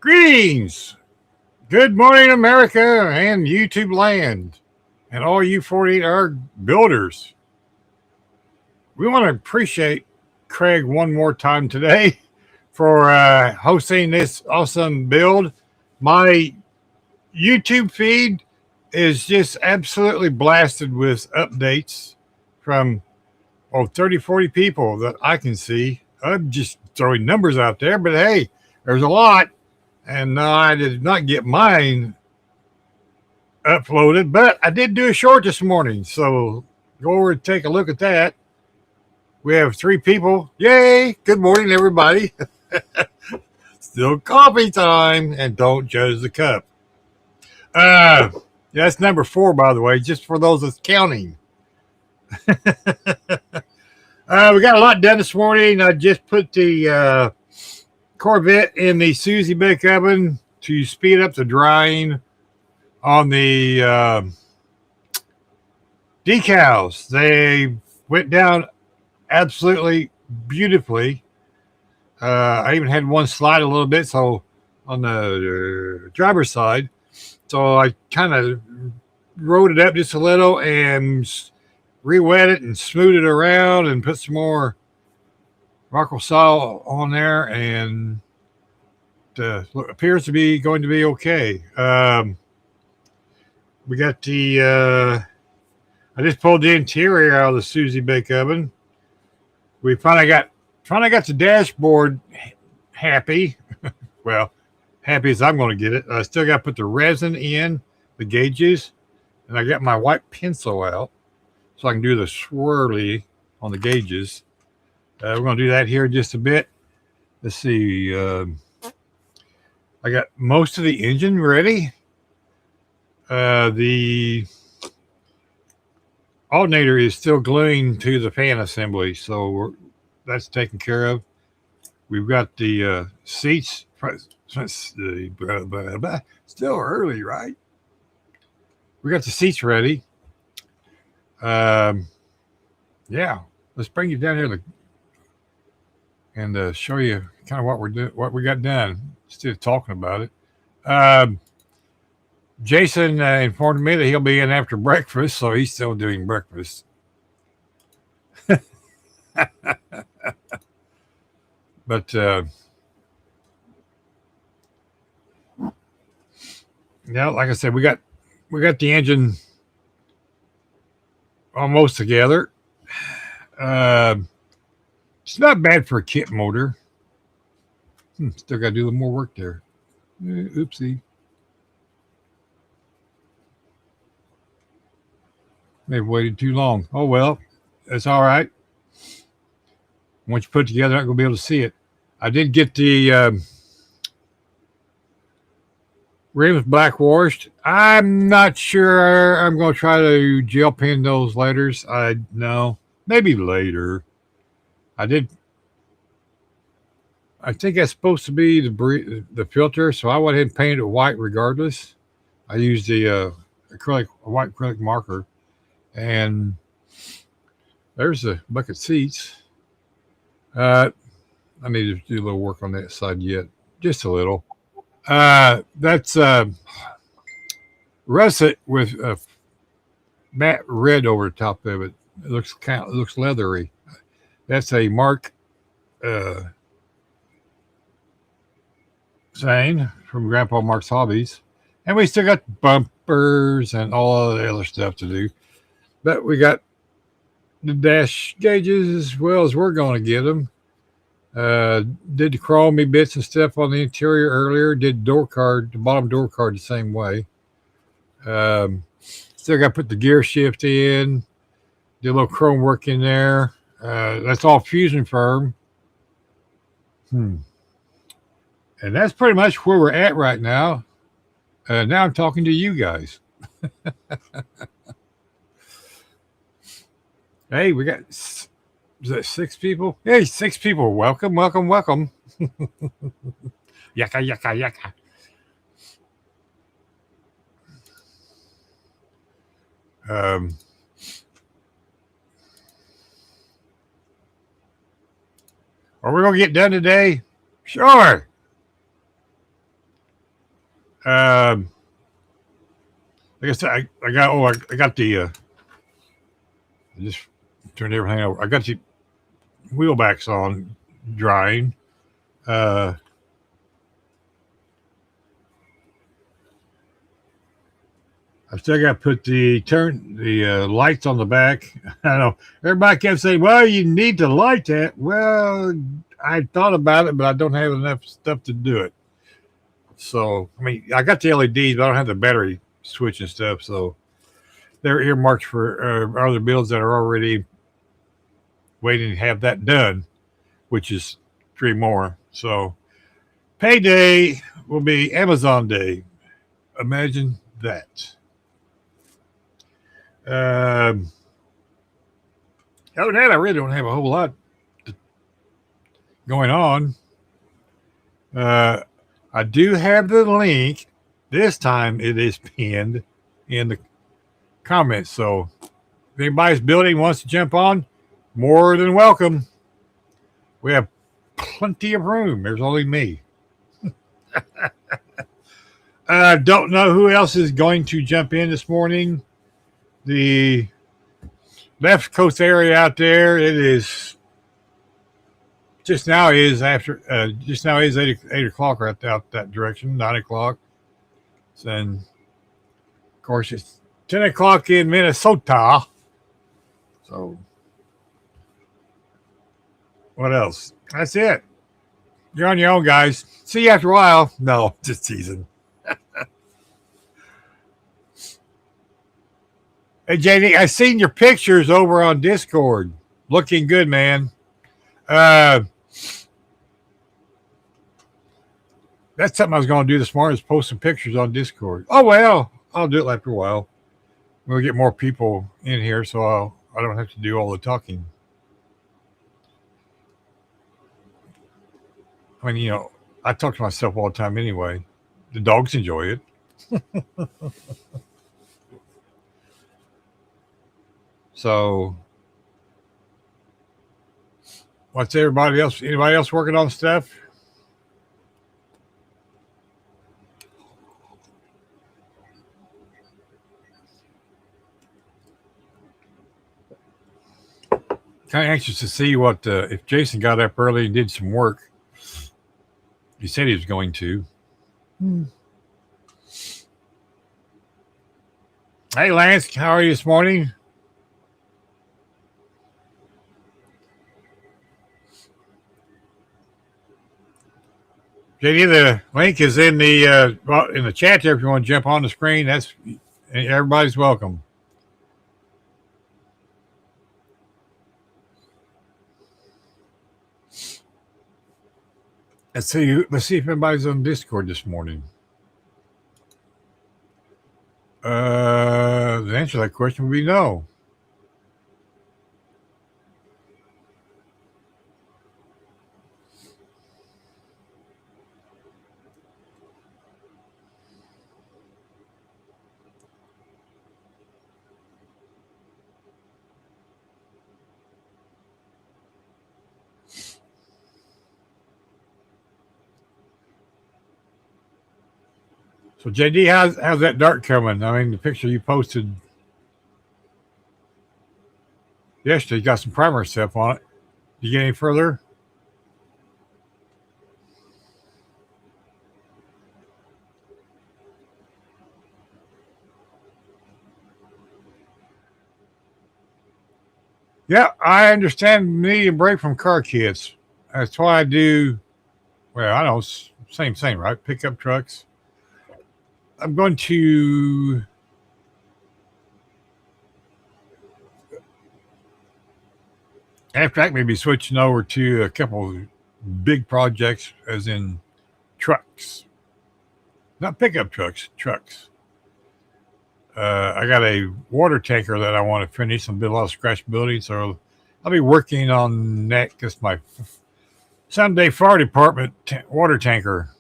Greetings. Good morning, America and YouTube land, and all you 48-hour builders. We want to appreciate Craig one more time today for hosting this awesome build. My YouTube feed is just absolutely blasted with updates from 30, 40 people that I can see. I'm just throwing numbers out there, but hey, there's a lot. And no, I did not get mine uploaded, but I did do a short this morning. So go over and take a look at that. We have 3 people. Yay! Good morning, everybody. Still coffee time, and don't judge the cup. Yeah, that's number 4, by the way, just for those that's counting. We got a lot done this morning. I just put the Corvette in the Susie bake oven to speed up the drying on the decals. They went down absolutely beautifully. I even had one slide a little bit, so on the driver's side. So I kind of wrote it up just a little and re-wet it and smoothed it around and put some more Rockwell saw on there, and appears to be going to be okay. We got the I just pulled the interior out of the Susie bake oven. We finally got the dashboard happy. Well, happy as I'm going to get it. I still got to put the resin in the gauges, and I got my white pencil out so I can do the swirly on the gauges. We're going to do that here in just a bit. Let's see. I got most of the engine ready. The alternator is still gluing to the fan assembly, so that's taken care of. We've got the seats. Still early, right? We got the seats ready. Yeah, let's bring you down here and show you kind of what we got done instead of talking about it. Jason informed me that he'll be in after breakfast, so he's still doing breakfast. But yeah, like I said, we got the engine almost together. It's not bad for a kit motor. Still got to do a little more work there. Oopsie. Maybe waited too long. Oh, well, that's all right. Once you put it together, I'm not going to be able to see it. I did get the rims black washed. I'm not sure I'm going to try to gel pen those letters. I know. Maybe later. I think that's supposed to be the filter, so I went ahead and painted it white regardless. I used the white acrylic marker, and there's the bucket seats. I need to do a little work on that side yet, just a little. That's russet with matte red over the top of it. It looks leathery. That's a Mark saying from Grandpa Mark's Hobbies. And we still got bumpers and all the other stuff to do. But we got the dash gauges as well as we're going to get them. Did the chromy bits and stuff on the interior earlier. Did the bottom door card the same way. Still got to put the gear shift in. Did a little chrome work in there. That's all fusion firm. And that's pretty much where we're at right now. Now I'm talking to you guys. Hey, we got, is that 6 people? Hey, 6 people. Welcome, welcome, welcome. Yaka, yaka, yaka. Are we going to get done today? Sure. Like I said, I got the, I just turned everything over. I got the wheel backs on drying. I still got to put the lights on the back. I know everybody kept saying, "Well, you need to light that." Well, I thought about it, but I don't have enough stuff to do it. So, I mean, I got the LEDs, but I don't have the battery switch and stuff. So, they're earmarked for other builds that are already waiting to have that done, which is 3 more. So, payday will be Amazon Day. Imagine that. Other than that, I really don't have a whole lot going on. I do have the link. This time it is pinned in the comments. So if anybody's building wants to jump on, more than welcome. We have plenty of room. There's only me. I don't know who else is going to jump in this morning. The left coast area out there, it is just now is 8 o'clock right out that direction, 9 o'clock. And of course it's 10 o'clock in Minnesota. So what else? That's it. You're on your own, guys. See you after a while. No, just teasing. Hey, JD, I seen your pictures over on Discord. Looking good, man. That's something I was going to do this morning is post some pictures on Discord. Oh, well, I'll do it after a while. We'll get more people in here, so I don't have to do all the talking. I mean, I talk to myself all the time anyway. The dogs enjoy it. So, what's everybody else? Anybody else working on stuff? Kind of anxious to see what if Jason got up early and did some work. He said he was going to. Hey, Lance, how are you this morning? JD, the link is in the chat there. If you want to jump on the screen, everybody's welcome. Let's see if anybody's on Discord this morning. The answer to that question would be no. So JD, how's that dart coming? I mean, the picture you posted yesterday, you got some primer stuff on it. Did you get any further? Yeah, I understand needing a break from car kits. That's why I do. Well, I know same, right? Pickup trucks. I'm going to after that maybe switching over to a couple of big projects, as in trucks, not pickup trucks, trucks. I got a water tanker that I want to finish and build a lot of scratchability, so I'll be working on that because my Sunday fire department water tanker.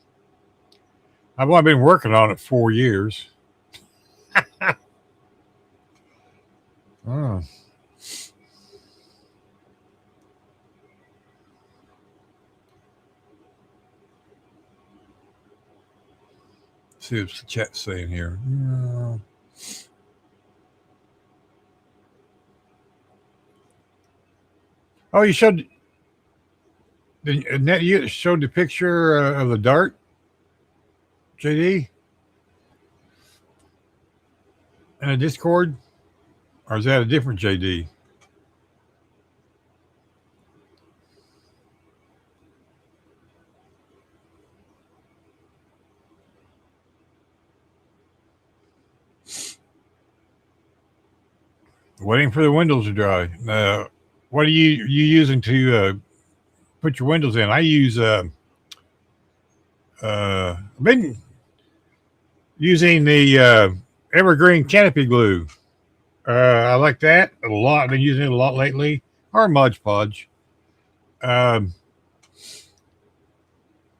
I've only been working on it 4 years. Oh, see what the chat's saying here. Oh, you showed you showed the picture of the dart, JD, in a Discord, or is that a different JD? Waiting for the windows to dry. What are you using to put your windows in? I use I've been using the evergreen canopy glue. I like that a lot. I've been using it a lot lately. Or Mod Podge. Um,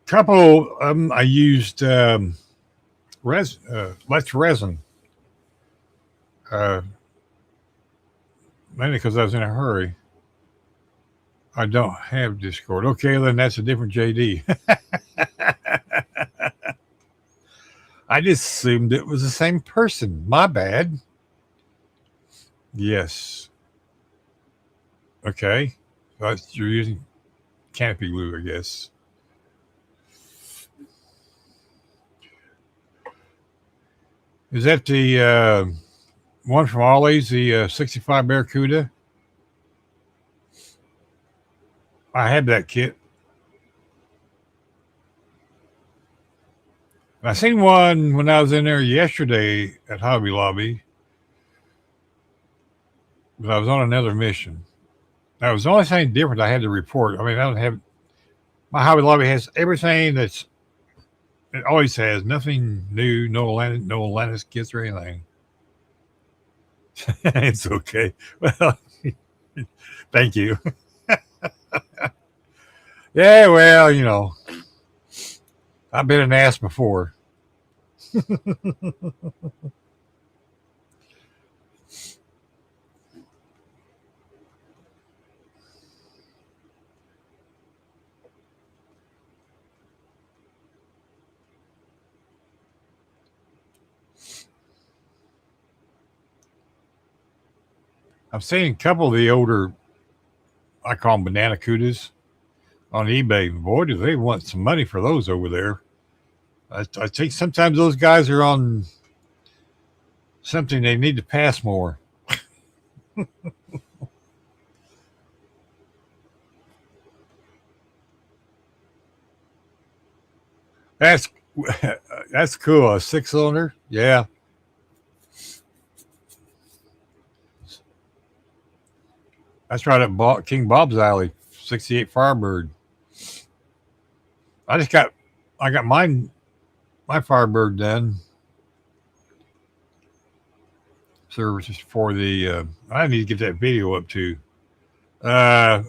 Couple I used less resin, uh, mainly because I was in a hurry. I don't have Discord. Okay, then that's a different JD. I just assumed it was the same person. My bad. Yes. Okay. So you're using canopy glue, I guess. Is that the one from Ollie's, the 65 Barracuda? I had that kit. I seen one when I was in there yesterday at Hobby Lobby, but I was on another mission. That was the only thing different I had to report. I mean, I don't have my Hobby Lobby has everything that's it always has. Nothing new, no Atlantis kits or anything. It's okay. Well, thank you. Yeah, well, I've been an ass before. I've seen a couple of the older, I call them banana cudas, on eBay. Boy, do they want some money for those over there. I think sometimes those guys are on something they need to pass more. That's that's cool. A 6 cylinder, yeah. That's right at King Bob's alley. 68 Firebird. I just got I got my Firebird done. Services for the I need to get that video up too. Uh,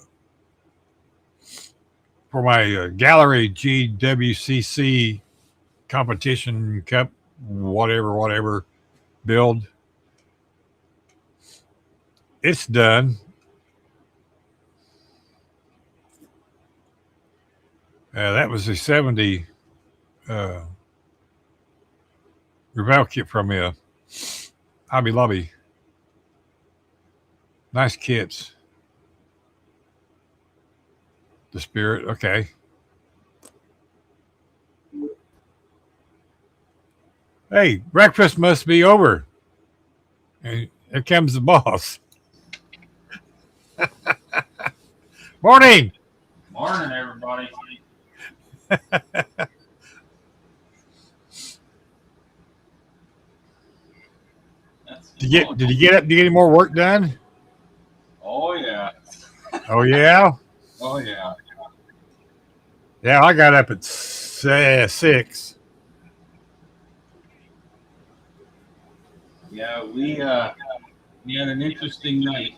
for my gallery GWCC competition cup, whatever build. It's done. That was a 70 uh, revival kit from Hobby Lobby. Nice kits. The Spirit, okay. Hey, breakfast must be over. And here comes the boss. Morning. Morning, everybody. Did you get up to get any more work done? Oh yeah. Oh yeah. Oh yeah. Yeah, I got up at 6. Yeah, we had an interesting night.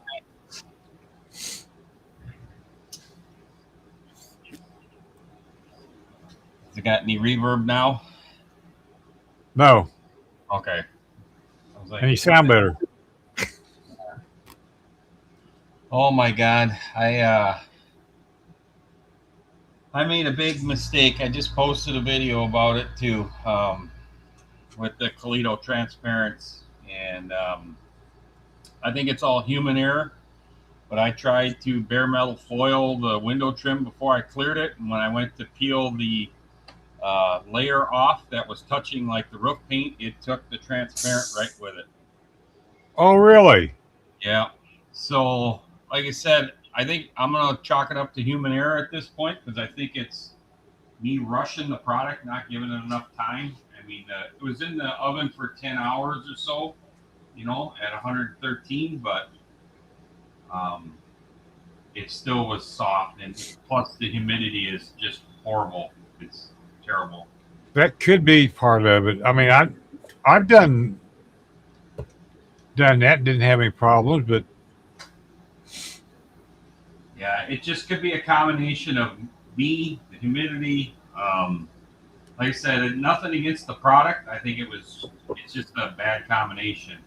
Has it got any reverb now? No, Okay. I was like, and you sound better. oh my God, I made a big mistake. I just posted a video about it too, with the Toledo transparents, and I think it's all human error. But I tried to bare metal foil the window trim before I cleared it, and when I went to peel the layer off that was touching like the roof paint, it took the transparent right with it. Oh really? Yeah. So, like I said, I think I'm gonna chalk it up to human error at this point because I think it's me rushing the product, not giving it enough time. I mean, it was in the oven for 10 hours or so, at 113, but it still was soft, and plus the humidity is just horrible. It's terrible. That could be part of it. I mean, I've done that, didn't have any problems, but Yeah, it just could be a combination of me, the humidity. Like I said, nothing against the product. I think it's just a bad combination.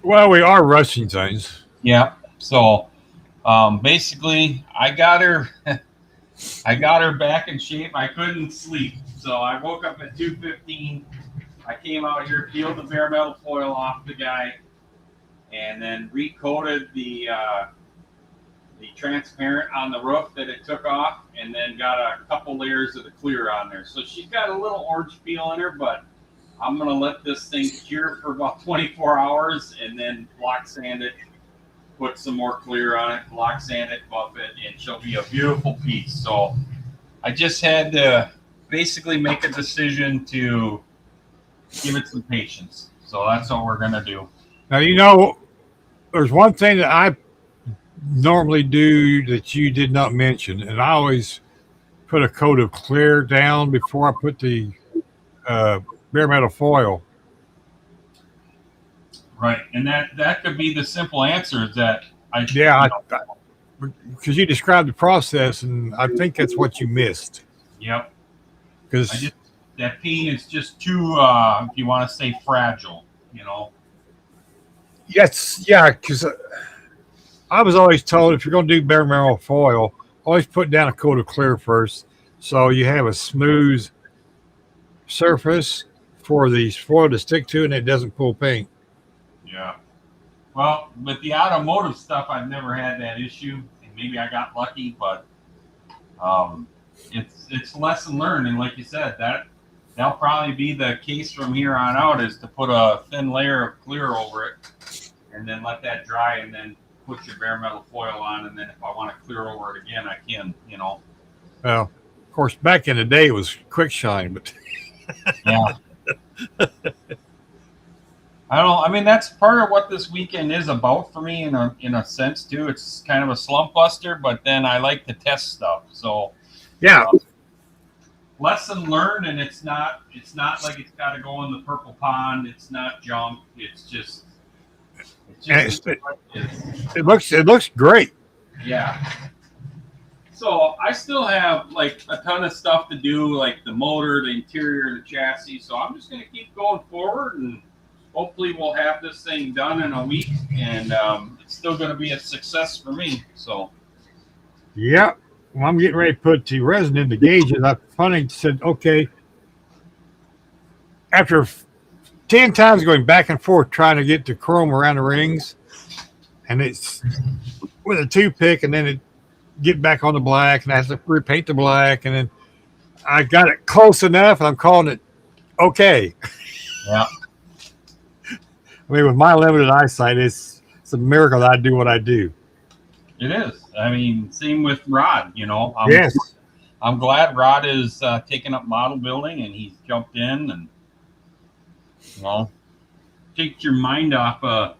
well, we are rushing things. Yeah. So basically, I got her. I got her back in shape. I couldn't sleep, so I woke up at 2:15. I came out here, peeled the bare metal foil off the guy, and then recoated the transparent on the roof that it took off, and then got a couple layers of the clear on there. So she's got a little orange feel in her, but I'm gonna let this thing cure for about 24 hours, and then block sand it, put some more clear on it, block sand it, buff it, and she'll be a beautiful piece. So I just had to basically make a decision to give it some patience. So that's what we're gonna do. Now, there's one thing that I normally do that you did not mention, and I always put a coat of clear down before I put the uh, bare metal foil. Right, and that could be the simple answer is that Yeah, because you described the process, and I think that's what you missed. yep. Because That paint is just too, if you want to say fragile. yes, yeah, because I was always told if you're going to do bare metal foil, always put down a coat of clear first, so you have a smooth surface for the foil to stick to, and it doesn't pull paint. Yeah. Well, with the automotive stuff, I've never had that issue, and maybe I got lucky, but it's lesson learned, and like you said, that'll probably be the case from here on out is to put a thin layer of clear over it, and then let that dry, and then put your bare metal foil on, and then if I want to clear over it again, I can. Well, of course, back in the day it was quick shine, but Yeah. I don't know. I mean, that's part of what this weekend is about for me in a sense too. It's kind of a slump buster, but then I like to test stuff. So yeah, lesson learned, and it's not like it's got to go in the purple pond. It's not junk. it looks great. Yeah. So I still have like a ton of stuff to do, like the motor, the interior, the chassis. So I'm just gonna keep going forward, and hopefully we'll have this thing done in a week, and it's still gonna be a success for me. So Yeah, well, I'm getting ready to put the resin in the gauges. I finally said, okay, after 10 times going back and forth trying to get the chrome around the rings, and it's with a toothpick, and then it get back on the black, and I have to repaint the black, and then I got it close enough, and I'm calling it okay. yeah, I mean, with my limited eyesight, It's a miracle that I do what I do. It is. I mean, same with Rod. Yes. I'm glad Rod is taking up model building and he's jumped in and takes your mind off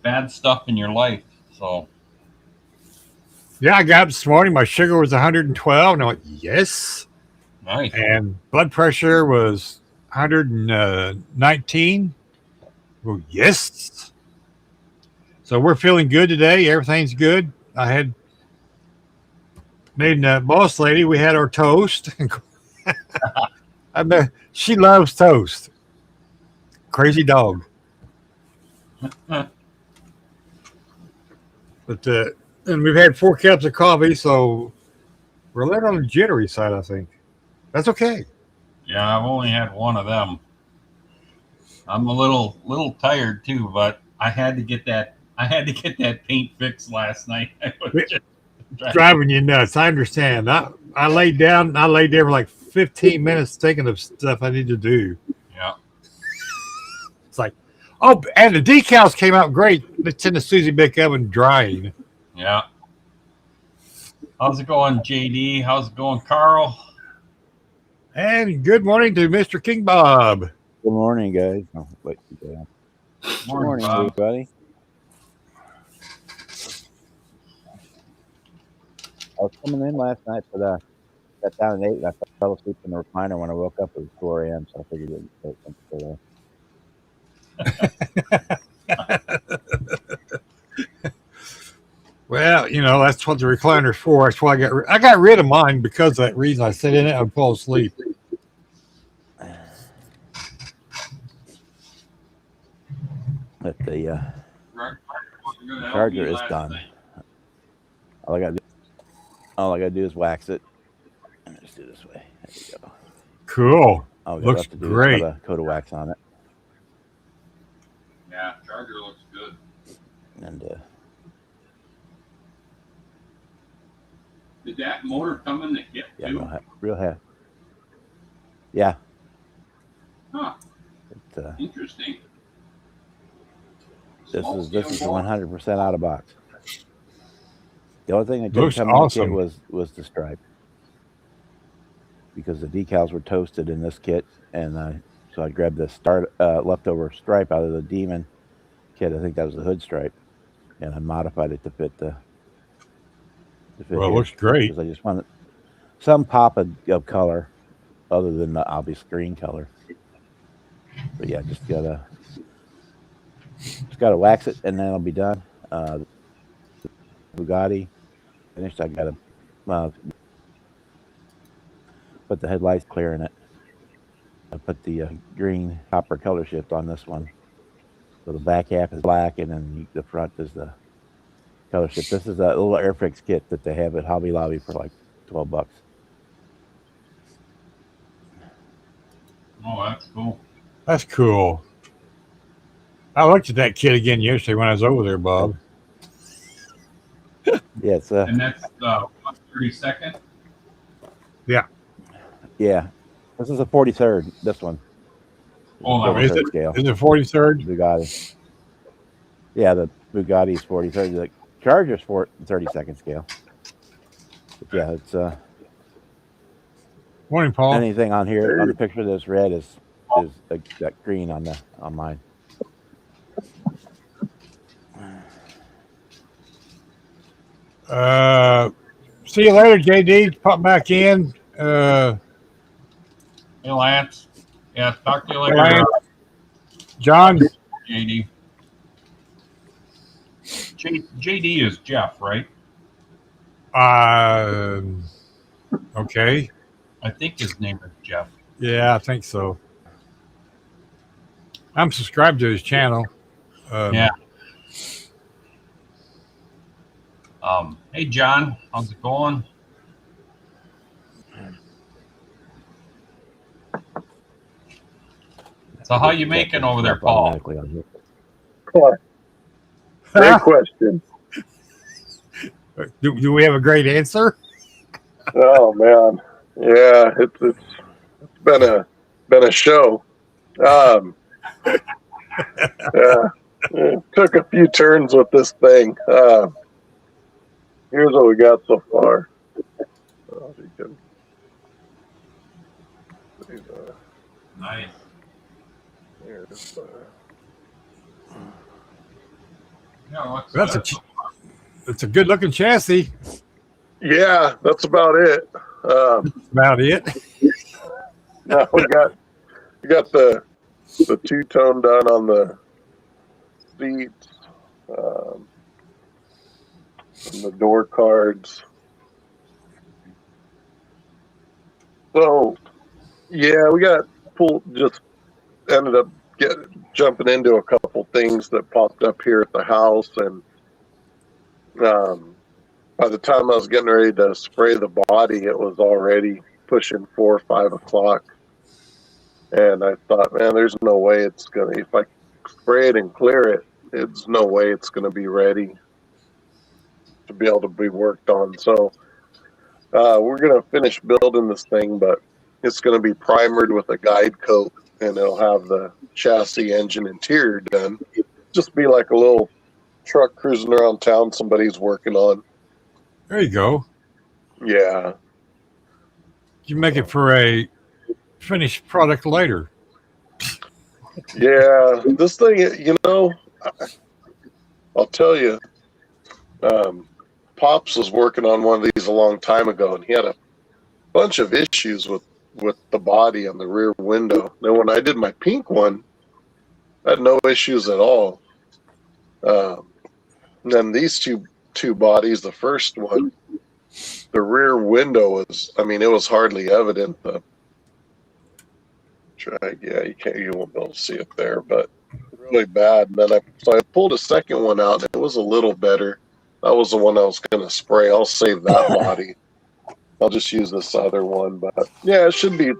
bad stuff in your life. So Yeah, I got up this morning. My sugar was 112, and I went, yes. nice. And blood pressure was 119. Well, yes. So we're feeling good today. Everything's good. I had made boss lady. We had our toast. I bet she loves toast. Crazy dog. But and we've had 4 cups of coffee, so we're a little on the jittery side, I think. That's okay. Yeah, I've only had one of them. I'm a little tired too, but I had to get that paint fixed last night. I was just Driving you nuts. I understand. I laid down. I laid there for like 15 minutes thinking of stuff I need to do. Yeah. It's like, oh, and the decals came out great. It's in the Susie Bick oven drying. Yeah. How's it going, JD? How's it going, Carl? And good morning to Mr. King Bob. Good morning, guys. Oh, wait, Morning, Good morning, Bob. everybody. I was coming in last night, but got down at 8 and I fell asleep in the recliner. When I woke up, it was 4 a.m., so I figured it was something Well, that's what the recliner's for. That's why I got rid of mine because of that reason. I sit in it and fall asleep. But the charger is done. All I gotta do is wax it. Let me just do it this way. There you go. Cool. All we Looks have to do great. is put a coat of wax on it. Yeah, charger looks good. And Did that motor come in the kit yeah, too? real happy. Yeah. Huh. It, Interesting. This Small is scale motor. 100% out of box. The only thing that didn't Looks come awesome. in the kit was the stripe, because the decals were toasted in this kit, and so I grabbed the leftover stripe out of the Demon kit. I think that was the hood stripe, and I modified it to fit Well, it here, looks great. because I just wanted some pop of color other than the obvious green color. But yeah, just gotta wax it, and then it'll be done. Bugatti finished. I gotta put the headlights clear in it. I put the green copper color shift on this one, so the back half is black, and then the front is the color shift. This is a little Airfix kit that they have at Hobby Lobby for like $12. Oh, that's cool. That's cool. I looked at that kit again yesterday when I was over there, Bob. Yeah, it's And that's 32nd. yeah. This is a 43rd. This one. Oh, Is 43rd scale. it 43rd? Bugatti. Yeah, the Bugatti's 43rd. The Charger's 32nd scale. But yeah, it's Morning, Paul. anything on here on the picture that's red is that green on mine. See you later, JD. Pop back in. Hey, Lance. Yeah, talk to you later, Lance. John. JD. JD is Jeff, right? Okay. I think his name is Jeff. Yeah, I think so. I'm subscribed to his channel. Yeah. Hey, John. How's it going? So how you making over there, Paul? Automatically on here. Great question. Do we have a great answer? Oh man, yeah, it's been a show. Yeah, It took a few turns with this thing. Here's what we got so far. Oh, you can see Nice. there's Yeah, looks That's good. it's a good looking chassis. yeah, that's about it. About it. Now we got the two-tone done on the seats, and the door cards. So yeah, we got just ended up jumping into a couple things that popped up here at the house, and by the time I was getting ready to spray the body, it was already pushing 4 or 5 o'clock. And I thought, man, there's no way it's gonna. If I spray it and clear it, it's no way it's gonna be ready to be able to be worked on. So we're gonna finish building this thing, but it's gonna be primered with a guide coat, and it'll have the chassis, engine, interior done. Just be like a little truck cruising around town somebody's working on. There you go. Yeah. You make it for a finished product later. Yeah, this thing, I'll tell you, Pops was working on one of these a long time ago, and he had a bunch of issues with the body and the rear window. Then when I did my pink one, I had no issues at all. And then these two bodies, the first one, the rear window was, it was hardly evident. You won't be able to see it there, but really bad. And then I pulled a second one out, and it was a little better. That was the one I was going to spray. I'll save that body. I'll just use this other one. But yeah, it should be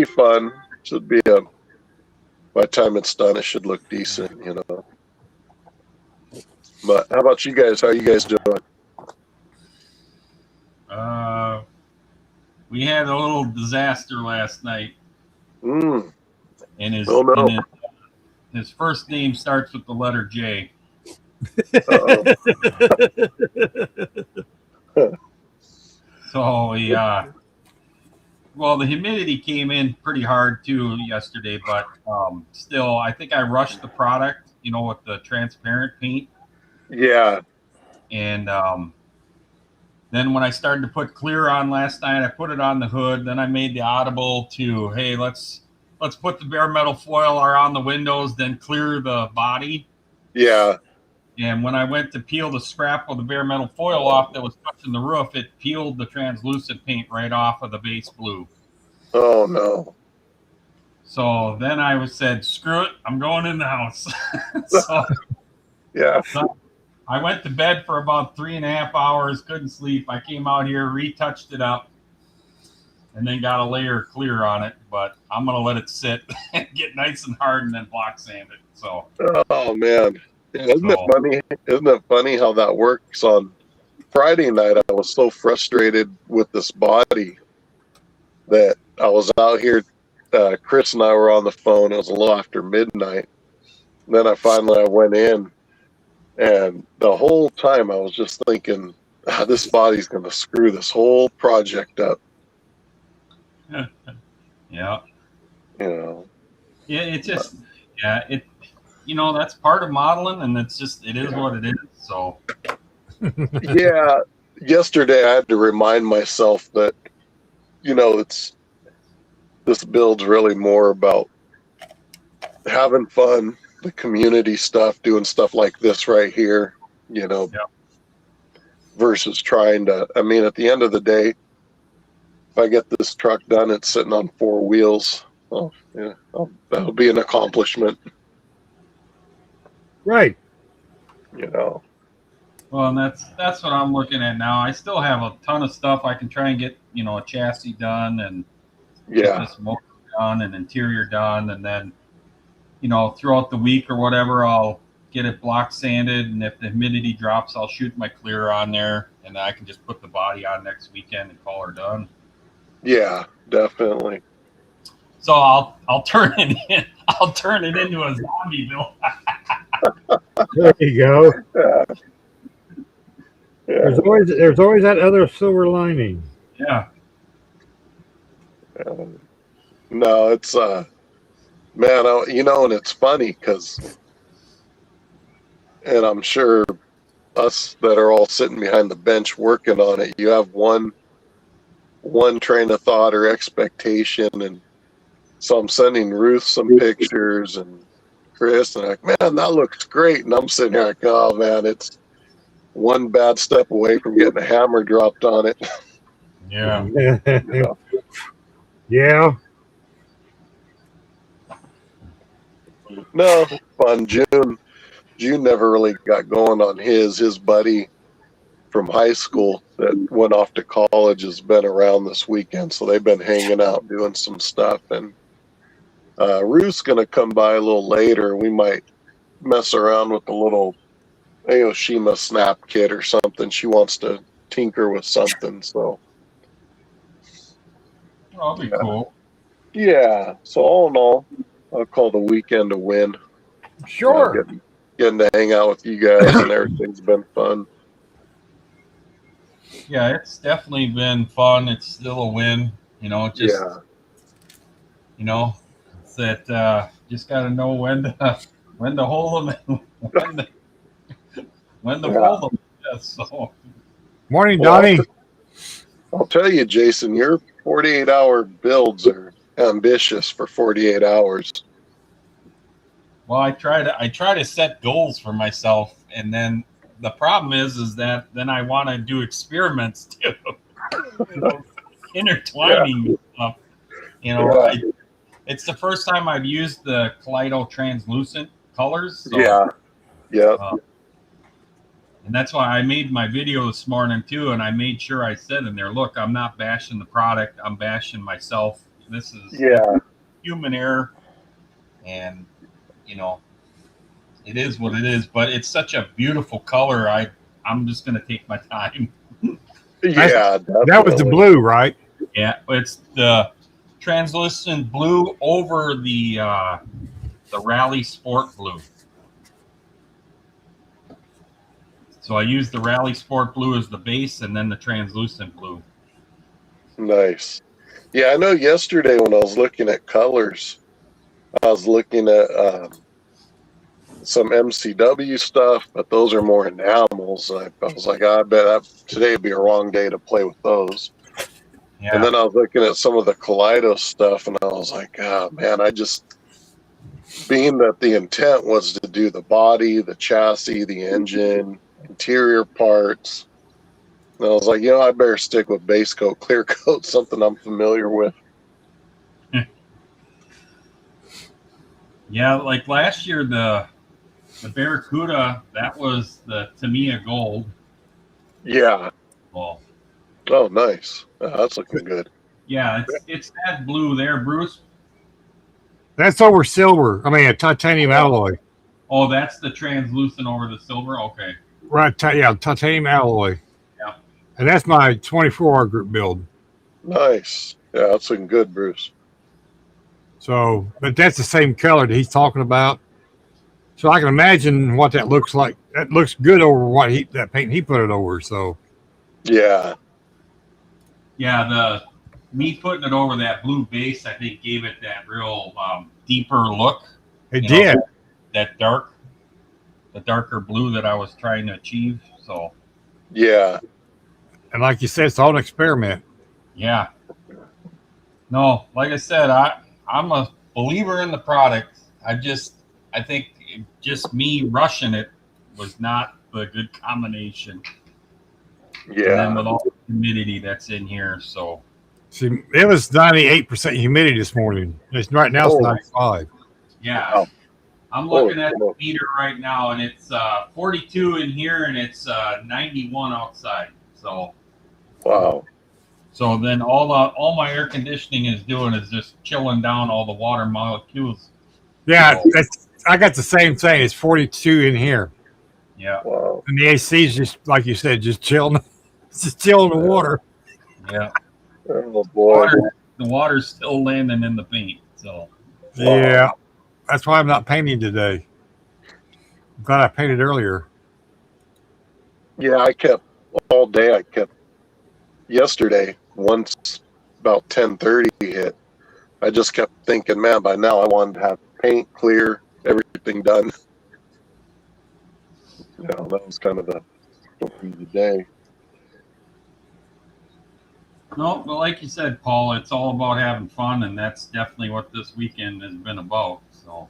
fun. Should be by the time it's done, it should look decent, But how about you guys? How are you guys doing? We had a little disaster last night. Mm. And No. his first name starts with the letter J. So the humidity came in pretty hard too yesterday, but still, I think I rushed the product, with the transparent paint. Yeah. And then when I started to put clear on last night, I put it on the hood. Then I made the audible to, hey, let's put the bare metal foil around the windows, then clear the body. Yeah. And when I went to peel the scrap of the bare metal foil off that was touching the roof, it peeled the translucent paint right off of the base blue. Oh, no. So then I said, screw it, I'm going in the house. Yeah. So I went to bed for about 3.5 hours, couldn't sleep. I came out here, retouched it up, and then got a layer clear on it. But I'm going to let it sit and get nice and hard and then block sand it. So. Oh, man. Yeah, isn't it funny how that works? On Friday night, I was so frustrated with this body that I was out here. Chris and I were on the phone. It was a little after midnight. Then I went in, and the whole time I was just thinking, this body's going to screw this whole project up. Yeah. Yeah, It just, that's part of modeling, and it is what it is. So. Yeah. Yesterday I had to remind myself that, this build's really more about having fun, the community stuff, doing stuff like this right here, versus trying to, at the end of the day, if I get this truck done, it's sitting on 4 wheels. Oh, yeah, that'll be an accomplishment. Right. Well, and that's what I'm looking at now. I still have a ton of stuff I can try and get, a chassis done and get this motor done and interior done, and then, throughout the week or whatever, I'll get it block sanded, and if the humidity drops, I'll shoot my clear on there, and I can just put the body on next weekend and call her done. Yeah, definitely. So I'll turn it in. I'll turn it into a zombie build. There you go. Yeah. There's always that other silver lining. Yeah. No, it's man, and it's funny because, and I'm sure us that are all sitting behind the bench working on it, you have one train of thought or expectation, and so I'm sending Ruth some pictures and Chris, and like, man, that looks great, and I'm sitting here like, oh man, it's one bad step away from getting a hammer dropped on it. Yeah. You know? Yeah. No, fun. June never really got going on his buddy from high school that went off to college has been around this weekend, so they've been hanging out doing some stuff. And Ruth's gonna come by a little later. We might mess around with the little Aoshima snap kit or something. She wants to tinker with something, so That'll be cool. yeah. So all in all, I'll call the weekend a win. Sure. Getting to hang out with you guys and everything's been fun. Yeah, it's definitely been fun. It's still a win. It's that just got to know when to hold them and when to fold them. Yes, so. Morning, Donnie. I'll tell you, Jason, your 48-hour builds are ambitious for 48 hours. Well, I try to set goals for myself, and then the problem is that then I want to do experiments too, intertwining stuff. It's the first time I've used the Kaleido translucent colors. So, yeah. And that's why I made my video this morning too, and I made sure I said in there, look, I'm not bashing the product, I'm bashing myself. This is human error, and it is what it is, but it's such a beautiful color. I'm just going to take my time. Yeah, that was the blue, right? Yeah, it's the translucent blue over the Rally Sport blue. So I use the Rally Sport blue as the base, and then the translucent blue. Nice. Yeah, I know yesterday when I was looking at colors, I was looking at some MCW stuff, but those are more enamels. I was like, I bet today would be a wrong day to play with those. Yeah. And then I was looking at some of the Kaleido stuff, and I was like, oh, man, being that the intent was to do the body, the chassis, the engine, interior parts, and I was like, I better stick with base coat, clear coat, something I'm familiar with. Yeah, like last year, the Barracuda, that was the Tamiya Gold. Yeah. Well, oh, nice. That's looking good. Yeah, it's that blue there, Bruce. That's over silver. I mean, a titanium alloy. Oh, that's the translucent over the silver? Okay. Right, titanium alloy. Yeah. And that's my 24-hour group build. Nice. Yeah, that's looking good, Bruce. So, but that's the same color that he's talking about. So I can imagine what that looks like. That looks good over that paint he put it over. So, yeah. Yeah, me putting it over that blue base, I think, gave it that real deeper look. It did. The darker blue that I was trying to achieve. So, yeah. And like you said, it's all an experiment. Yeah. No, like I said, I'm a believer in the product. I think just me rushing it was not the good combination. Yeah. And then with all the humidity that's in here, so. See, it was 98% humidity this morning. Right now it's 95. Yeah. Wow. I'm looking at the meter right now, and it's 42 in here, and it's 91 outside. So. Wow. So then all my air conditioning is doing is just chilling down all the water molecules. Yeah, I got the same thing. It's 42 in here. Yeah. Wow. And the AC is just, like you said, just chilling. Just chilling the water. Yeah. Oh, boy. The water's still landing in the paint. So. Yeah. That's why I'm not painting today. Glad I painted earlier. Yeah, I kept all day. I kept yesterday. Once about 10:30 hit, I just kept thinking, man, by now I wanted to have paint clear, everything done. You know, that was kind of the day. No, but like you said, Paul, it's all about having fun, and that's definitely what this weekend has been about. So,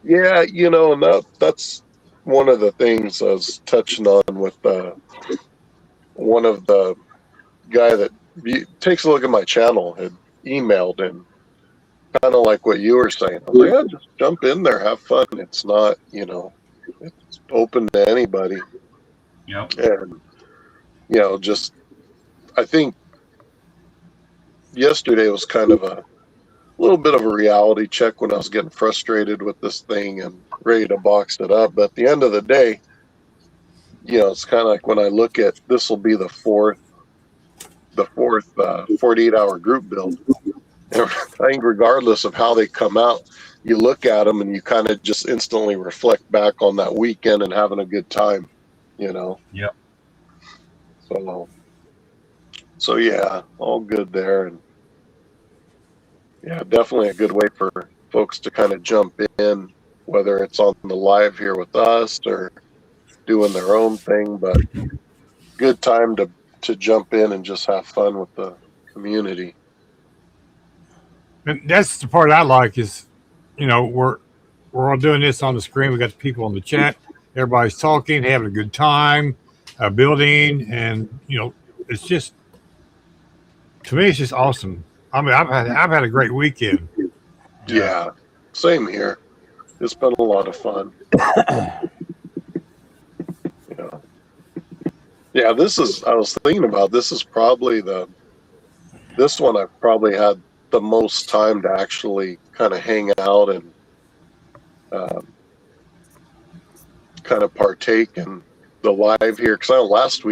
Yeah, you know, and that's one of the things I was touching on with one of the guy that takes a look at my channel had emailed, and kind of like what you were saying. I was like, yeah, just jump in there, have fun. It's not, you know, it's open to anybody. yep. And, you know, just, I think yesterday was kind of a little bit of a reality check when I was getting frustrated with this thing and ready to box it up. But at the end of the day, you know, it's kind of like when I look at this will be the fourth 48-hour group build. And I think regardless of how they come out, you look at them and you kind of just instantly reflect back on that weekend and having a good time, you know? Yep. So yeah, all good there. And yeah, definitely a good way for folks to kind of jump in, whether it's on the live here with us or doing their own thing, but good time to jump in and just have fun with the community. And that's the part I like is, you know, we're all doing this on the screen. We got the people in the chat. Everybody's talking, having a good time, building, and you know, it's just to me, it's just awesome. I mean, I've had a great weekend. Yeah, same here. It's been a lot of fun. Yeah, I was thinking about this is probably this one I've probably had the most time to actually kind of hang out and kind of partake in the live here. Because I know last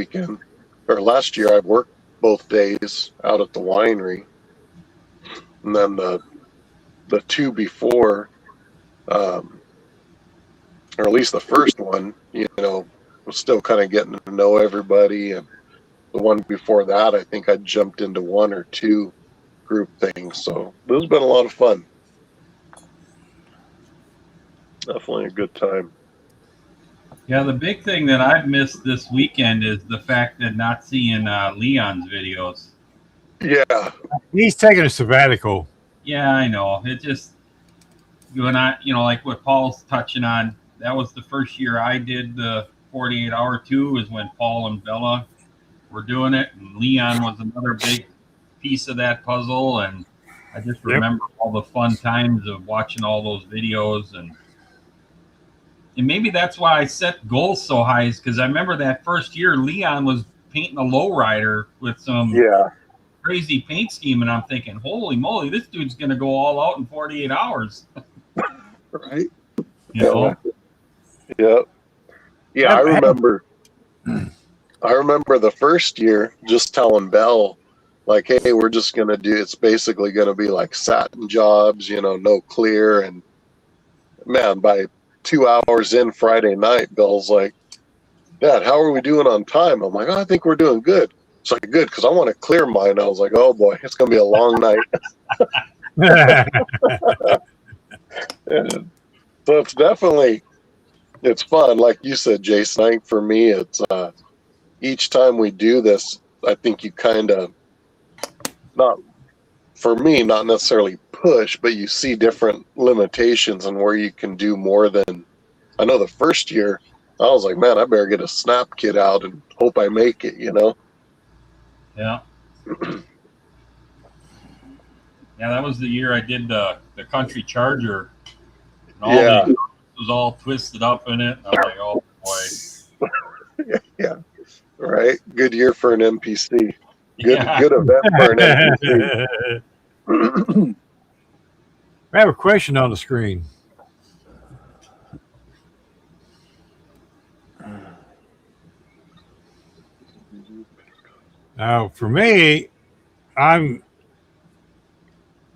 year I worked both days out at the winery. And then the two before, or at least the first one, you know, was still kind of getting to know everybody. And the one before that, I think I jumped into one or two group things. So this has been a lot of fun. Definitely a good time. Yeah, the big thing that I've missed this weekend is the fact that not seeing Leon's videos. Yeah. He's taking a sabbatical. Yeah, I know. It just, you and I, you know, like what Paul's touching on, that was the first year I did the 48-hour too, is when Paul and Bella were doing it. And Leon was another big piece of that puzzle. And I just remember all the fun times of watching all those videos. And maybe that's why I set goals so high, is because I remember that first year Leon was painting a lowrider with some crazy paint scheme, and I'm thinking, holy moly, this dude's going to go all out in 48 hours. Right? You know? Yeah. Yeah, I remember the first year just telling Belle, like, hey, we're just going to it's basically going to be like satin jobs, you know, no clear. And man, by 2 hours in Friday night, Belle's like, Dad, how are we doing on time? I'm like, oh, I think we're doing good. It's like, good, because I want to clear mine. I was like, oh boy, it's going to be a long night. So it's fun. Like you said, Jason, I think for me, it's each time we do this, I think you kind of, not necessarily push, but you see different limitations and where you can do more than, I know the first year, I was like, man, I better get a snap kit out and hope I make it, you know? Yeah. Yeah, that was the year I did the country charger. And all it was all twisted up in it. And I'm like, oh boy. Yeah. Right. Good year for an NPC. Good event for an NPC. I have a question on the screen. Now, for me, I'm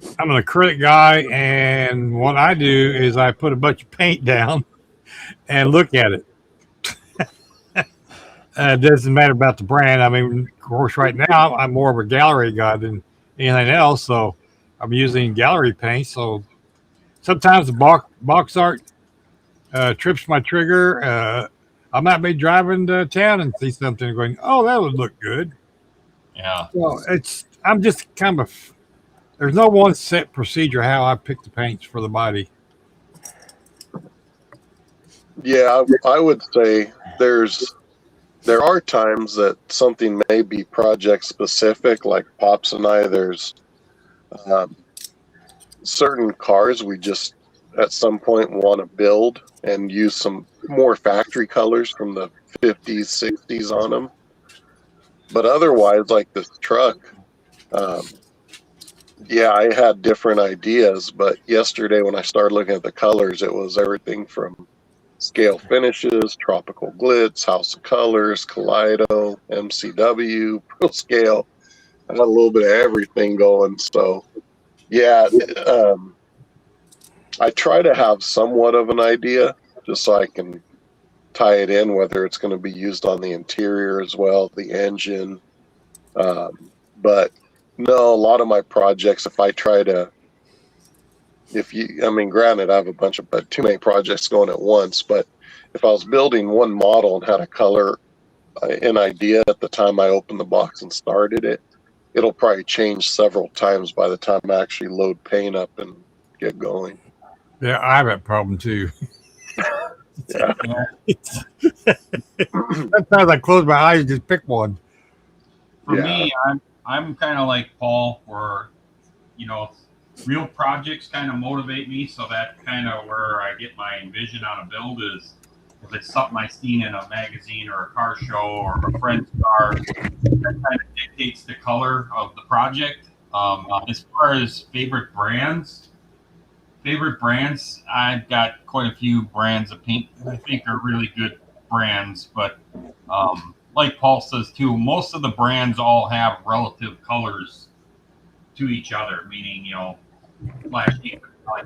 an acrylic guy, and what I do is I put a bunch of paint down, and look at it. It doesn't matter about the brand. I mean, of course, right now I'm more of a gallery guy than anything else, so I'm using gallery paint. So sometimes the box art trips my trigger. I might be driving to town and see something and going, "Oh, that would look good." Yeah. Well, I'm just kind of there's no one set procedure how I pick the paints for the body. Yeah, I would say there are times that something may be project specific, like Pops and I. There's um, certain cars we just at some point want to build and use some more factory colors from the 50s, 60s on them. But otherwise, like this truck, um, yeah, I had different ideas. But yesterday, when I started looking at the colors, it was everything from scale finishes, tropical glitz, house of colors, Kaleido, MCW, pro scale. I got a little bit of everything going. So, yeah, I try to have somewhat of an idea just so I can tie it in, whether it's going to be used on the interior as well, the engine. But no, a lot of my projects, if I try to, I mean, granted, I have a bunch of too many projects going at once, but if I was building one model and had a color, an idea at the time I opened the box and started it, it'll probably change several times by the time I actually load paint up and get going. Yeah, I have that problem too. Yeah. Sometimes I close my eyes and just pick one. For Yeah. me, I'm kind of like Paul, where you know, real projects kind of motivate me. So that's kind of where I get my envision on a build is if it's something I seen in a magazine or a car show or a friend's car, that kind of dictates the color of the project. As far as favorite brands, I've got quite a few brands of paint that I think are really good brands, but like Paul says too, most of the brands all have relative colors to each other, meaning, you know, flashy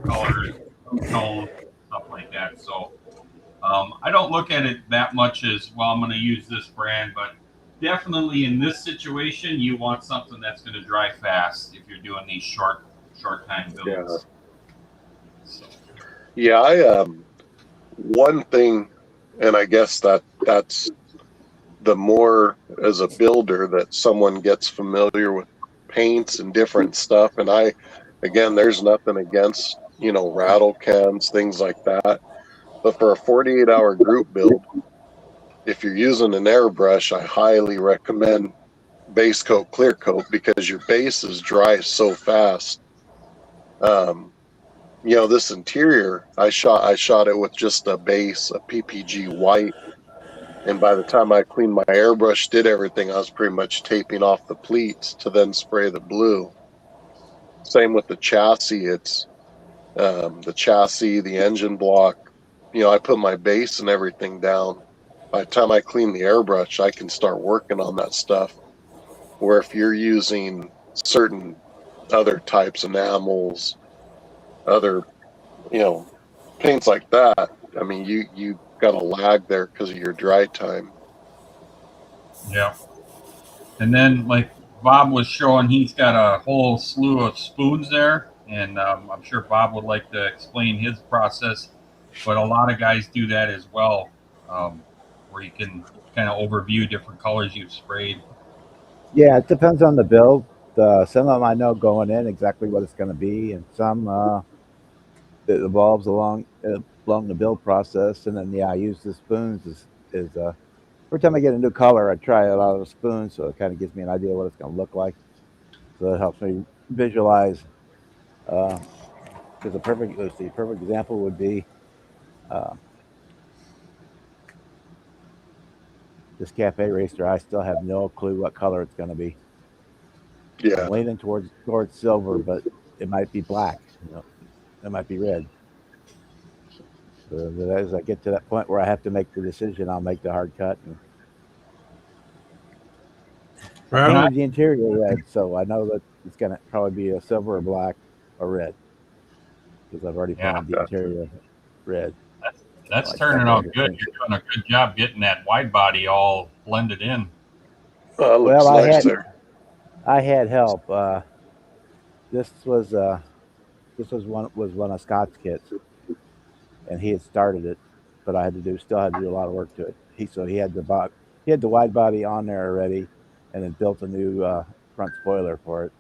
colors, tone, stuff like that. So I don't look at it that much as, well, I'm going to use this brand, but definitely in this situation, you want something that's going to dry fast if you're doing these short time builds. Yeah. So. Yeah, one thing, and I guess that's the more as a builder that someone gets familiar with paints and different stuff. And again, there's nothing against, rattle cans, things like that. But for a 48-hour group build, if you're using an airbrush, I highly recommend base coat, clear coat, because your bases dry so fast. This interior, I shot it with just a base, a PPG white. And by the time I cleaned my airbrush, did everything, I was pretty much taping off the pleats to then spray the blue. Same with the chassis. It's the chassis, the engine block. I put my base and everything down. By the time I clean the airbrush, I can start working on that stuff. Where if you're using certain other types, enamels, other, paints like that, I mean, you got a lag there because of your dry time. Yeah. And then, like Bob was showing, he's got a whole slew of spoons there. And I'm sure Bob would like to explain his process. But a lot of guys do that as well, where you can kind of overview different colors you've sprayed. Yeah, it depends on the build. Some of them I know going in exactly what it's going to be, and some it evolves along the build process. And then I use the spoons every time I get a new color, I try a lot of the spoons, so it kind of gives me an idea what it's going to look like. So it helps me visualize. Because a perfect example would be this cafe racer. I still have no clue what color it's going to be. Yeah. I'm leaning towards silver, but it might be black. It might be red. So as I get to that point where I have to make the decision, I'll make the hard cut. I painted the interior red, so I know that it's going to probably be a silver or black or red because I've already painted the interior red. That's Like turning out separator good. things. You're doing a good job getting that wide body all blended in. Oh, that looks Well, nice there. I had help. This was one of Scott's kits, and he had started it, but I still had to do a lot of work to it. He had the wide body on there already, and then built a new front spoiler for it.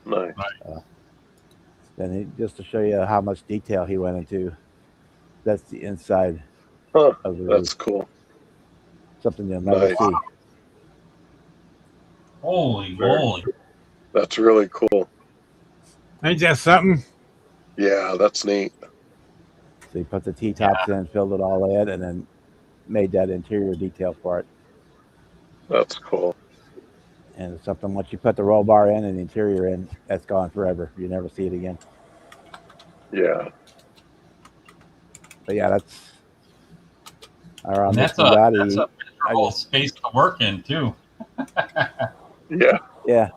Nice. Then just to show you how much detail he went into. That's the inside Huh. of the That's roof. cool. Something you'll never Nice. see. Holy Very moly. That's really cool. Ain't that something? Yeah, that's neat. So he put the T-tops in, filled it all in, and then made that interior detail for it. That's cool. And it's something, once you put the roll bar in and the interior in, that's gone forever. You never see it again. Yeah. But yeah, that's around And this that's a Bugatti. miserable space to work in too. Yeah. Yeah,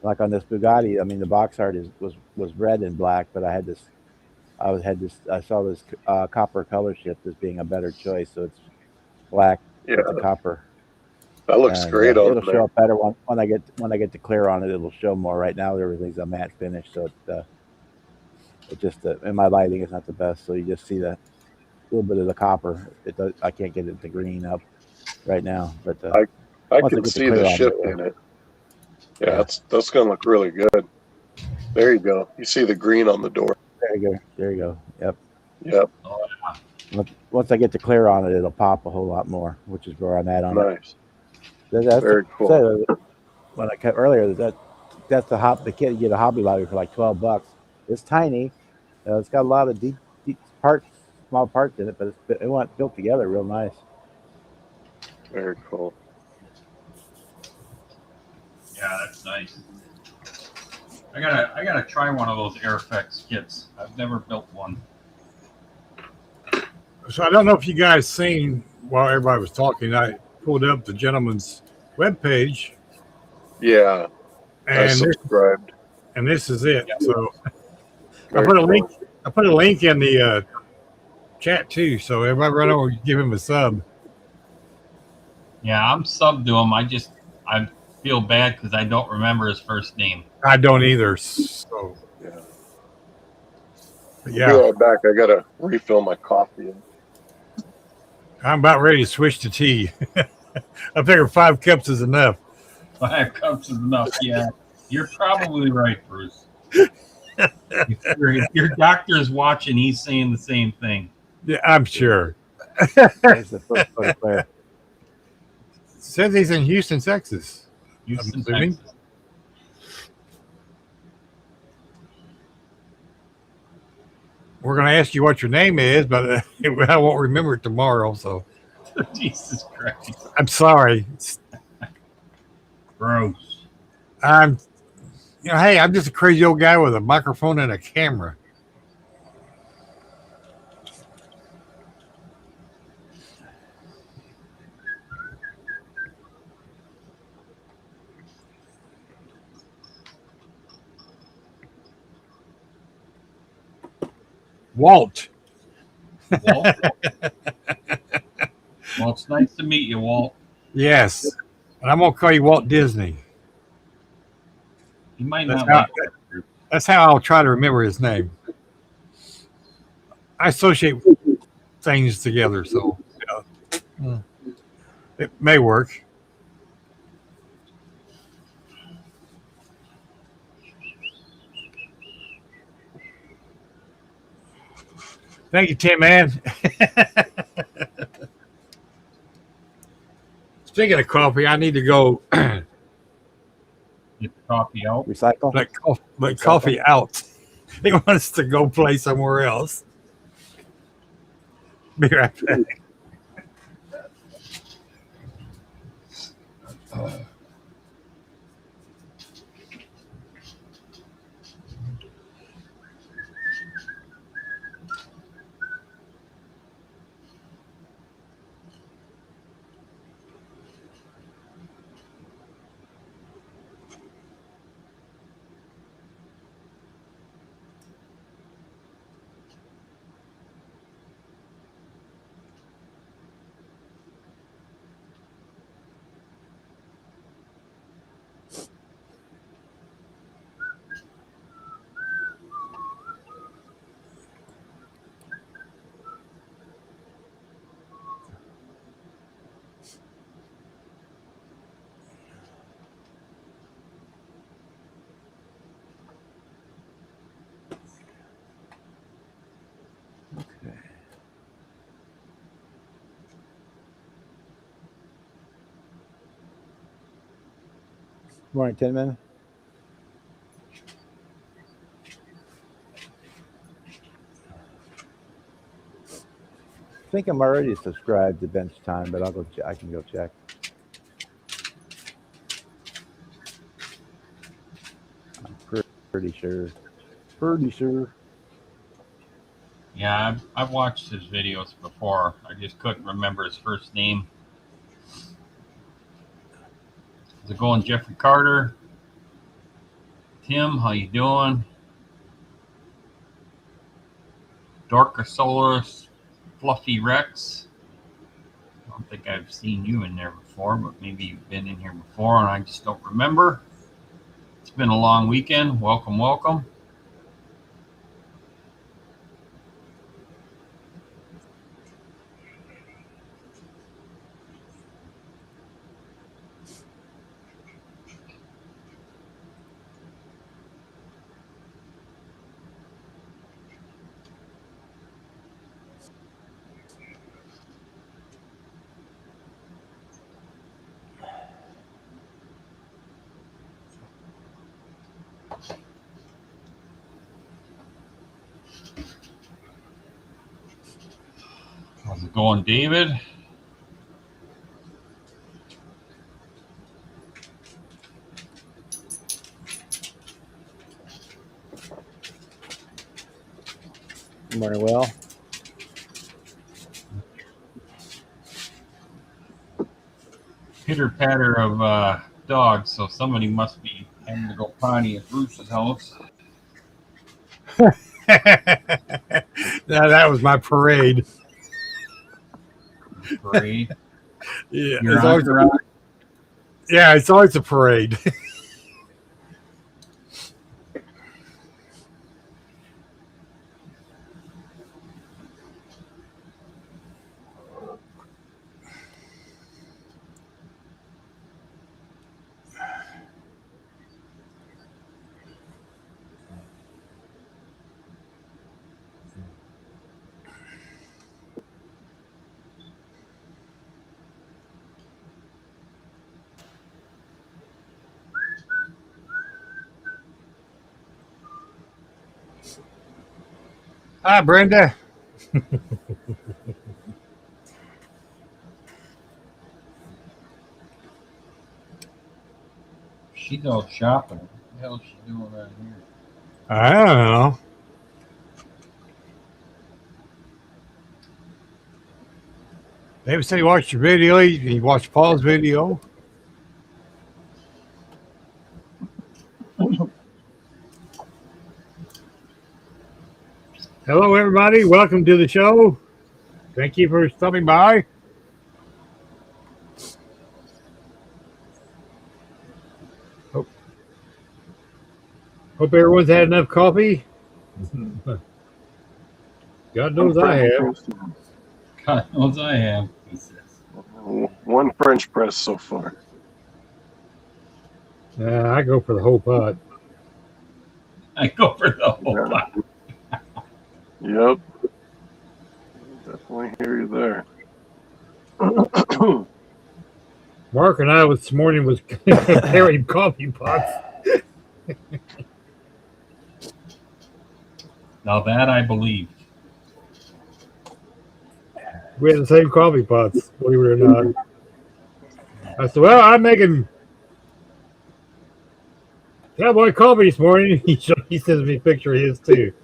like on this Bugatti. I mean, the box art was red and black, but I saw this copper color shift as being a better choice. So it's black Yeah. with the copper, That looks and great on it'll there. show up better when I get to clear on it. It'll show more. Right now, everything's a matte finish, so it just in my lighting is not the best. So you just see that little bit of the copper. I can't get it to green up right now, but I once I can get to see the clear on shift it, in it. Yeah, that's gonna look really good. There you go. You see the green on the door. there you go. There you go. Yep. Yep. Once I get to clear on it, it'll pop a whole lot more, which is where I'm at on it. Nice. That's Very cool. so when I cut earlier, that's the kit. You get a Hobby Lobby for like $12. It's tiny. It's got a lot of deep parts, small parts in it, but it went built together real nice. Very cool. Yeah, that's nice. I gotta try one of those Airfix kits. I've never built one. So I don't know if you guys seen while everybody was talking, I pulled up the gentleman's webpage, Yeah, I and subscribed. this is it. Yeah. So I Very put a cool. link. I put a link in the chat too. So everybody run over and give him a sub. Yeah, I'm sub to him. I feel bad because I don't remember his first name. I don't either. So Yeah. but Be yeah, right back. I gotta refill my coffee. I'm about ready to switch to tea. I figure 5 cups is enough. 5 cups is enough. Yeah, you're probably right, Bruce. If your doctor's watching, he's saying the same thing. Yeah, I'm sure. There's the first photo clear. Says he's in Houston, Texas. Houston, assuming. Texas. We're going to ask you what your name is, but I won't remember it tomorrow. So Jesus Christ. I'm sorry. Gross. Hey, I'm just a crazy old guy with a microphone and a camera. Walt. Walt? Well, it's nice to meet you, Walt. Yes. And I'm going to call you Walt Disney. You might That's not how, like that. that's how I'll try to remember his name. I associate things together, so it may work. Thank you, Tim, man. Speaking of coffee, I need to go Get the coffee out. Recycle. let coffee out. He wants to go play somewhere else. Be right back. Morning, Tinman. I think I'm already subscribed to Bench Time, but I'll go. I can go check. I'm pretty sure. Pretty sure. Yeah, I've watched his videos before. I just couldn't remember his first name. How's it going, Jeffrey Carter? Tim, how you doing? Dorcosaurus, Fluffy Rex. I don't think I've seen you in there before, but maybe you've been in here before and I just don't remember. It's been a long weekend. Welcome, welcome. How's it going, David? Good morning, Will. Pitter patter of dogs, so somebody must be having to go potty at Bruce's house. Now that was my parade. Parade. Yeah, Your it's always entourage. yeah, it's always a parade. Hi, Brenda. She's out shopping. What the hell is she doing around here? I don't know. David said he watched your video. He watched Paul's video. Hello, everybody. Welcome to the show. Thank you for stopping by. Hope everyone's had enough coffee. God knows I have. God knows I have. He says. One French press so far. I go for the whole pot. I go for the whole Yeah. pot. Yep. Definitely hear you there. Mark and I this morning was comparing coffee pots. Now that I believe. We had the same coffee pots, believe it or not. I said, well, I'm making cowboy coffee this morning. He sends me a picture of his too.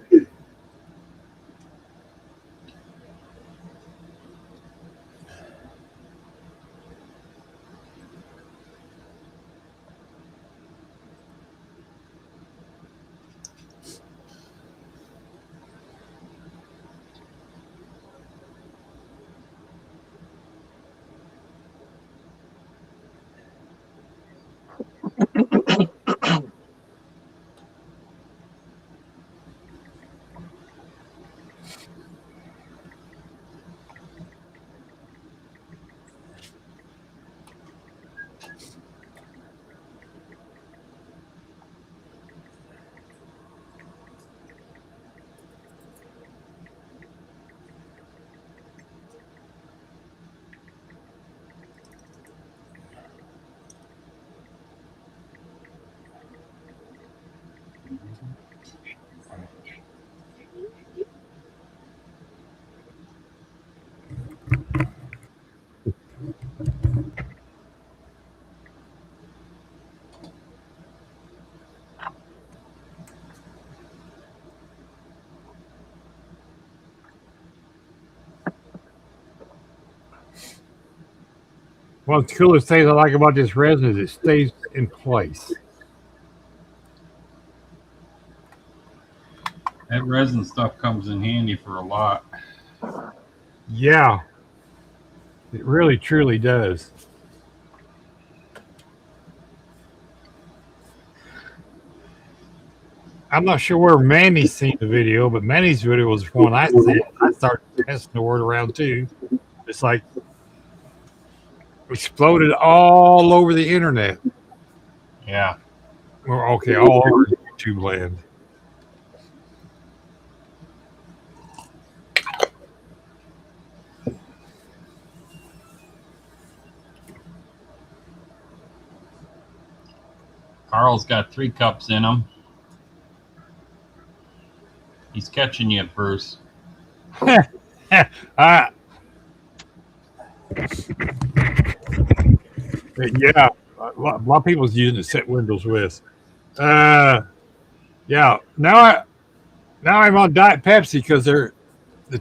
One of the coolest things I like about this resin is it stays in place. That resin stuff comes in handy for a lot. Yeah, it really truly does. I'm not sure where Manny's seen the video, but Manny's video was one I seen. I started testing the word around too. It's like exploded all over the internet. Yeah. Well, okay, all over YouTube land. Carl's got 3 cups in him. He's catching you, Bruce. Yeah, a lot of people's using it to set windows with. Yeah, now I'm on Diet Pepsi because the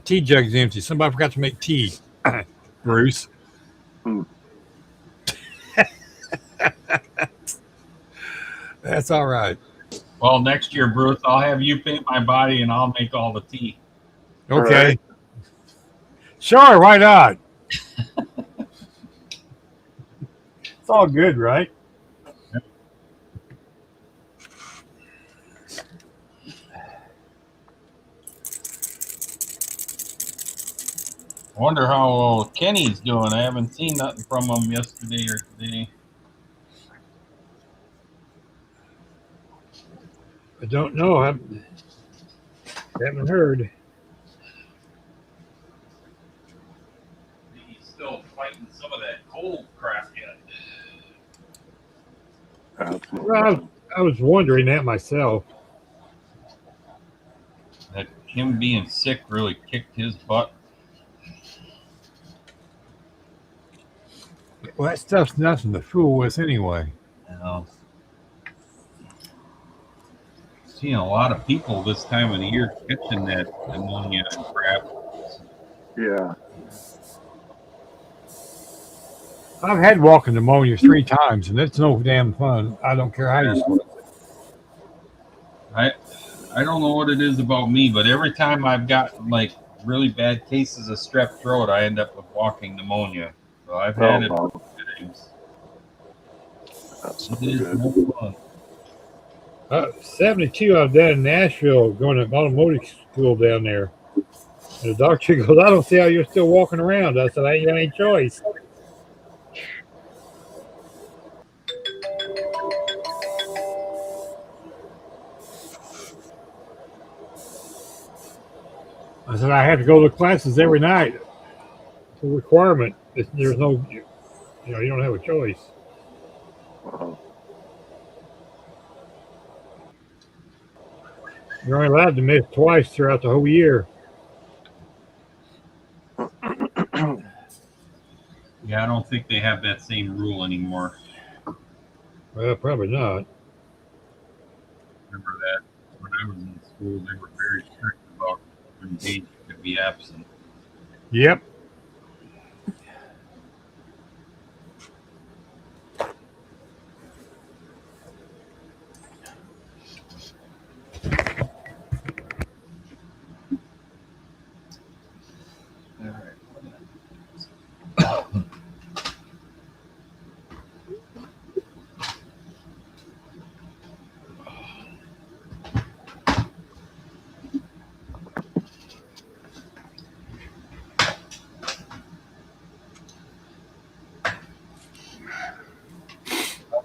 tea jug's empty. Somebody forgot to make tea. Bruce. That's all right. Well, next year, Bruce, I'll have you paint my body and I'll make all the tea. Okay. Right. Sure, why not? It's all good, right? I wonder how Kenny's doing. I haven't seen nothing from him yesterday or today. I don't know. I haven't heard. He's still fighting some of that cold crap yet. Well, I was wondering that myself. That him being sick really kicked his butt. Well, that stuff's nothing to fool with anyway. You know, seeing a lot of people this time of the year catching that pneumonia and crap. Yeah. I've had walking pneumonia 3 times, and it's no damn fun. I don't care how you sweat. I don't know what it is about me, but every time I've got like really bad cases of strep throat, I end up with walking pneumonia. So I've had it a few times. That's It is good. no fun. 72, I was down in Nashville going to automotive school down there. And the doctor goes, I don't see how you're still walking around. I said, I ain't got any choice. I said, I have to go to classes every night. It's a requirement. There's no, you don't have a choice. Wow. You're only allowed to miss twice throughout the whole year. Yeah, I don't think they have that same rule anymore. Well, probably not. Remember that when I was in school, they were very strict about when days you could be absent. Yep. All right.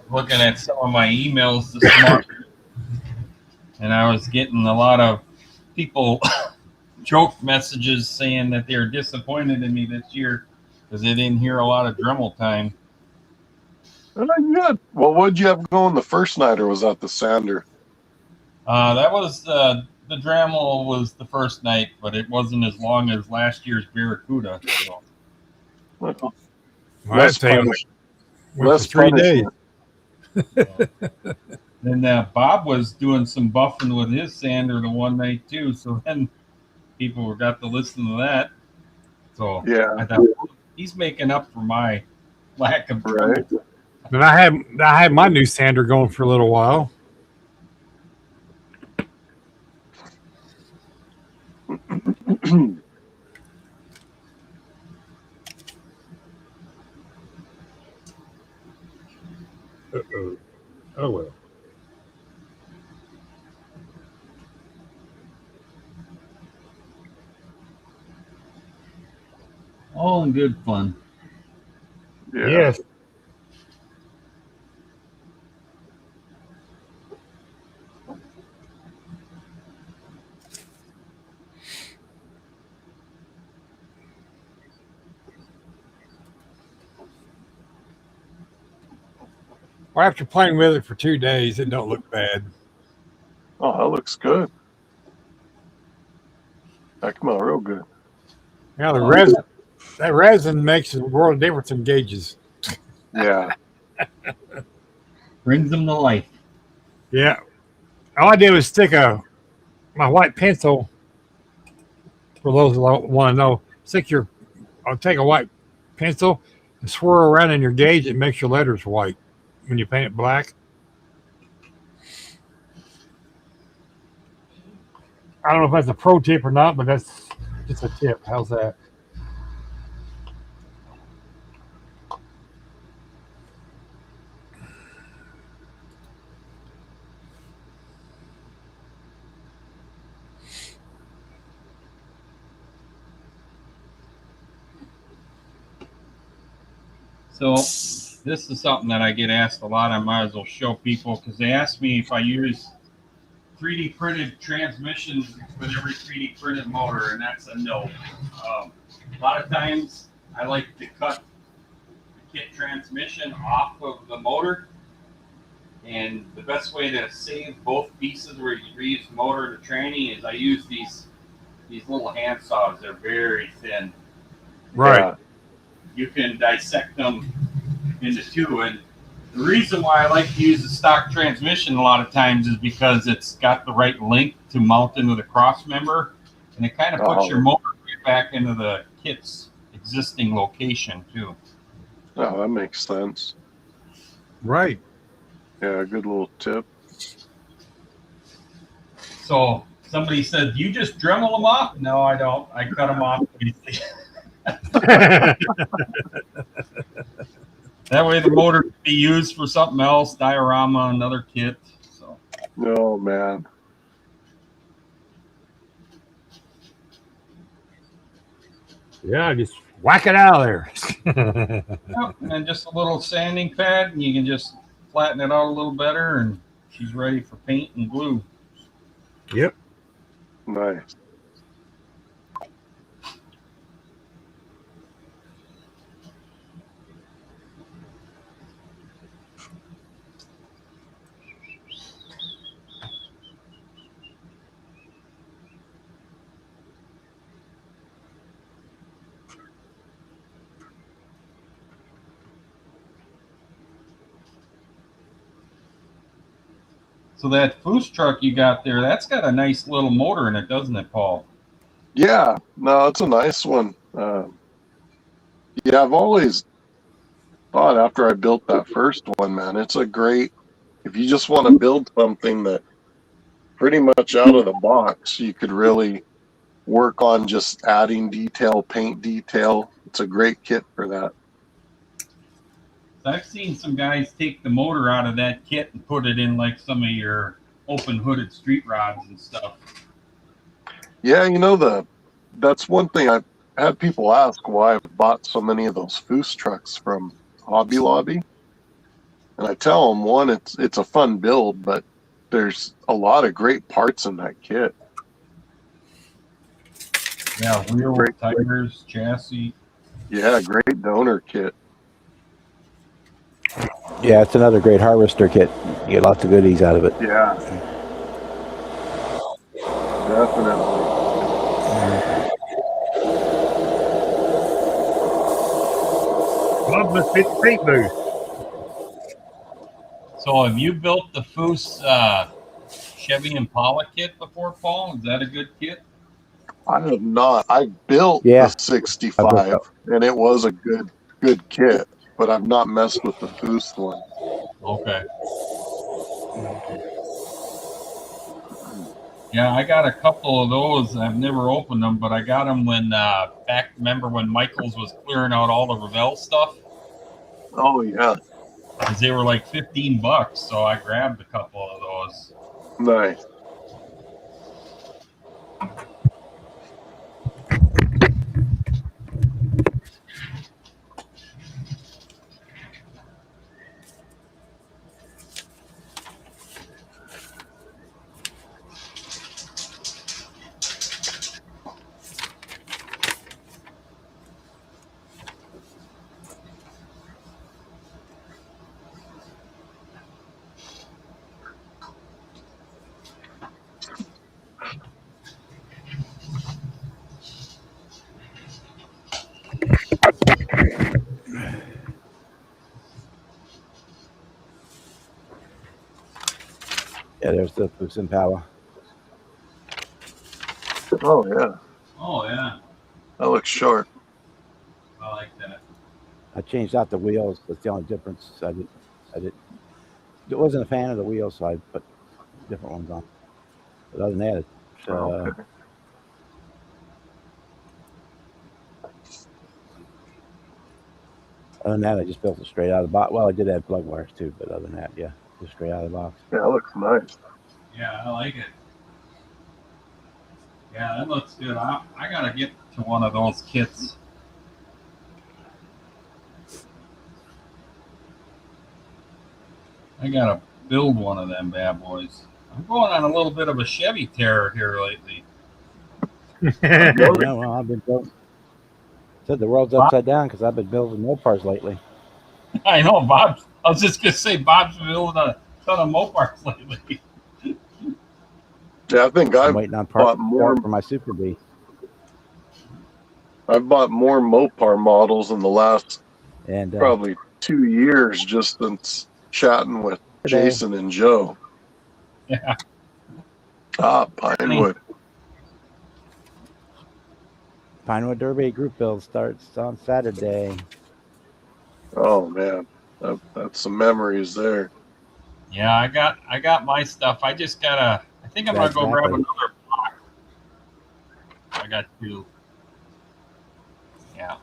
Looking at some of my emails this morning, and I was getting a lot of people joke messages saying that they're disappointed in me this year because they didn't hear a lot of Dremel time. Good. Well, what'd you have going the first night, or was that the sander? That was the Dremel was the first night, but it wasn't as long as last year's Barracuda. So. Well, Last time punish- went less for 3 days. punishment. Then Bob was doing some buffing with his sander the one night too, so then people got to listen to that. So Yeah. I thought he's making up for my lack of Right. But I had my new sander going for a little while. Uh-oh. Oh well. All in good fun. Yeah. Yes. Well, after playing with it for 2 days, it don't look bad. Oh, that looks good. That come out real good. Now that resin makes a world of difference in gauges. Yeah. Brings them to life. Yeah. All I did was stick my white pencil. For those that want to know, I'll take a white pencil and swirl around in your gauge. It makes your letters white when you paint it black. I don't know if that's a pro tip or not, but that's just a tip. How's that? So this is something that I get asked a lot. I might as well show people because they ask me if I use 3D printed transmissions with every 3D printed motor, and that's a no. A lot of times I like to cut the kit transmission off of the motor, and the best way to save both pieces where you reuse the motor and the tranny is I use these little hand saws. They're very thin. Right. Yeah. You can dissect them into two. And the reason why I like to use the stock transmission a lot of times is because it's got the right length to mount into the cross member, and it kind of puts your motor right back into the kit's existing location too. Oh, that makes sense. Right. Yeah, good little tip. So somebody said, "You just Dremel them off?" No, I don't. I cut them off easily. That way the motor can be used for something else, diorama, another kit. So. Oh, man. Yeah, just whack it out of there. Yep, and just a little sanding pad, and you can just flatten it out a little better, and she's ready for paint and glue. Yep. Nice. So that Foos truck you got there, that's got a nice little motor in it, doesn't it, Paul? Yeah, no, it's a nice one. Yeah, I've always thought after I built that first one, man, it's a great, if you just want to build something that pretty much out of the box, you could really work on just adding detail, paint detail. It's a great kit for that. I've seen some guys take the motor out of that kit and put it in like some of your open hooded street rods and stuff. Yeah, that's one thing I've had people ask why I've bought so many of those Foos trucks from Hobby Lobby. And I tell them, one, it's a fun build, but there's a lot of great parts in that kit. Yeah, wheel, tires, chassis. Yeah, great donor kit. Yeah, it's another great harvester kit. You get lots of goodies out of it. Yeah. Definitely. Love must be the paint booth. So have you built the Foos Chevy Impala kit before, Paul? Is that a good kit? I have not. I built the 65, and it was a good kit. but I've not messed with the Boost one. Okay. Yeah, I got a couple of those. I've never opened them, but I got them when remember when Michaels was clearing out all the Revell stuff? Oh yeah, Because they were like $15, so I grabbed a couple of those. nice. Yeah, there's the Fusen Power. Oh yeah, Oh, yeah. that looks sharp. I like that. I changed out the wheels. That's the only difference. I wasn't a fan of the wheels, so I put different ones on. But other than that, it's, Okay. other than that, I just built it straight out of the box. Well, I did add plug wires too, but other than that, yeah, just straight out of the box. Yeah, it looks nice. Yeah, I like it. Yeah, that looks good. I gotta get to one of those kits. I gotta build one of them bad boys. I'm going on a little bit of a Chevy terror here lately. Yeah, well, I've been building. Said the world's upside down because I've been building Mopars lately. I know, Bob. I was just gonna say Bob's been building a ton of Mopars lately. Yeah, I think I'm I've waiting on bought parts more. for my Super B. I've bought more Mopar models in the last And probably 2 years just since chatting with today, Jason and Joe. Yeah. Pinewood. Pinewood Derby group build starts on Saturday. Oh man, that's some memories there. Yeah, I got my stuff. I just gotta. I think I'm gonna go grab Exactly. another block. I got two. Yeah.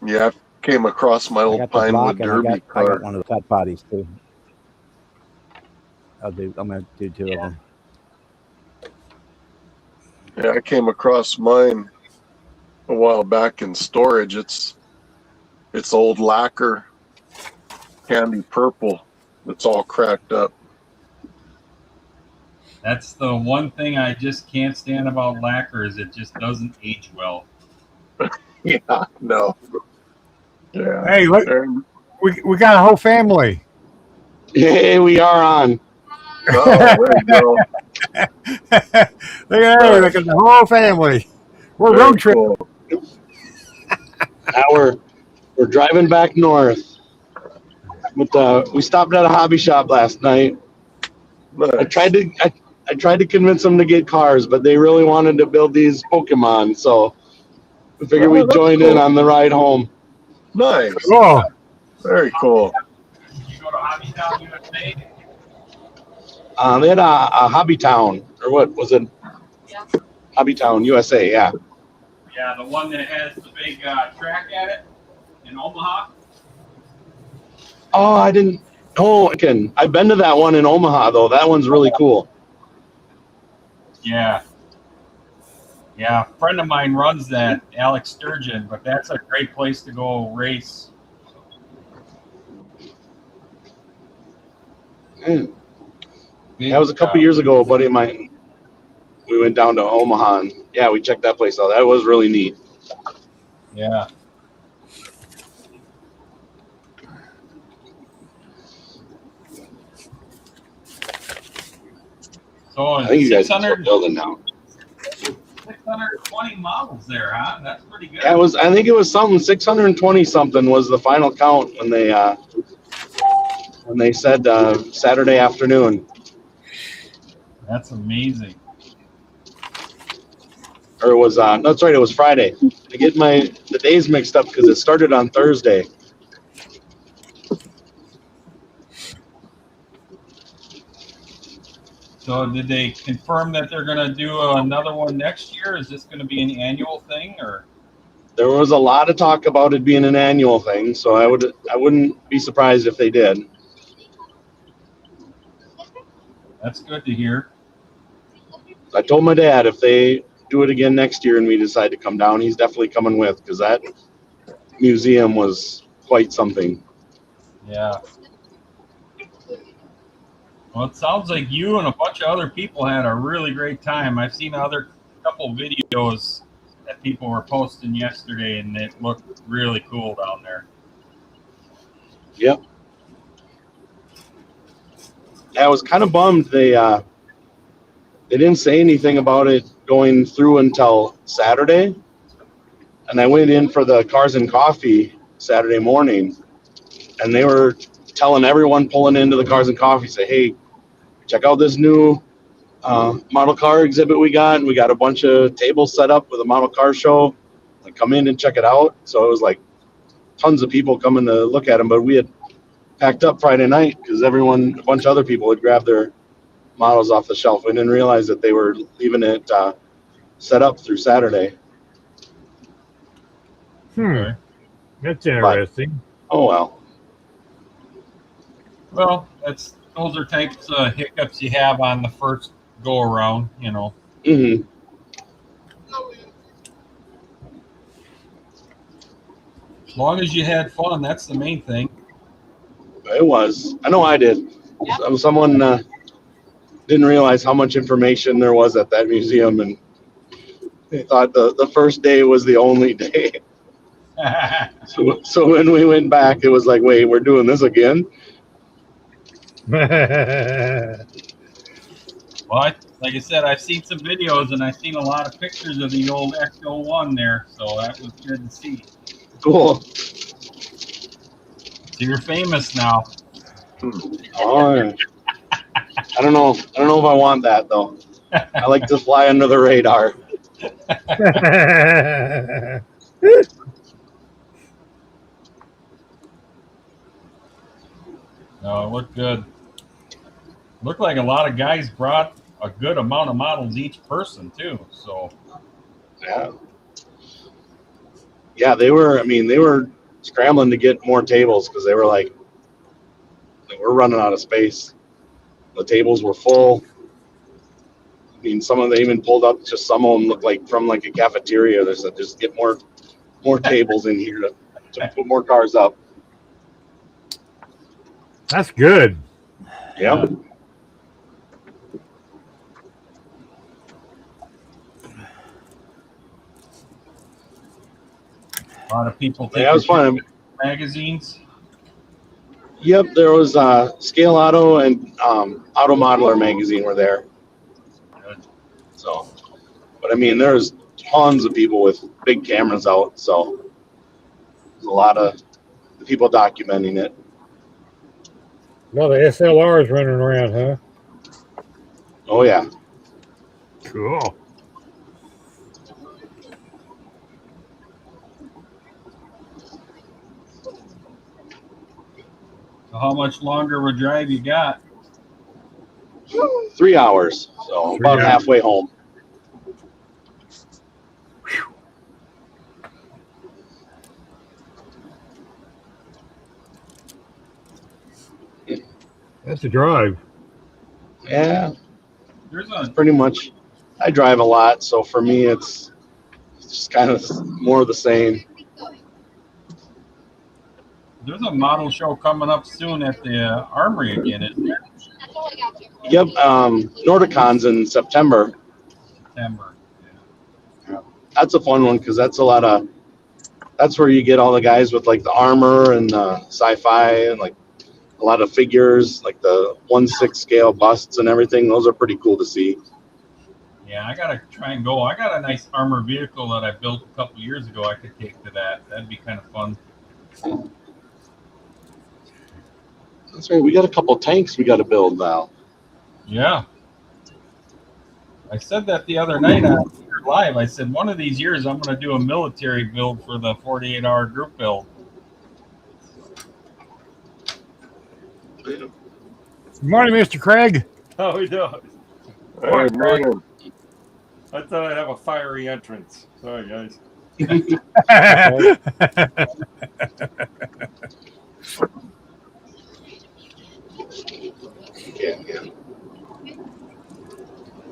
Yeah, I came across my I old got the block Pinewood and Derby I car. got one of the cut bodies too. I'm gonna do two of them. Yeah, I came across mine a while back in storage. It's old lacquer, candy purple. It's all cracked up. That's the one thing I just can't stand about lacquer is it just doesn't age well. Yeah, no. Yeah. Hey, look, And- we got a whole family. Hey, we are on. oh, there you go. Look at that, look at the whole family. We're Very road trip. cool. Now we're driving back north. But we stopped at a hobby shop last night. I Nice. tried to convince them to get cars, but they really wanted to build these Pokemon, so we figured Oh, we'd that's join cool. in on the ride home. Nice. Oh, Very cool. You go to Hobby Town USA? They had a Hobby Town, or what was it? Yeah. Hobby Town USA, yeah. Yeah, the one that has the big track at it in Omaha. Oh, I didn't. Oh, I've been to that one in Omaha though. That one's really cool. Yeah. Yeah, a friend of mine runs that, Alex Sturgeon, but that's a great place to go race. Mm. That was a couple years ago, a buddy of mine. We went down to Omaha and yeah, we checked that place out. That was really neat. Yeah. So I think you guys are 600, building now. 620 models there, huh? That's pretty good. Yeah, I think it was something 620 something was the final count when they said Saturday afternoon. That's amazing. Or it was no, that's right, it was Friday. I get the days mixed up because it started on Thursday. So did they confirm that they're going to do another one next year? Is this going to be an annual thing, or? There was a lot of talk about it being an annual thing, so I wouldn't be surprised if they did. That's good to hear. I told my dad if they do it again next year and we decide to come down, he's definitely coming with, because that museum was quite something. Yeah. Well, it sounds like you and a bunch of other people had a really great time. I've seen other couple videos that people were posting yesterday, and it looked really cool down there. Yep. Yeah, I was kind of bummed they didn't say anything about it going through until Saturday, and I went in for the Cars and Coffee Saturday morning, and they were telling everyone pulling into the Cars and Coffee, say, hey, check out this new model car exhibit we got, and we got a bunch of tables set up with a model car show. Like, come in and check it out. So it was like tons of people coming to look at them, but we had packed up Friday night because a bunch of other people had grabbed their models off the shelf. We didn't realize that they were leaving it set up through Saturday. Okay. That's interesting. Oh well. Well, those are types of hiccups you have on the first go around, you know. Mm-hmm. As long as you had fun, that's the main thing. It was. I know I did. Someone didn't realize how much information there was at that museum, and they thought the first day was the only day. So when we went back, it was like, wait, we're doing this again? Well, like I said, I've seen some videos, and I've seen a lot of pictures of the old X01 there, so that was good to see. Cool. So you're famous now. Oh, yeah. I don't know if I want that, though. I like to fly under the radar. No, it looked good. Looked like a lot of guys brought a good amount of models each person, too. So Yeah, they were scrambling to get more tables because they were like, we're running out of space. The tables were full. I mean, some of them even pulled up, just some of them looked like from like a cafeteria. They said, just get more tables in here to put more cars up. That's good. Yep. a lot of people Yeah, it was fun. Magazines. Yep, there was Scale Auto and Auto Modeler magazine were there. So, but I mean, there's tons of people with big cameras out, so there's a lot of people documenting it. A lot of SLRs running around, huh? Oh yeah. Cool. So how much longer of a drive you got? 3 hours, so about halfway home. That's a drive. Yeah, There's pretty much. I drive a lot, so for me, it's just kind of more of the same. There's a model show coming up soon at the Armory again, isn't there? Yep, Nordicon's in September. September. Yeah. That's a fun one because that's where you get all the guys with like the armor and sci-fi and like a lot of figures, like the 1/6 scale busts and everything. Those are pretty cool to see. Yeah, I gotta try and go. I got a nice armor vehicle that I built a couple years ago. I could take to that. That'd be kind of fun. That's right. We got a couple tanks we got to build now. Yeah. I said that the other night on live. I said one of these years I'm going to do a military build for the 48-hour group build. Good morning, Mr. Craig. How we doing? Amen. I thought I'd have a fiery entrance. Sorry, guys.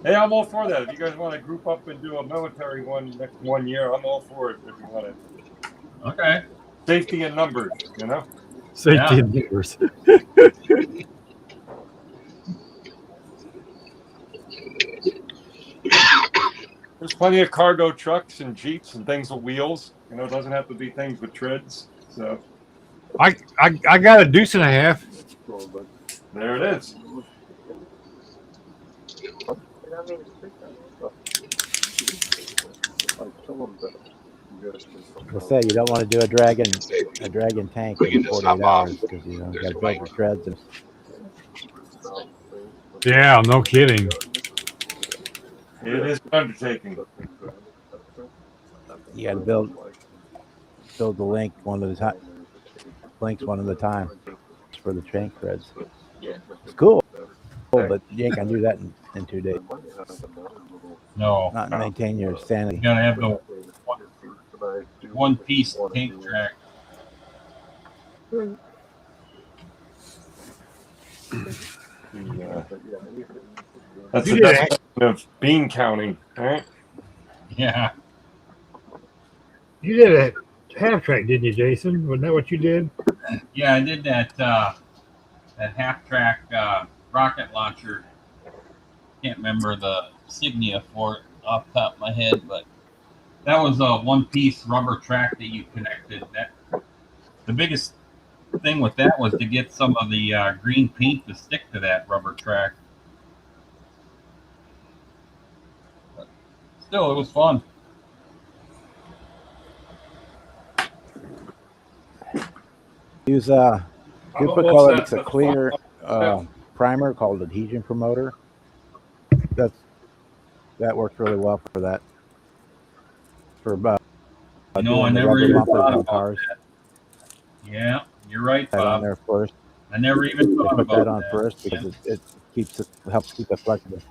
Hey, I'm all for that. If you guys want to group up and do a military one next 1 year, I'm all for it. If you want it, Okay. safety in numbers, you know. Safety Yeah. and neighbors. There's plenty of cargo trucks and jeeps and things with wheels. You know, it doesn't have to be things with treads. So I got a deuce and a half. there it is. We'll say you don't want to do a dragon tank We in can just 48 hop off. hours because you got to build the treads and Yeah, no kidding. It is an undertaking. you got to build the links one at a time for the tank treads. It's cool, but you ain't gonna do that in 2 days. No. Not maintain your sanity. You gotta have the one-piece tank track. That's You the did a, definition of bean counting, right? Yeah. you did a half track, didn't you, Jason? Wasn't that what you did? Yeah, I did that half-track rocket launcher. Can't remember the insignia for it off the top of my head, but that was a one-piece rubber track that you connected. The biggest thing with that was to get some of the green paint to stick to that rubber track. But still, it was fun. Use I'm Duplicolor almost makes at a the clear final. primer called adhesion promoter. That works really well for that. For I doing the never rubber even bumpers thought on about cars. that. Yeah, you're right, That on Bob. there first. I never even They thought put that about on that. first because it helps keep it flexible.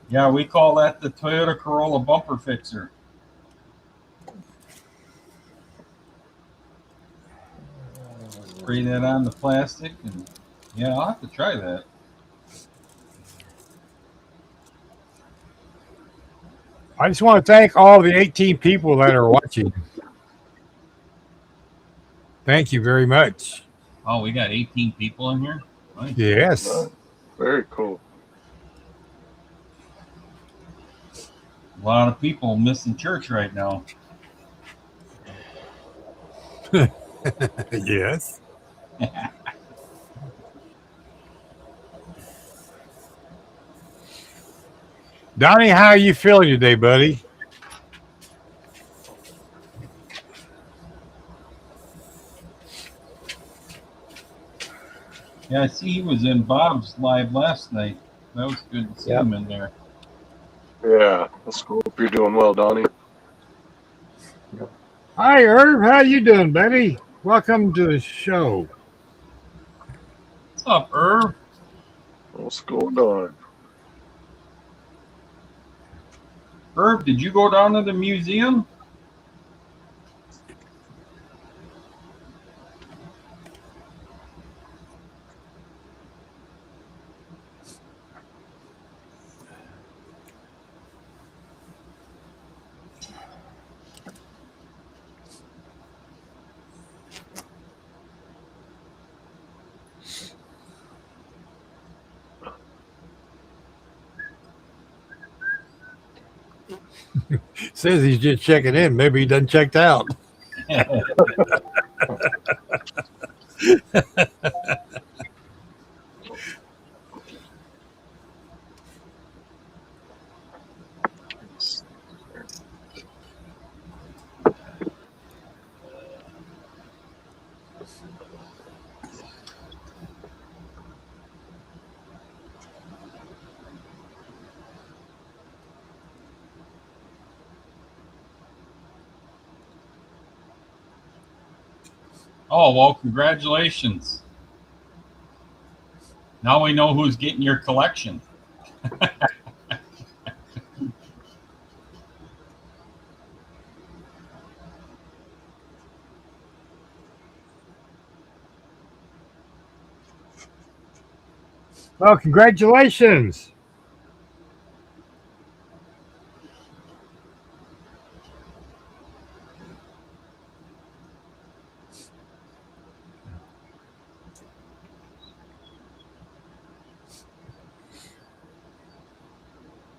Yeah, we call that the Toyota Corolla bumper fixer. Spray that on the plastic, and yeah, I'll have to try that. I just want to thank all the 18 people that are watching. Thank you very much. Oh, we got 18 people in here. Nice. Yes. Very cool. A lot of people missing church right now. Yes. Donnie, how are you feeling today, buddy? Yeah, I see he was in Bob's live last night. That was good to see Yep. him in there. Yeah, that's cool. Hope you're doing well, Donnie. Hi, Herb. How you doing, buddy? Welcome to the show. What's up, Irv? What's going on? Irv, did you go down to the museum? Says he's just checking in. Maybe he done checked out. Oh, well, congratulations. Now we know who's getting your collection. Well, congratulations.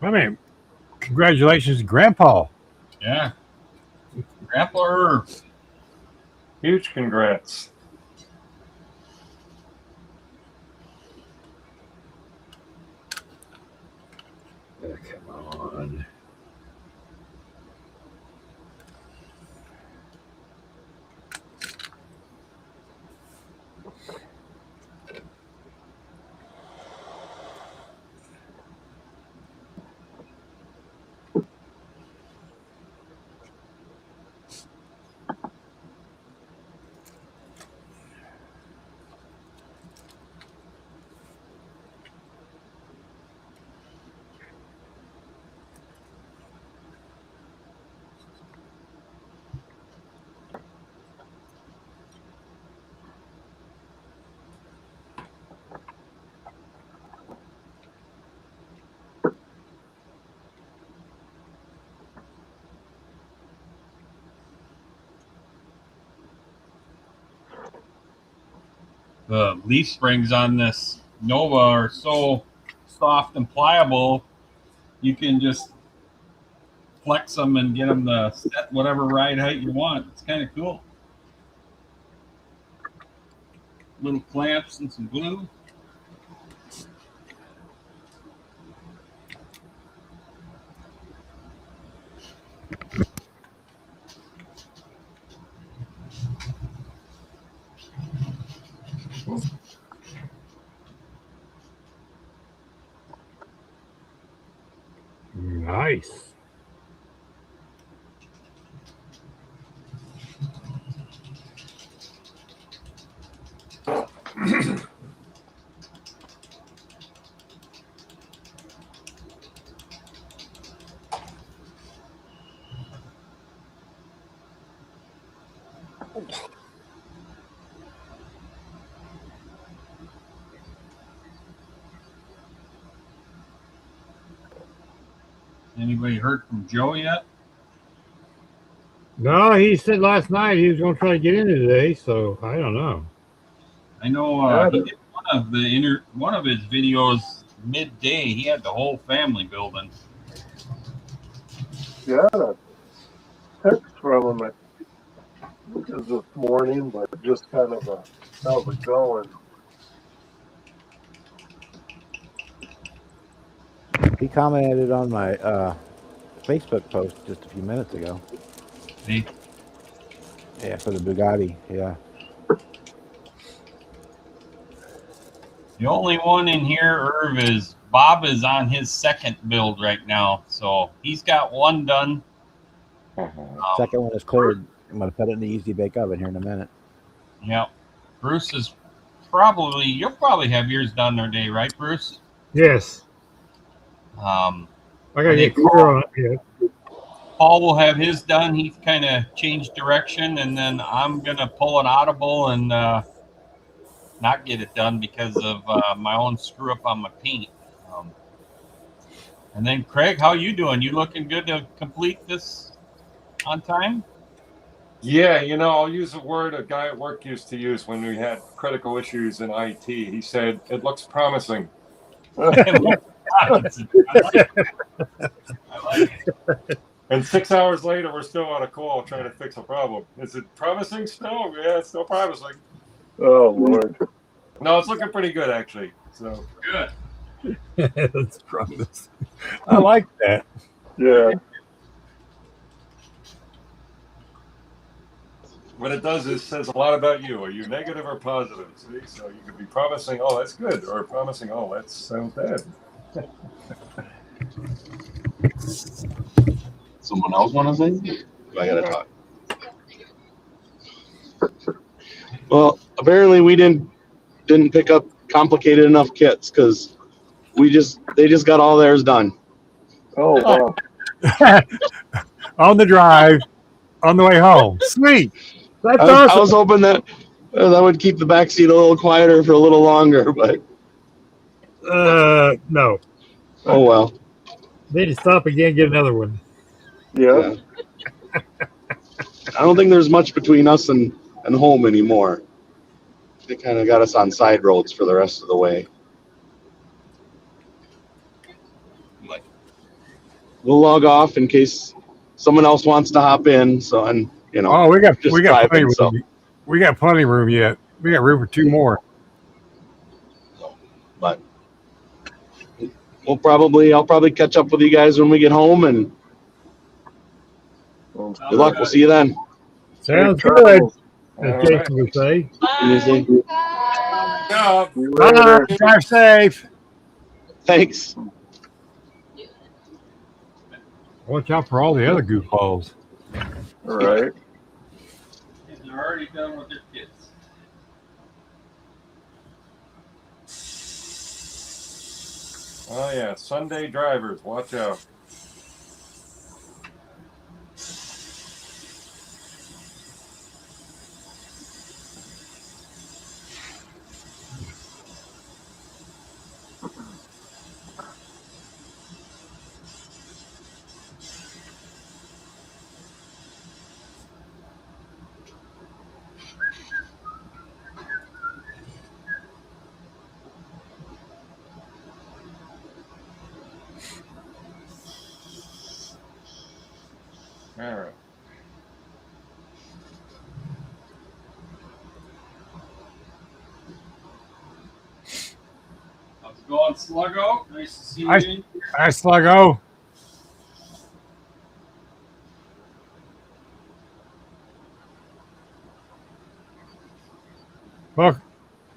I mean, congratulations, Grandpa. Yeah. Grandpa Irv. Huge congrats. Oh, come on. The leaf springs on this Nova are so soft and pliable, you can just flex them and get them to set whatever ride height you want. It's kind of cool. Little clamps and some glue. Nice. Anybody heard from Joe yet? No, he said last night he was going to try to get in today, so I don't know. I know he did one of his videos midday. He had the whole family building. Yeah, a text from him. It was this morning, but just kind of a how's it going? He commented on my Facebook post just a few minutes ago. See? Yeah, for the Bugatti. Yeah. The only one in here, Irv, is Bob is on his second build right now. So he's got one done. Second one is cleared. I'm going to put it in the easy bake oven here in a minute. Yep. Bruce is you'll probably have yours done today, right, Bruce? Yes. I I got to get clear on it. Yeah. Paul will have his done. He's kind of changed direction, and then I'm going to pull an audible and not get it done because of my own screw up on my paint. And then, Craig, how you doing? You looking good to complete this on time? Yeah, I'll use a word a guy at work used to use when we had critical issues in IT. He said, "It looks promising." I like it. And 6 hours later, we're still on a call trying to fix a problem. Is it promising still? Yeah, it's still promising. Oh Lord. No, it's looking pretty good actually. So Good. That's promise. I like that. Yeah. what it does is says a lot about you. Are you negative or positive? See, so you could be promising, "Oh, that's good," or promising, "Oh, that sounds bad." Someone else want to say? I gotta talk. Well, apparently we didn't pick up complicated enough kits because they just got all theirs done. Oh wow. On the drive, on the way home. Sweet. That's I awesome. was hoping that that would keep the back seat a little quieter for a little longer, but No. oh well. Need to stop again and get another one. Yeah. I don't think there's much between us and home anymore. They kind of got us on side roads for the rest of the way. But we'll log off in case someone else wants to hop in. So, and you know, Oh, we got just plenty of driving. room. So, We got plenty of room yet. We got room for two more. but I'll probably catch up with you guys when we get home, and Sounds good luck. We'll see you then. Sounds Safe good. travels. As All Jason right. would say. Easy. Yeah. See you Bye. later. Drive safe. Thanks. Watch out for all the other goofballs. All right. And they're already done with their kids. Oh yeah, Sunday drivers, watch out. All right. How's it going, Sluggo? Nice to see you. Hi. Hi, Sluggo. Well,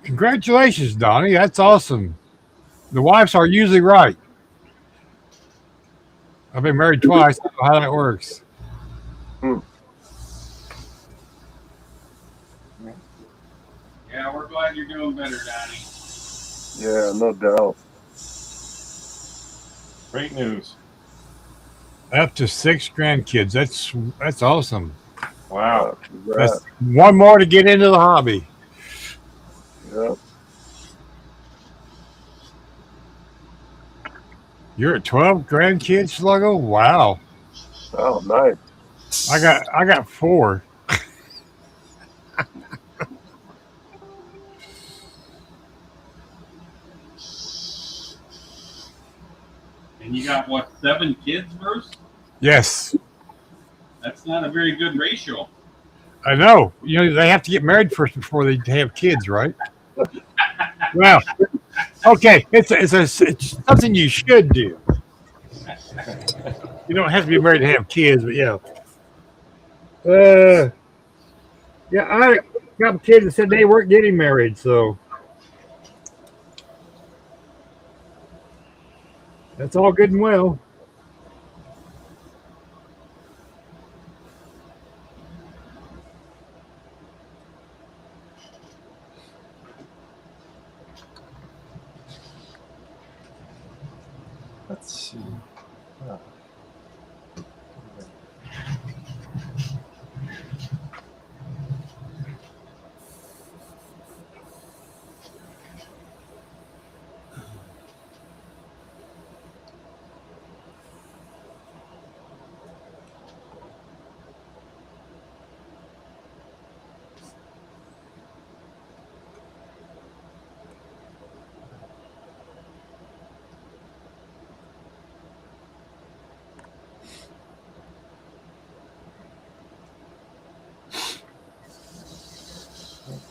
congratulations, Donnie. That's awesome. The wives are usually right. I've been married twice. I don't know how that works. Yeah, we're glad you're doing better, Donnie. Yeah, no doubt. Great news. Up to 6 grandkids. That's awesome. Wow. That's Congrats. one more to get into the hobby. Yep. You're at 12 grandkids, Sluggo? Wow. Oh, nice. I got 4. And you got what, 7 kids, Bruce? Yes. That's not a very good ratio. I know. You know, they have to get married first before they have kids, right? Well, okay. It's something you should do. You don't have to be married to have kids, but yeah. Yeah, I got kids that said they weren't getting married, so that's all good and well. Let's see. Huh.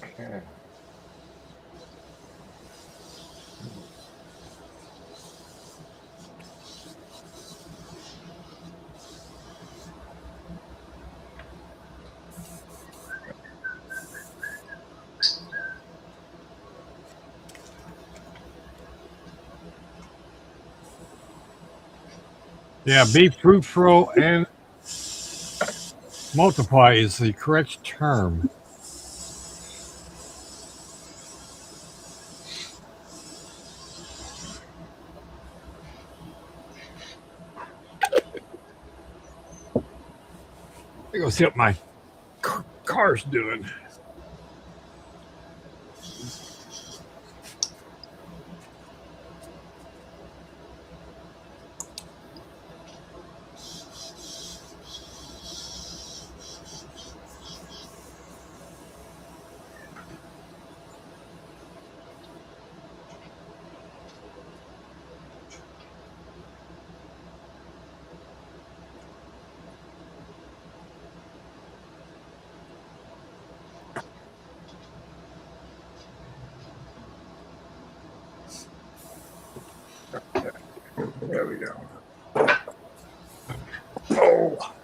Okay. Yeah, be fruitful and multiply is the correct term. I go see what my car's doing. There we go. Oh.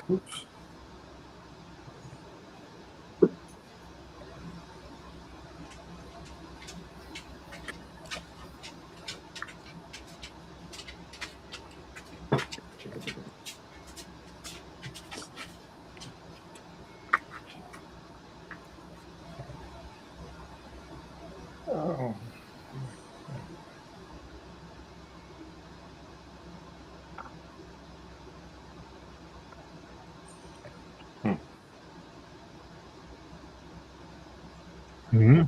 Oops. Mm-hmm.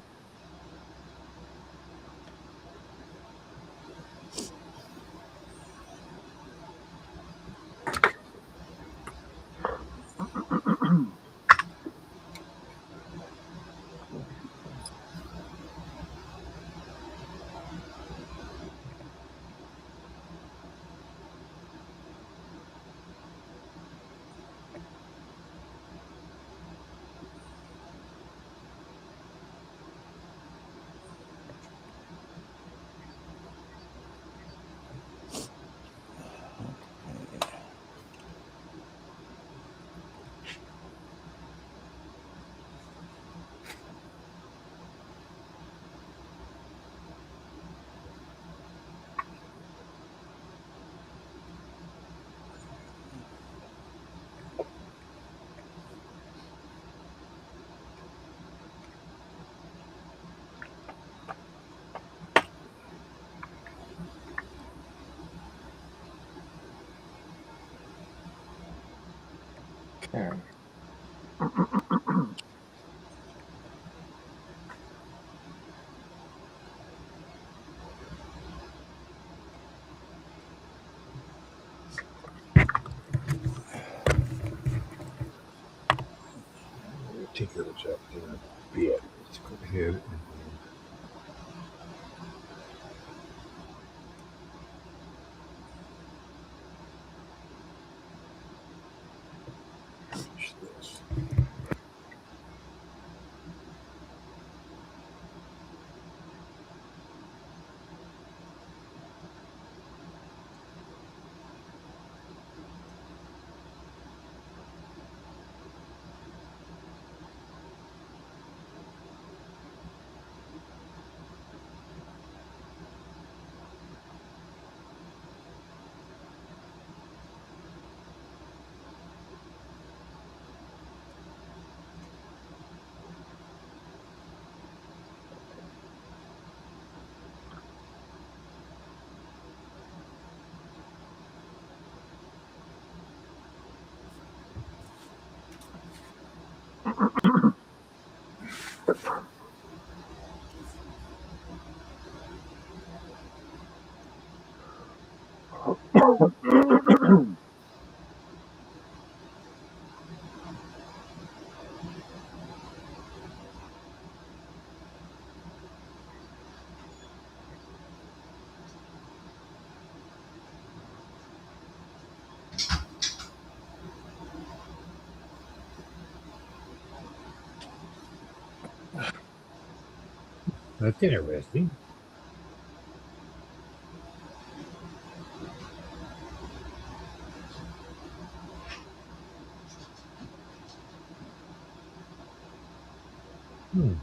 Okay. Take those up there a bit. Let's go ahead and finish this. That's interesting. Hmm.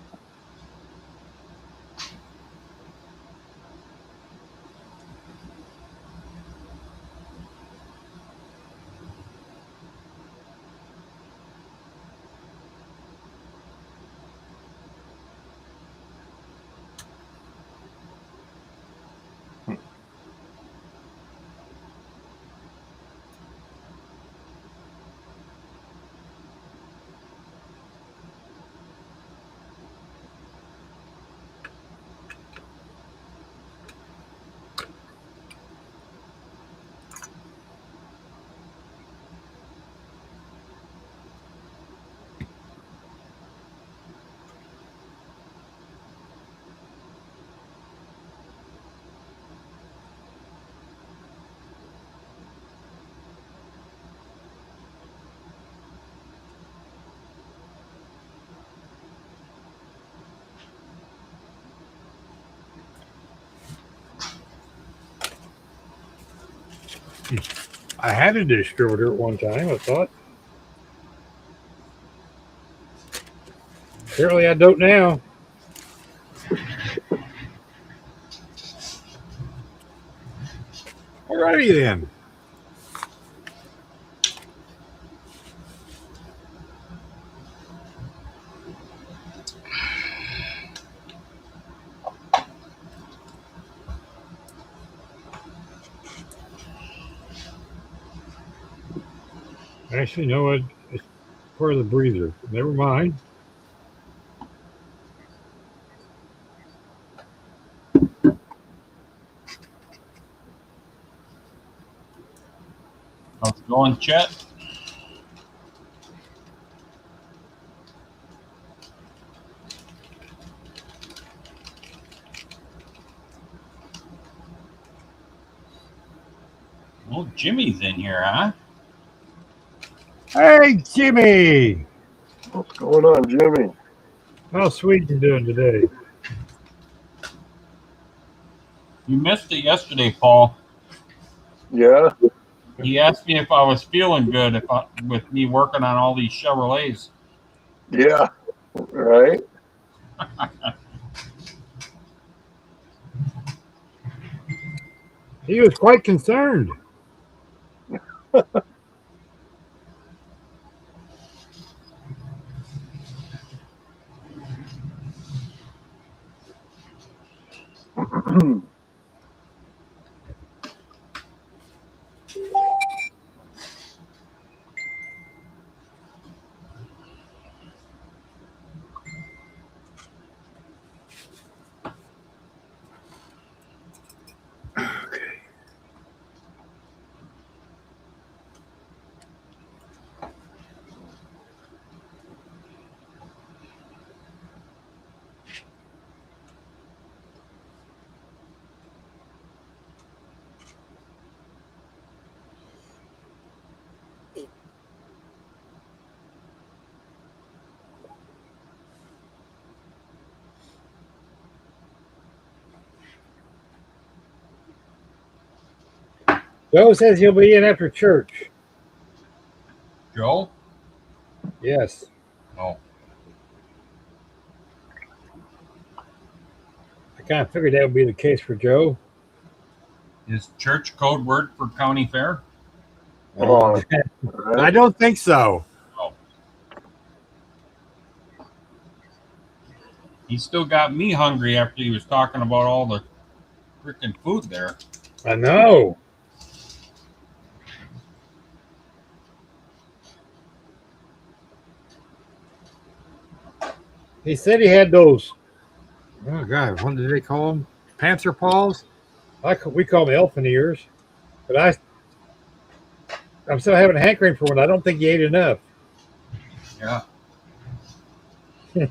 I had a distributor at one time, I thought. Apparently I don't now. Alrighty then. Actually, no, it's part of the breather. Never mind. How's it going, Chet? Well, Jimmy's in here, huh? Hey, Jimmy. What's going on, Jimmy? How's Sweden doing today? You missed it yesterday, Paul. Yeah. He asked me if I was feeling good with me working on all these Chevrolets. Yeah. Right. He was quite concerned. Joe says he'll be in after church. Joe? Yes. Oh. I kind of figured that would be the case for Joe. Is church code word for county fair? Oh, I right. don't think so. Oh. He still got me hungry after he was talking about all the freaking food there. I know. He said he had those. Oh God, what did they call them? Panther paws. We call them elephant ears. But I'm still having a hankering for one. I don't think he ate enough. Yeah. Going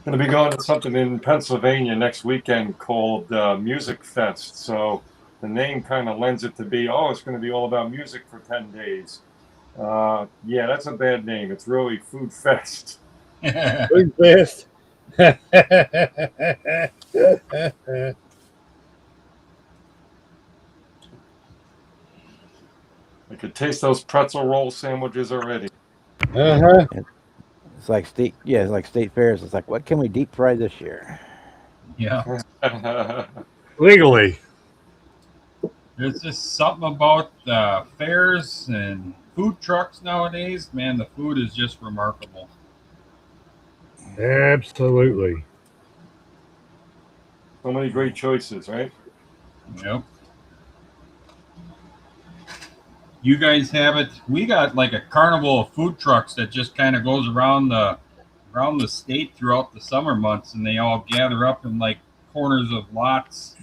to be going to something in Pennsylvania next weekend called Music Fest. So the name kind of lends it to be, it's going to be all about music for 10 days. Yeah, that's a bad name. It's really Food Fest. Food fest. I could taste those pretzel roll sandwiches already. Uh-huh. It's like state fairs. It's like, what can we deep fry this year? Yeah. Legally. There's just something about fairs and food trucks nowadays. Man, the food is just remarkable. Absolutely. So many great choices, right? Yep. You guys have it. We got like a carnival of food trucks that just kind of goes around the state throughout the summer months, and they all gather up in like corners of lots,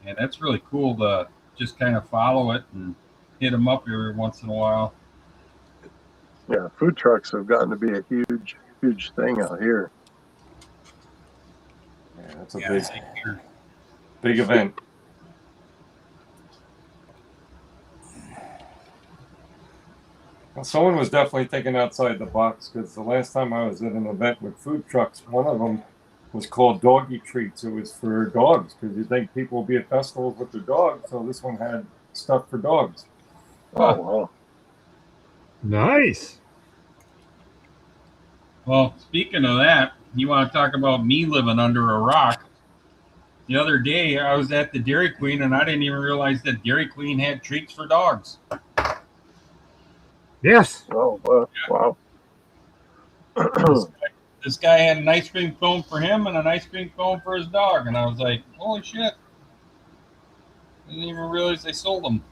and that's really cool to just kind of follow it and hit them up every once in a while. Yeah, food trucks have gotten to be a huge, huge thing out here. Yeah, that's a big event. Well, someone was definitely thinking outside the box, because the last time I was at an event with food trucks, one of them was called Doggy Treats. It was for dogs, because you think people will be at festivals with their dogs, so this one had stuff for dogs. Oh, wow. Nice. Well, speaking of that, you want to talk about me living under a rock? The other day, I was at the Dairy Queen, and I didn't even realize that Dairy Queen had treats for dogs. Yes. Oh, wow. This guy had an ice cream cone for him and an ice cream cone for his dog, and I was like, holy shit. I didn't even realize they sold them.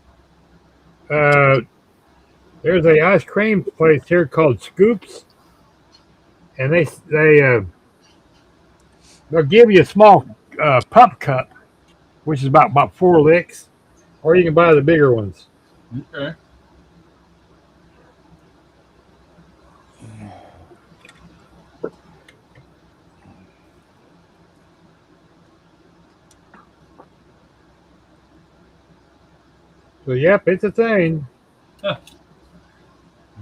There's a ice cream place here called Scoops, and they'll give you a small pup cup, which is about 4 licks, or you can buy the bigger ones. Okay. So yep, it's a thing. Like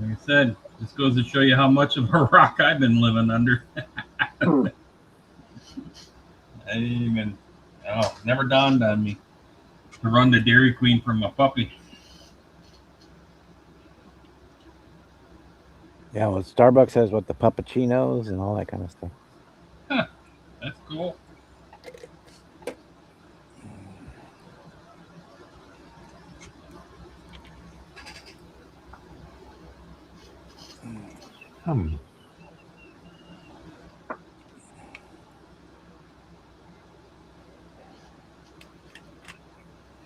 I said, this goes to show you how much of a rock I've been living under. I didn't even, never dawned on me to run the Dairy Queen from a puppy. Yeah, well, Starbucks has what the puppuccinos and all that kind of stuff. That's cool.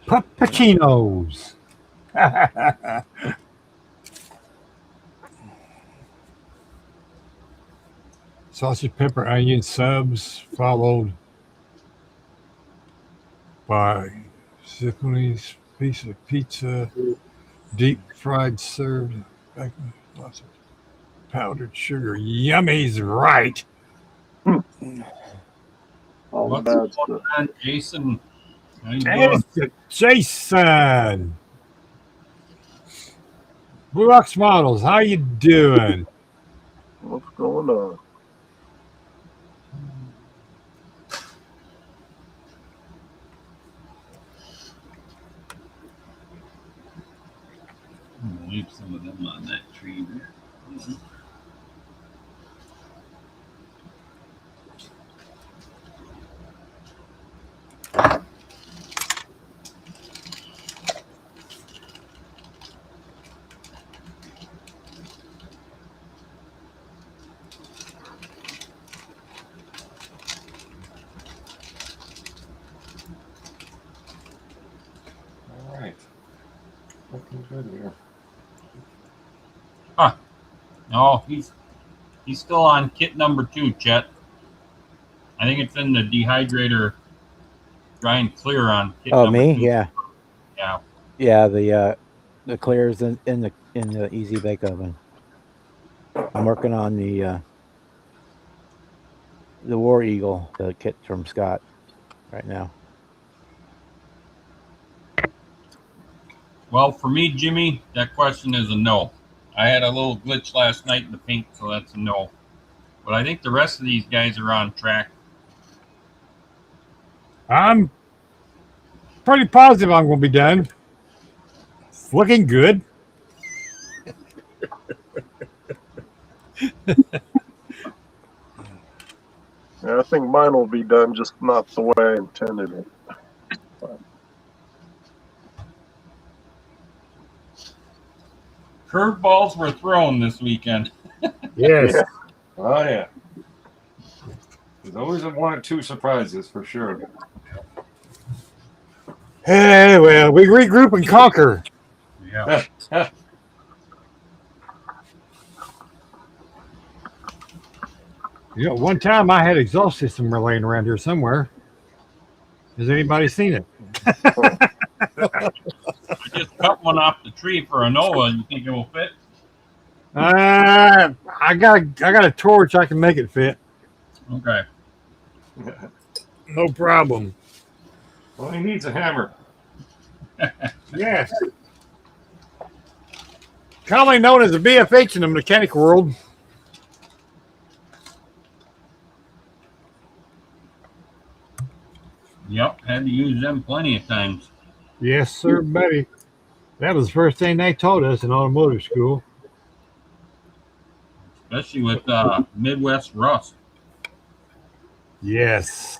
Puppuccinos. Sausage, pepper, onion subs, followed by Zipponi's piece of pizza, deep fried, served, back with lots of powdered sugar. Yummy's right. All the What's bad going stuff. on, Jason? How you And doing? it's Jason. Blue Ox Models, how you doing? What's going on? I'm gonna leave some of them on that tree there. All right. Looking good here. No, he's still on kit number 2, Chet. I think it's in the dehydrator drying clear on kit Oh, number me? 2. Yeah, Yeah. yeah. The clears in the easy bake oven. I'm working on the War Eagle, the kit from Scott, right now. Well, for me, Jimmy, that question is a no. I had a little glitch last night in the paint, so that's a no. But I think the rest of these guys are on track. I'm pretty positive I'm going to be done. It's looking good. Yeah, I think mine will be done, just not the way I intended it. Curveballs were thrown this weekend. Yes. Yeah. Oh, yeah. There's always 1 or 2 surprises for sure. Hey, well, we regroup and conquer. Yeah. You know, one time I had exhaust system laying around here somewhere. Has anybody seen it? I just cut one off the tree for a Noah. You think it will fit? I got a torch. I can make it fit. Okay. No problem. Well, he needs a hammer. Yes. Commonly known as a BFH in the mechanic world. Yep. Had to use them plenty of times. Yes, sir, buddy. That was the first thing they taught us in automotive school. Especially with Midwest rust. Yes.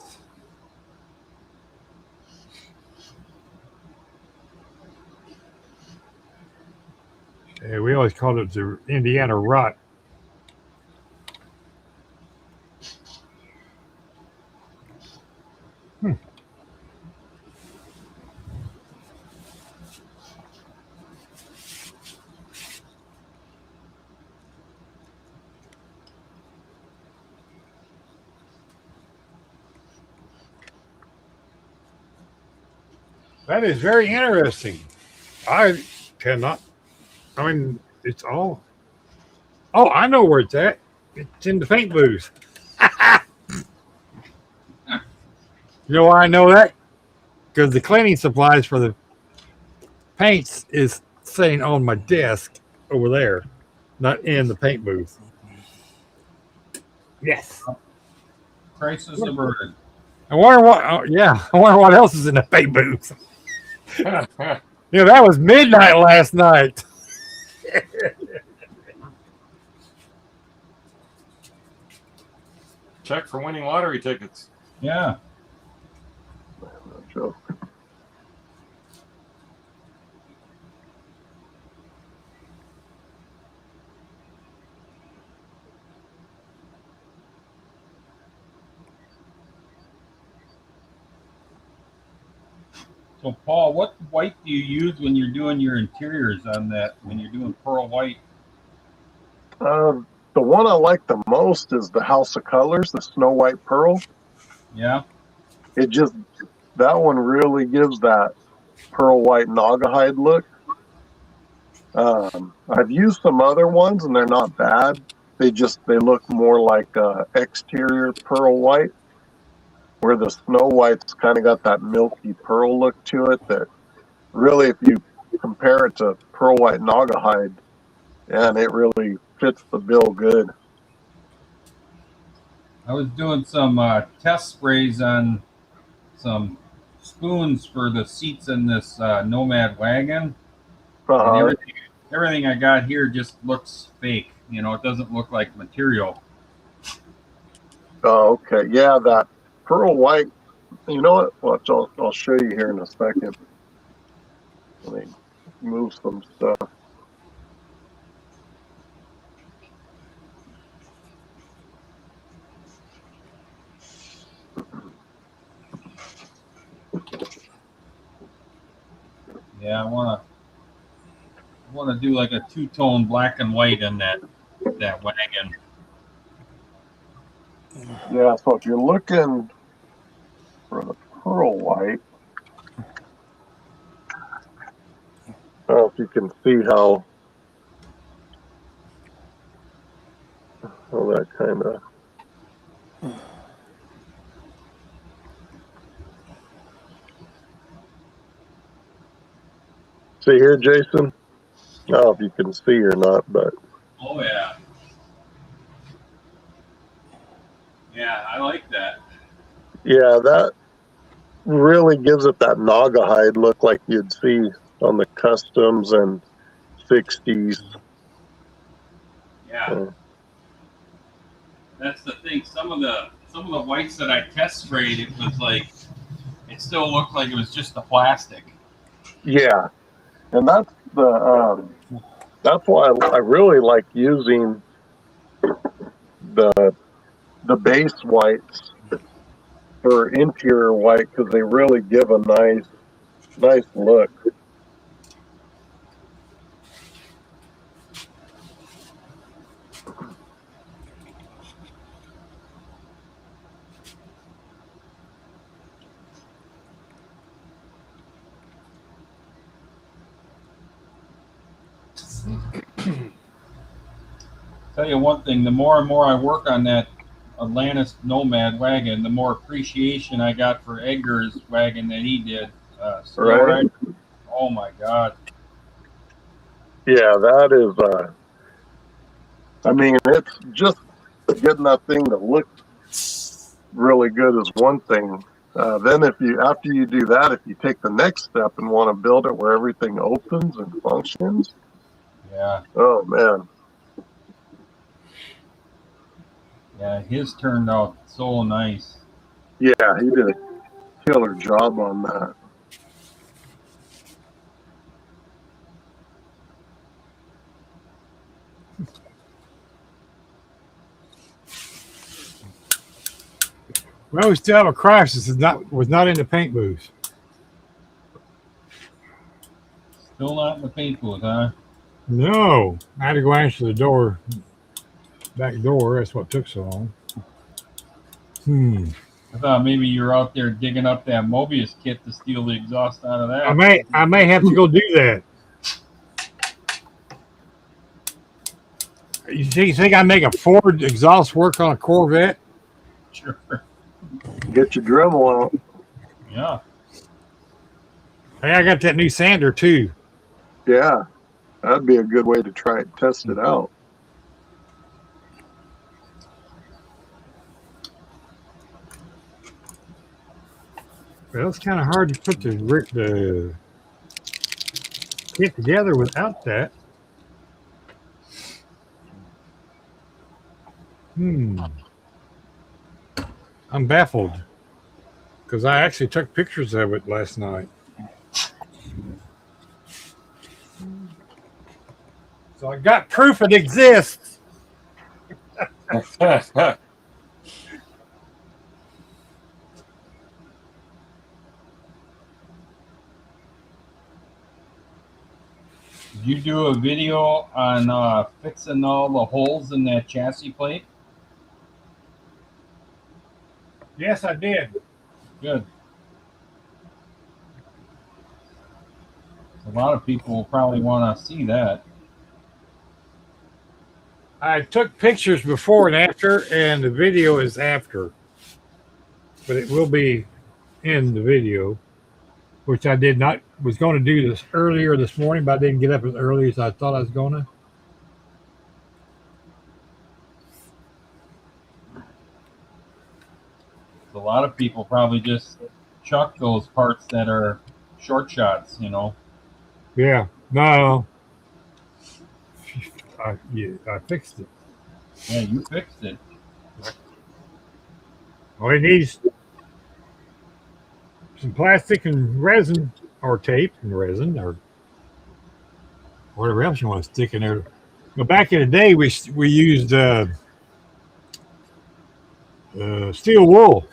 Yeah, we always called it the Indiana rot. That is very interesting. I cannot. I mean, it's all. Oh, I know where it's at. It's in the paint booth. You know why I know that? Because the cleaning supplies for the paints is sitting on my desk over there, not in the paint booth. Yes. Crisis averted. I wonder what. Oh, yeah, I wonder what else is in the paint booth. Check That was midnight last night. for winning lottery tickets. Yeah. No joke. So, Paul, what white do you use when you're doing your interiors on that? When you're doing pearl white? The one I like the most is the House of Colors, the Snow White Pearl. Yeah. That one really gives that pearl white Naugahyde look. I've used some other ones and they're not bad. They look more like exterior pearl white, where the Snow White's kind of got that milky pearl look to it that really, if you compare it to pearl white Naugahyde, and it really fits the bill good. I was doing some test sprays on some spoons for the seats in this Nomad wagon. And everything I got here just looks fake. You know, it doesn't look like material. Oh, okay. Yeah, that pearl white. You know what? Watch, I'll show you here in a second. Let me move some stuff. Yeah, I wanna do like a two-tone black and white in that wagon. Yeah, so if you're looking for the pearl white, I don't know if you can see how that kind of. See here, Jason? I don't know if you can see or not, but Oh yeah. Yeah, I like that. yeah, that really gives it that Naugahyde look like you'd see on the customs and 60s. Yeah. That's the thing. Some of the whites that I test sprayed, it was like it still looked like it was just the plastic. Yeah, and that's why I really like using the base whites for interior white, because they really give a nice look. Tell you one thing, the more and more I work on that Atlantis Nomad wagon, the more appreciation I got for Edgar's wagon that he did. Right? Oh my God. Yeah, that is. I mean, it's just getting that thing to look really good is one thing. Then after you do that, if you take the next step and want to build it where everything opens and functions, Yeah. oh man. Yeah, his turned out so nice. Yeah, he did a killer job on that. Well, we still have a crisis. Was not in the paint booth. Still not in the paint booth, huh? No, I had to go answer the back door. That's what took so long. I thought maybe you're out there digging up that Mobius kit to steal the exhaust out of that. I may have to go do that. You think I make a Ford exhaust work on a Corvette? Sure. Get your Dremel out. Yeah. Hey, I got that new sander too. Yeah, that'd be a good way to try and test it out. Well, it's kind of hard to put the kit together without that. I'm baffled because I actually took pictures of it last night. So I got proof it exists. Did you do a video on fixing all the holes in that chassis plate? Yes, I did. Good. A lot of people will probably want to see that. I took pictures before and after, and the video is after. But it will be in the video, which I was going to do this earlier this morning, but I didn't get up as early as I thought I was going to. A lot of people probably just chuck those parts that are short shots, you know. Yeah, no. I fixed it. Yeah, you fixed it. All it needs some plastic and resin, or tape and resin, or whatever else you want to stick in there. But back in the day, we used steel wool.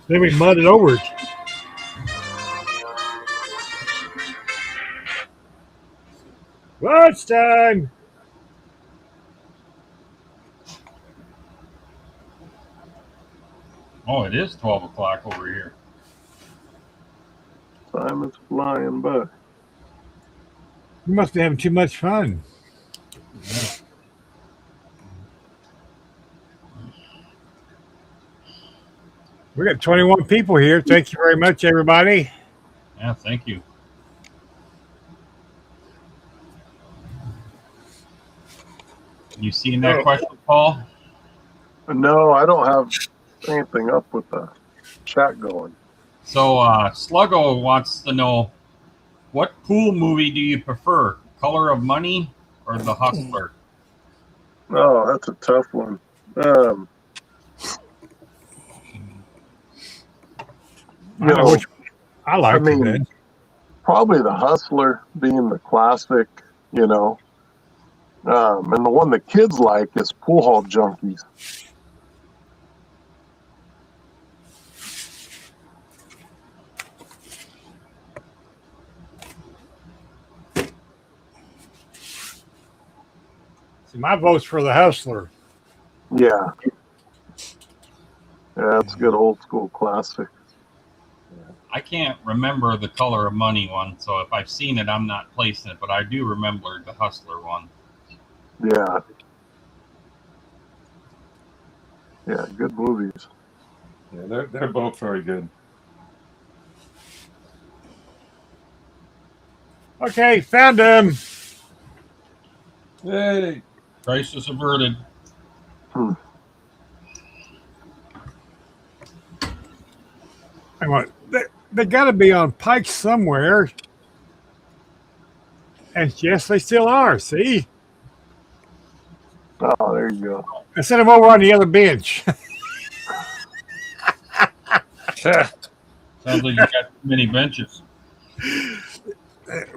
Then we mudded over it. Lunchtime. Oh, it is 12 o'clock over here. Time is flying by. You must be having too much fun. Yeah. We got 21 people here. Thank you very much, everybody. Yeah, thank you. You seen that question, Paul? No, I don't have anything up with the chat going. So Sluggo wants to know, what pool movie do you prefer, Color of Money or The Hustler? Oh, that's a tough one. I like it. Probably The Hustler being the classic, you know. And the one the kids like is Pool Hall Junkies. See, my vote's for The Hustler. Yeah. Yeah, it's a good old school classic. I can't remember the Color of Money one, so if I've seen it, I'm not placing it, but I do remember the Hustler one. Yeah. Yeah, good movies. Yeah, they're both very good. Okay, found them. Yay! Crisis averted. Hang on. They got to be on Pike somewhere. And yes, they still are. See? Oh, there you go. I sent them over on the other bench. Sounds like you got too many benches.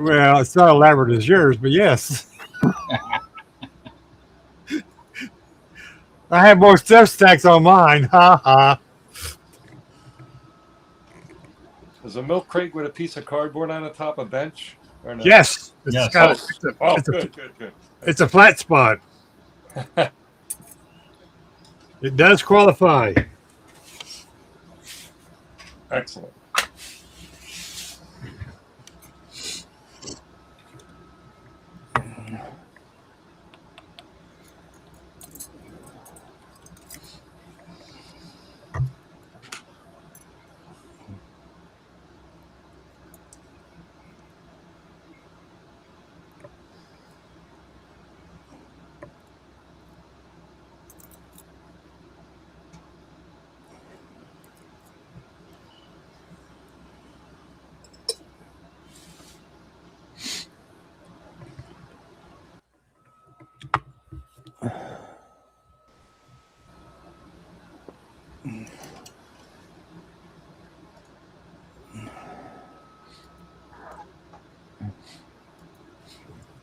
Well, it's not elaborate as yours, but yes. I have more stuff stacks on mine. Ha ha. Is a milk crate with a piece of cardboard on the top of bench? Or no? Yes. Yes. Good. It's a flat spot. It does qualify. Excellent.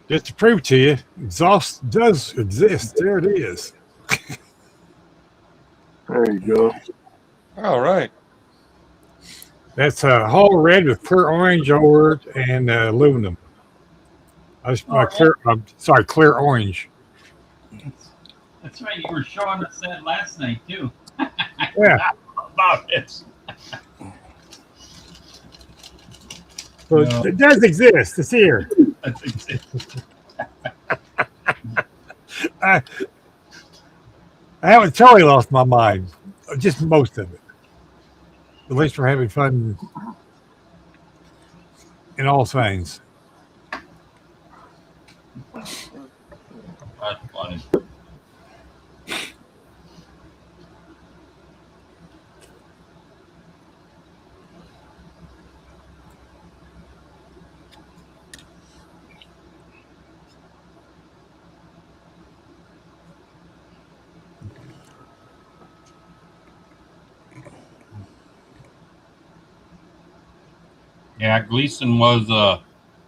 Just to prove to you, exhaust does exist. There it is. There you go. All right. That's Hall Red with clear orange over it and aluminum. Clear orange. That's right. You were showing us that last night too. Yeah. About it. So it does exist. It's here. I haven't totally lost my mind. Just most of it. At least we're having fun in all things. That's funny. Yeah, Gleason was a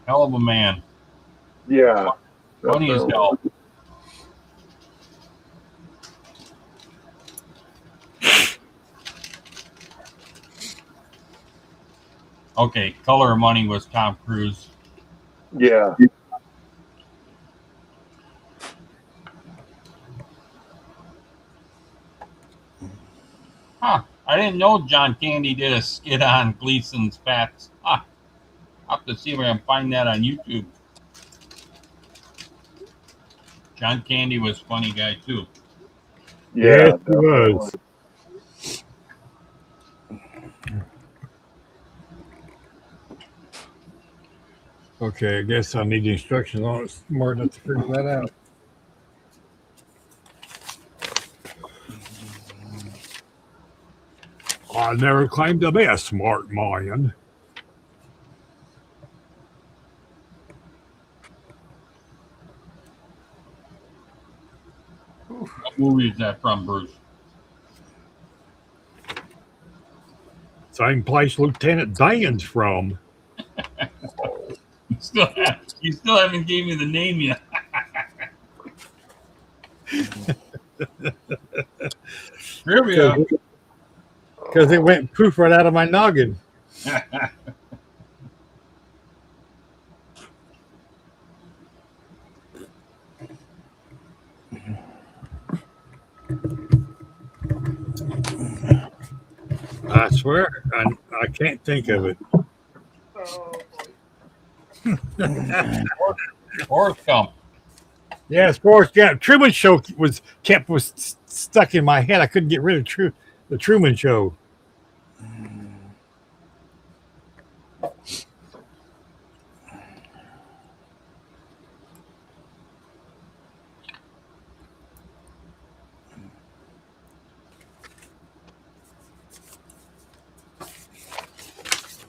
hell of a man. Yeah. Funny as hell. Okay, Color of Money was Tom Cruise. Yeah. Huh. I didn't know John Candy did a skit on Gleason's Pets. Huh. I'll have to see if I can find that on YouTube. John Candy was a funny guy too. Yeah. Yes, he was. Okay, I guess I need the instructions on it smart enough to figure that out. I never claimed to be a smart man. What movie is that from, Bruce? Same place Lieutenant Dan's from. You still haven't gave me the name yet. Trivia. Because it went poof right out of my noggin. I swear, I can't think of it. Forrest Gump. Yes, Forrest Gump. Truman Show was stuck in my head. I couldn't get rid of the Truman Show.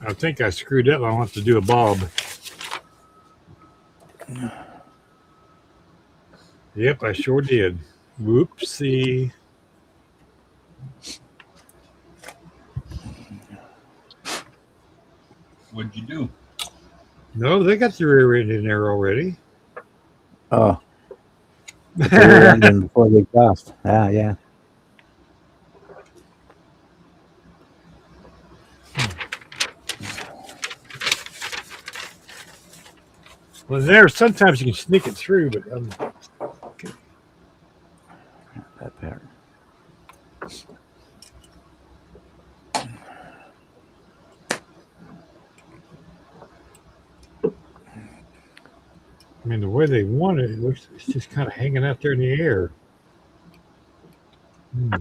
I think I screwed up. I'll have to do a bob. Yep, I sure did. Whoopsie. What'd you do? No, they got the rear end in there already. Oh. The rear engine before the exhaust. Ah, yeah. Well, there sometimes you can sneak it through, but That pattern. I mean, the way they want it, it looks it's just kind of hanging out there in the air. Hmm.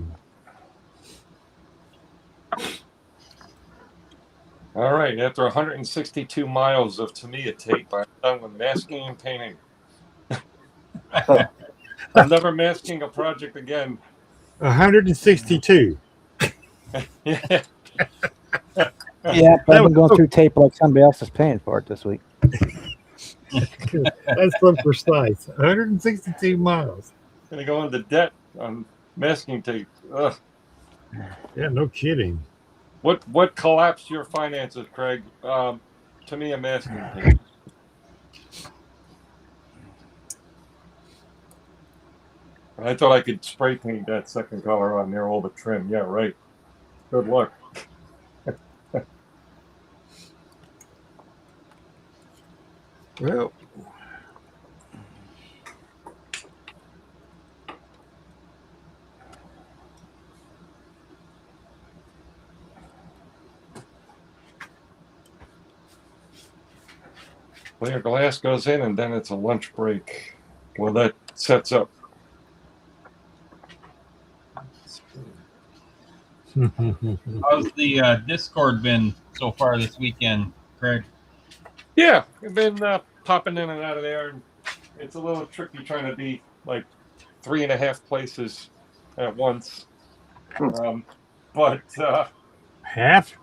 All right, after 162 miles of Tamiya tape, I'm done with masking and painting. I'm never masking a project again. 162. Yeah. Yeah, but That I've was been going through tape like somebody else is paying for it this week. that's so precise. 162 miles. Gonna go into debt on masking tape. Ugh. Yeah, no kidding. What collapsed your finances, Craig? Tamiya masking tape. I thought I could spray paint that second color on there, all the trim. Yeah, right. Good luck. Well, Clear glass goes in, and then it's a lunch break. Well, that sets up. How's the Discord been so far this weekend, Craig? Yeah, I've been popping in and out of there, and it's a little tricky trying to be like 3.5 places at once. But half?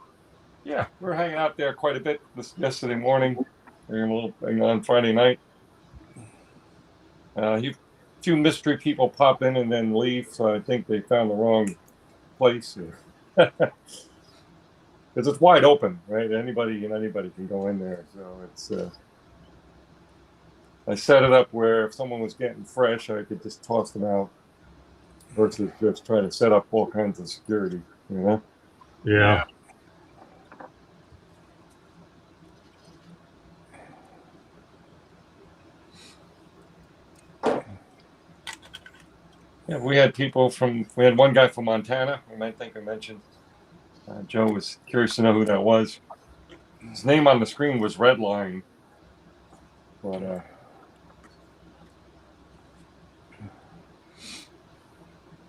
yeah, we're hanging out there quite a bit yesterday morning, and a little thing on Friday night. A few mystery people pop in and then leave, so I think they found the wrong place. Because it's wide open, right? Anybody can go in there. So it's I set it up where if someone was getting fresh, I could just toss them out versus just trying to set up all kinds of security. You know? Yeah. Yeah, we had one guy from Montana. I think I mentioned. Joe was curious to know who that was. His name on the screen was Redline, but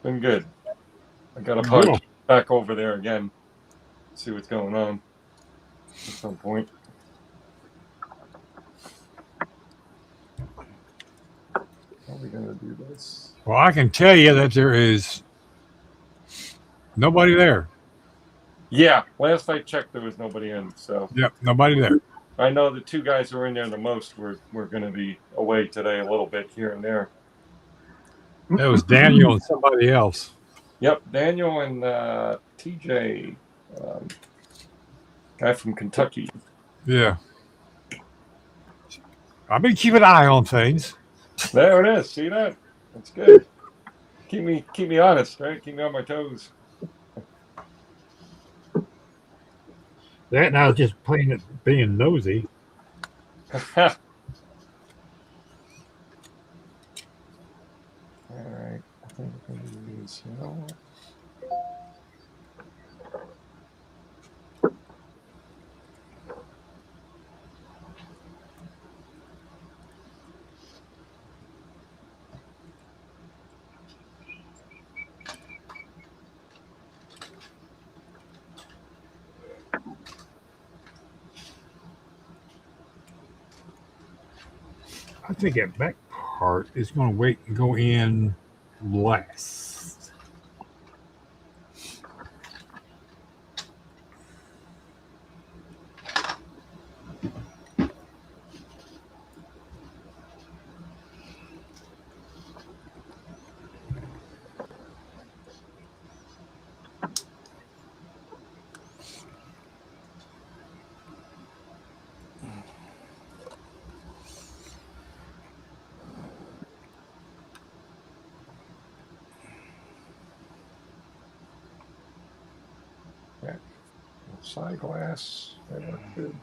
been good. I got to probably Cool. back over there again, see what's going on at some point. How are we gonna do this? Well, I can tell you that there is nobody there. Yeah, last I checked, there was nobody in. So Yep, nobody there. I know the two guys who are in there the most were going to be away today a little bit here and there. That was Daniel and somebody else. Yep, Daniel and TJ, guy from Kentucky. Yeah. I've been keeping an eye on things. There it is. See that? That's good. Keep me honest, right? Keep me on my toes. That and I was just playing it being nosy. All right. I think we're going to use, you know what? I think that back part is going to wait and go in last. Yeah. Side glass. That looks good.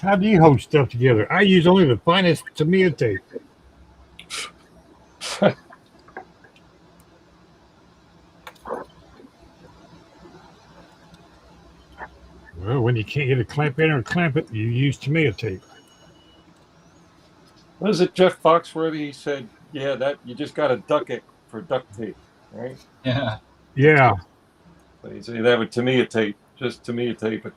How do you hold stuff together? I use only the finest Tamiya tape. Well, when you can't get a clamp in or clamp it, you use Tamiya tape. Was it Jeff Foxworthy? He said, "Yeah, that you just got to duck it for duct tape, right?" Yeah. Yeah. So he said that with Tamiya tape, just Tamiya tape it.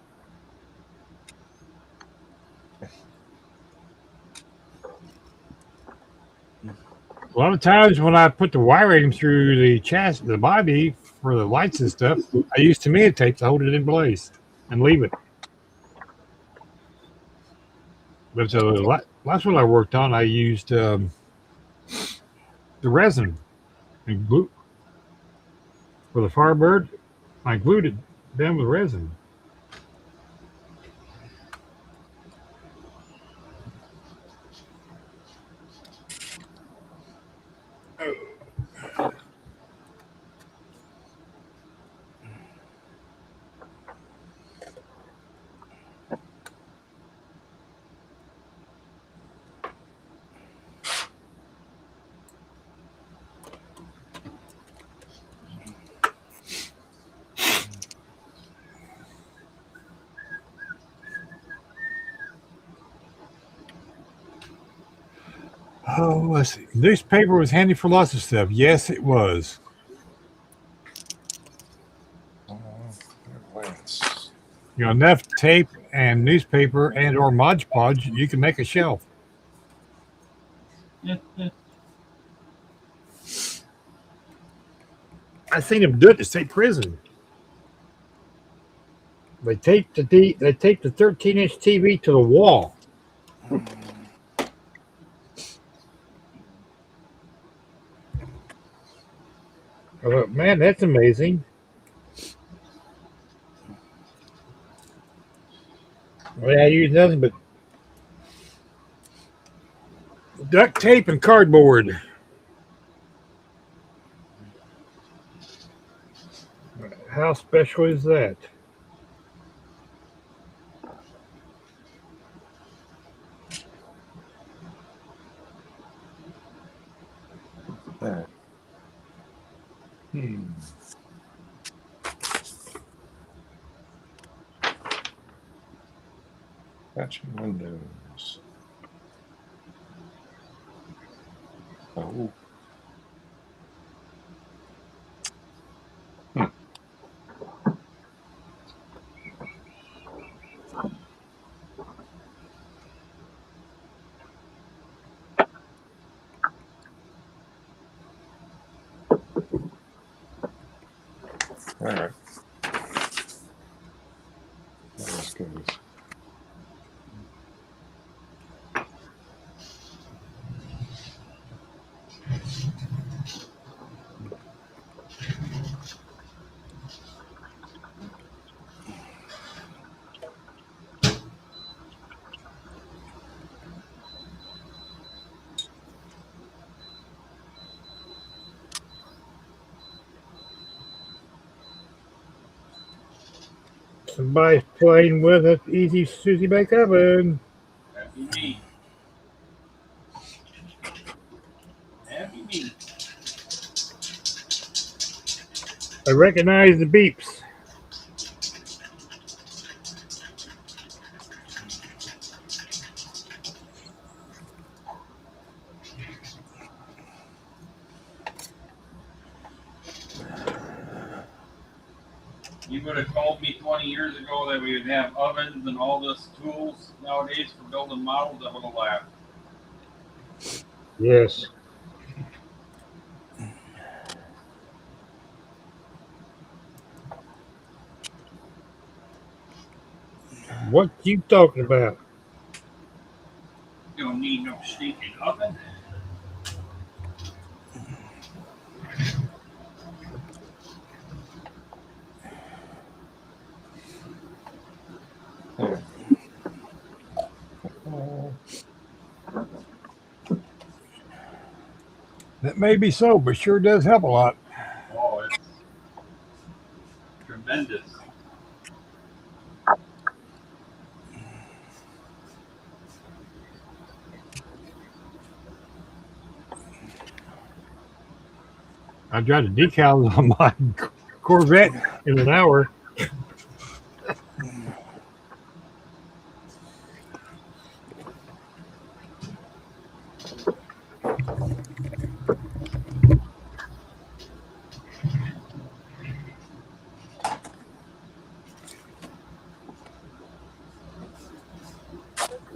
A lot of times when I put the wiring through the chassis, the body for the lights and stuff, I use Tamiya tape to hold it in place and leave it. But the last one I worked on, I used the resin and glue for the Firebird. I glued it down with resin. Oh, let's see. Newspaper was handy for lots of stuff. Yes, it was. You know, enough tape and newspaper and or Mod Podge, you can make a shelf. I seen them do it to state prison. They taped the 13-inch TV to the wall. I thought, man, that's amazing. Well, I use nothing but duct tape and cardboard. How special is that? Patching windows. Oh. All right. That's good. Somebody's playing with an easy Susie bake oven. That'd be me. That'd be me. I recognize the beeps. You would have told me 20 years ago that we would have ovens and all this tools nowadays for building models, I would have laughed. Yes. What you talking about? You don't need no stinking oven. That may be so, but sure does help a lot. Oh, it's tremendous. I drive the decals on my Corvette in an hour.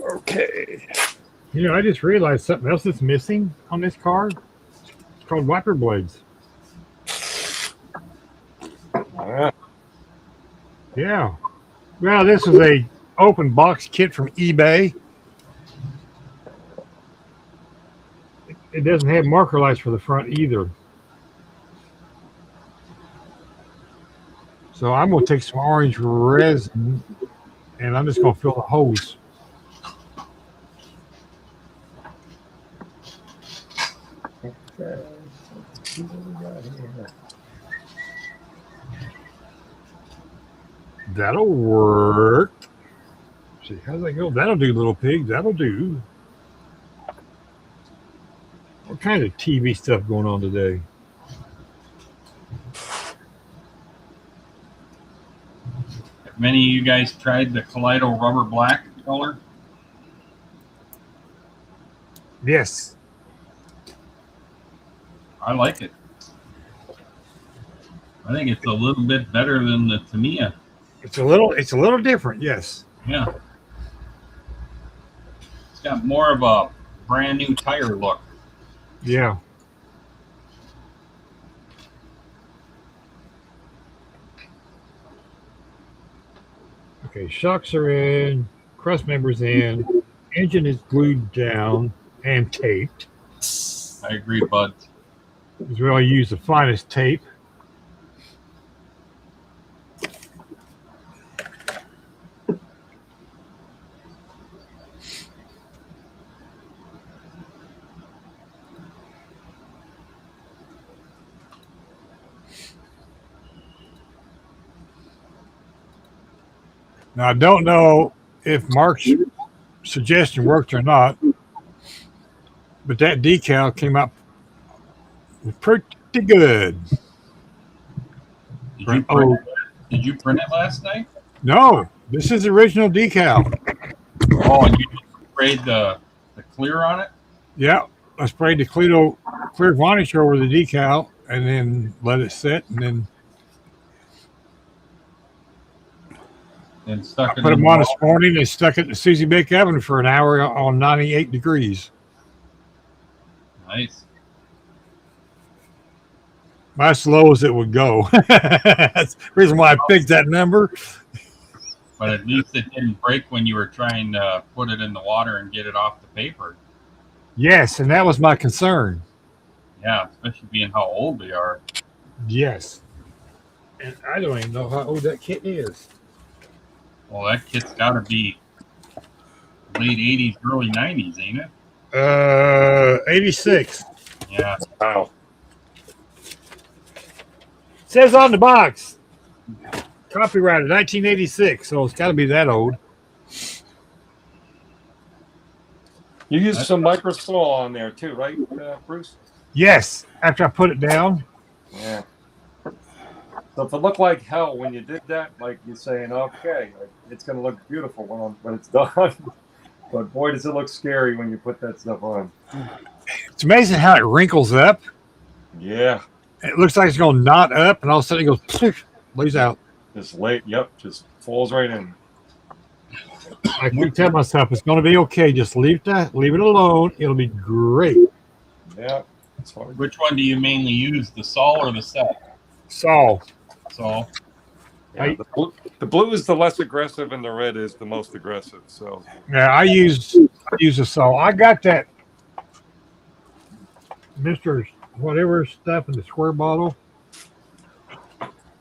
Okay. You know, I just realized something else that's missing on this car. It's called wiper blades. Yeah. Yeah. Well, this is a open box kit from eBay. It doesn't have marker lights for the front either. So I'm going to take some orange resin and I'm just going to fill the hose. Okay. Let's see what we got here. That'll work. See, how's that go? That'll do, little pig. That'll do. What kind of TV stuff going on today? Have many of you guys tried the Kaleido rubber black color? Yes. I like it. I think it's a little bit better than the Tamiya. It's a little different, yes. Yeah. It's got more of a brand new tire look. Yeah. Okay, shocks are in, cross members in, engine is glued down and taped. I agree, bud. As well, I use the finest tape. Now, I don't know if Mark's suggestion worked or not, but that decal came out pretty good. Did you print it last night? No, this is the original decal. Oh, and you just sprayed the clear on it? Yeah, I sprayed the clear varnish over the decal and then let it set, and then And stuck I it put in them the on this wall? morning and stuck it in the Susie Bake oven for an hour on 98 degrees. Nice. That's low as it would go. That's the reason why I picked that number. But at least it didn't break when you were trying to put it in the water and get it off the paper. Yes, and that was my concern. Yeah, especially being how old they are. Yes. And I don't even know how old that kit is. Well, that kit's got to be late 80s, early 90s, ain't it? 86. Yeah. Wow. Says on the box. Copyrighted 1986, so it's got to be that old. You used some microsol on there too, right, Bruce? Yes, after I put it down. Yeah. So if it looked like hell when you did that, like you're saying, okay, like, it's going to look beautiful when it's done. But boy, does it look scary when you put that stuff on. It's amazing how it wrinkles up. Yeah. It looks like it's going to knot up, and all of a sudden it goes, lays out. Just just falls right in. I keep telling myself it's going to be okay. Just leave it alone. It'll be great. Yeah. It's hard. Which one do you mainly use, the Sol or the Set? Sol. Sol. Yeah, the blue is the less aggressive, and the red is the most aggressive. So Yeah, I use a Sol. I got that Mr. Whatever stuff in the square bottle.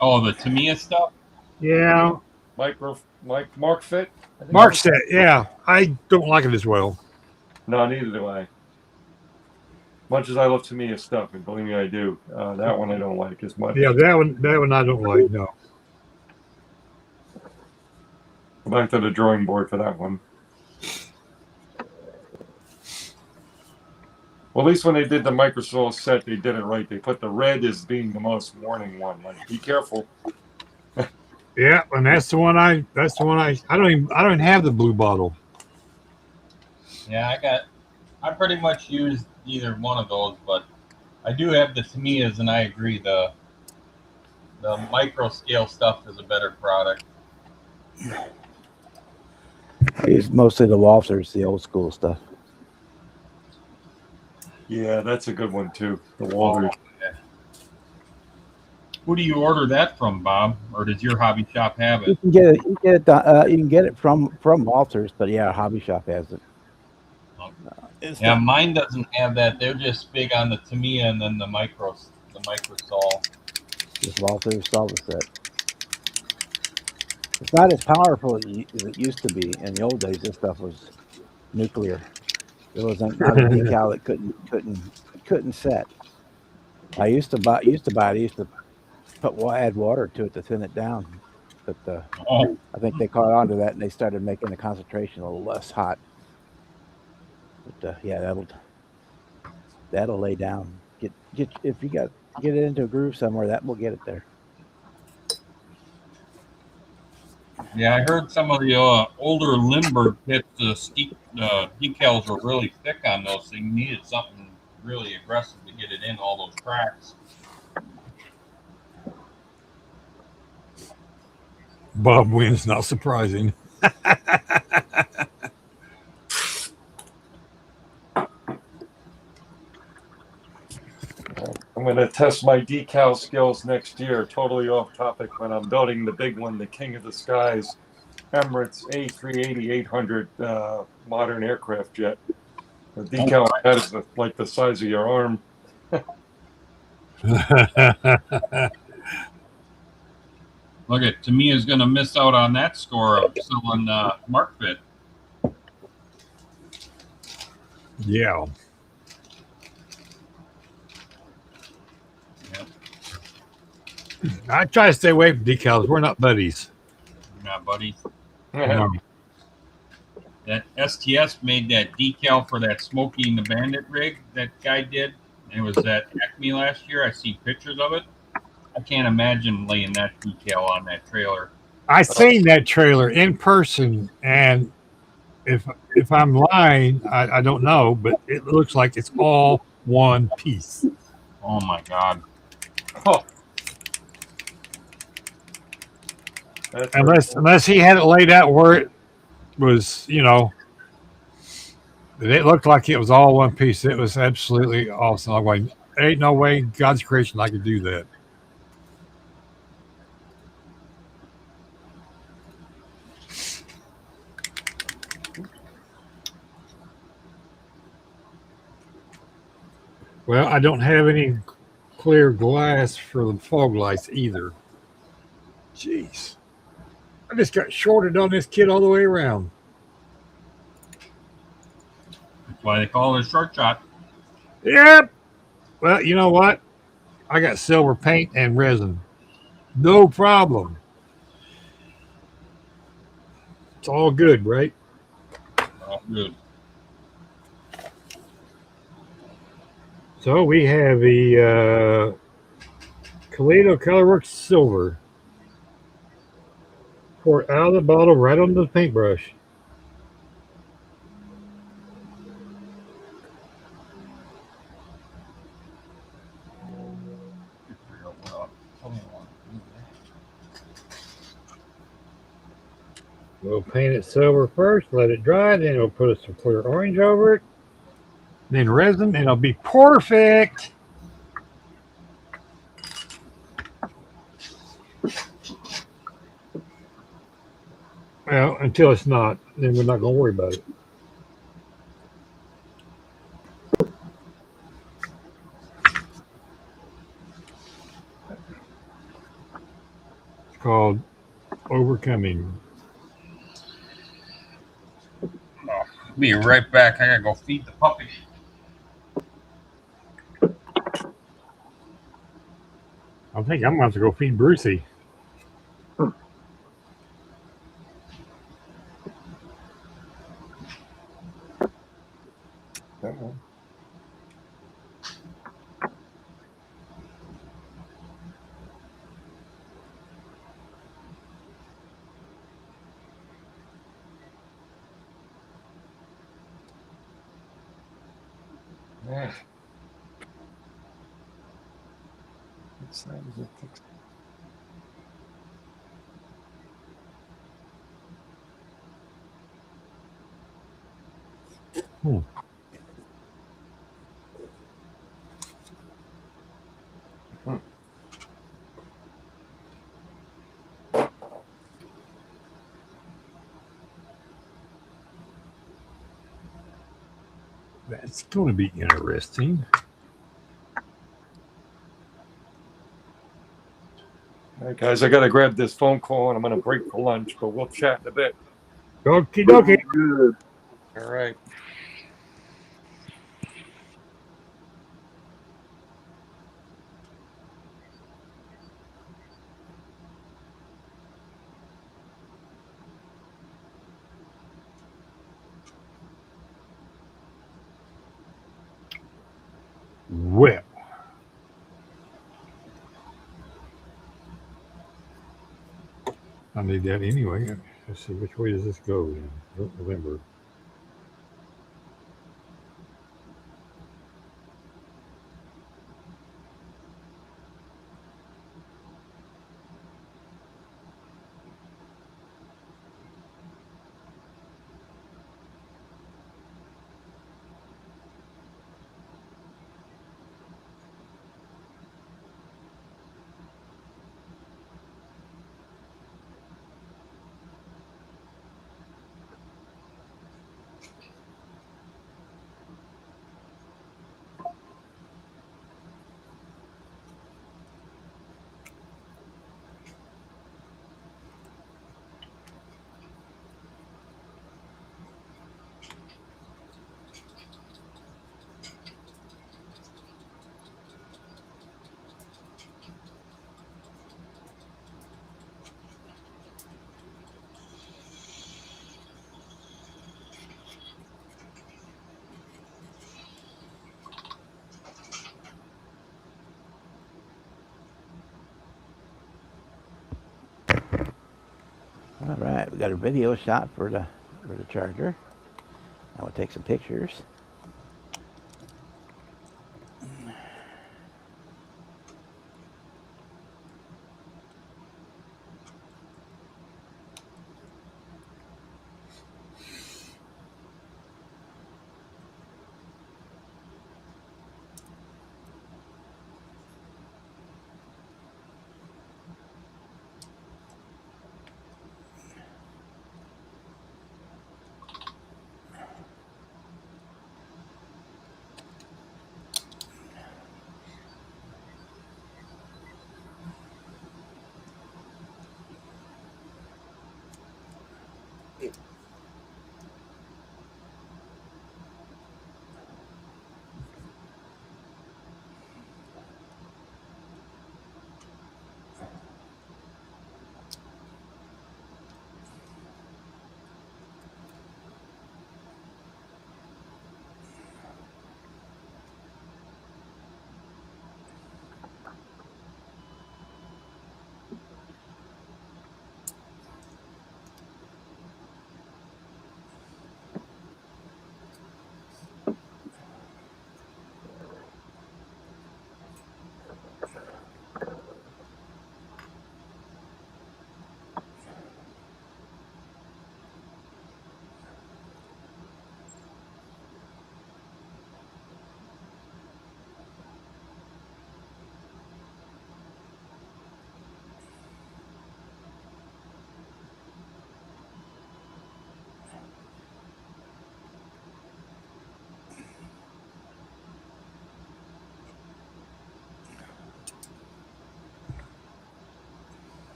Oh, the Tamiya stuff? Yeah. Mark Fit. Mark said, yeah. I don't like it as well. No, neither do I. Much as I love Tamiya stuff, and believe me, I do. That one I don't like as much. Yeah, that one I don't like. No. Go back to the drawing board for that one. Well, at least when they did the Microsoft set, they did it right. They put the red as being the most warning one. Like, be careful. Yeah, and that's the one I don't even have the blue bottle. Yeah, I pretty much used either one of those, but I do have the Tamiya's, and I agree the micro scale stuff is a better product. I use mostly the Walters, the old school stuff. Yeah, that's a good one too. The Walters. Yeah. Who do you order that from, Bob? Or does your hobby shop have You it? can get it. You can get it from Walters, but yeah, Hobby Shop has it. Yeah, mine doesn't have that. They're just big on the Tamiya and then the micro sol. Just Walters solver set. It's not as powerful as it used to be. In the old days, this stuff was nuclear. There wasn't not a decal that couldn't set. I used to buy it. I used to add water to it to thin it down, but I think they caught on to that and they started making the concentration a little less hot. But yeah, that'll lay down. Get if you get it into a groove somewhere, that will get it there. Yeah, I heard some of the older Limburg pits, the decals were really thick on those, so you needed something really aggressive to get it in all those cracks. Bob wins, not surprising. I'm going to test my decal skills next year. Totally off topic, when I'm building the big one, the King of the Skies, Emirates A380-800 modern aircraft jet. The decal on that is like the size of your arm. Look at Tamiya's going to miss out on that score of selling Mark Fit. Yeah. Yep. I try to stay away from decals. We're not buddies. We're not buddies. No. That STS made that decal for that Smokey and the Bandit rig that guy did. It was at Acme last year. I see pictures of it. I can't imagine laying that decal on that trailer. I seen that trailer in person, and if I'm lying, I don't know, but it looks like it's all one piece. Oh my God! Oh. Unless he had it laid out where it was, it looked like it was all one piece. It was absolutely awesome. I'm like, ain't no way God's creation I could do that. Well, I don't have any clear glass for the fog lights either. Jeez. I just got shorted on this kid all the way around. That's why they call it a short shot. Yep. Well, you know what? I got silver paint and resin. No problem. It's all good, right? Oh, good. So we have the Kaleido Colorworks Silver. Pour it out of the bottle right onto the paintbrush. We'll paint it silver first, let it dry, then we'll put some clear orange over it. Then resin, and it'll be perfect. Well, until it's not, then we're not going to worry about it. It's called Overcoming. Be right back. I gotta go feed the puppy. I think I'm going to have to go feed Brucey. Yeah. What side is it fixed? That's going to be interesting. All right, guys, I got to grab this phone call and I'm going to break for lunch, but we'll chat in a bit. Okie dokie. Good. All right. Well, I need that anyway. Let's see, which way does this go then? November. All right, we got a video shot for the charger. Now we'll take some pictures.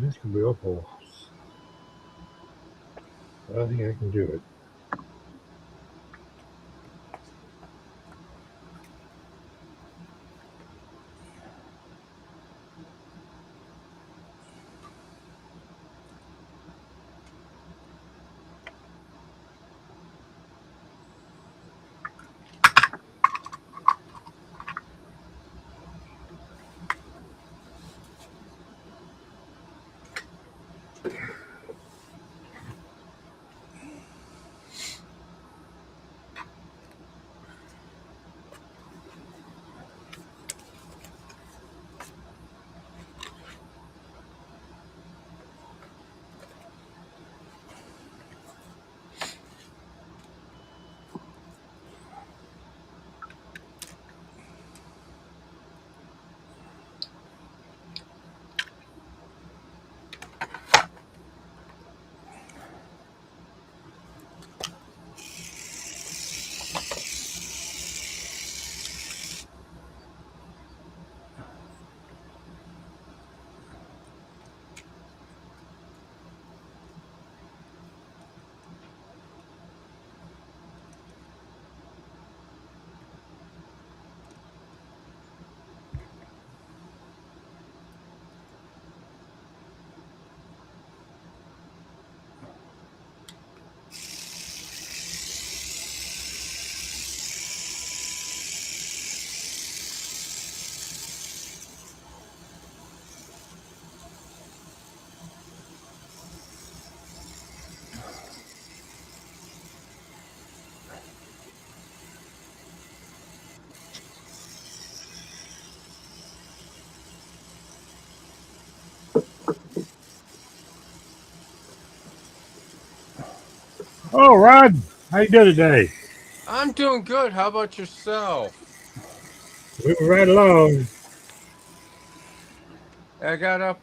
This could be awful. I think I can do it. Oh, Rod, how you doing today? I'm doing good. How about yourself? Moving right along. I got up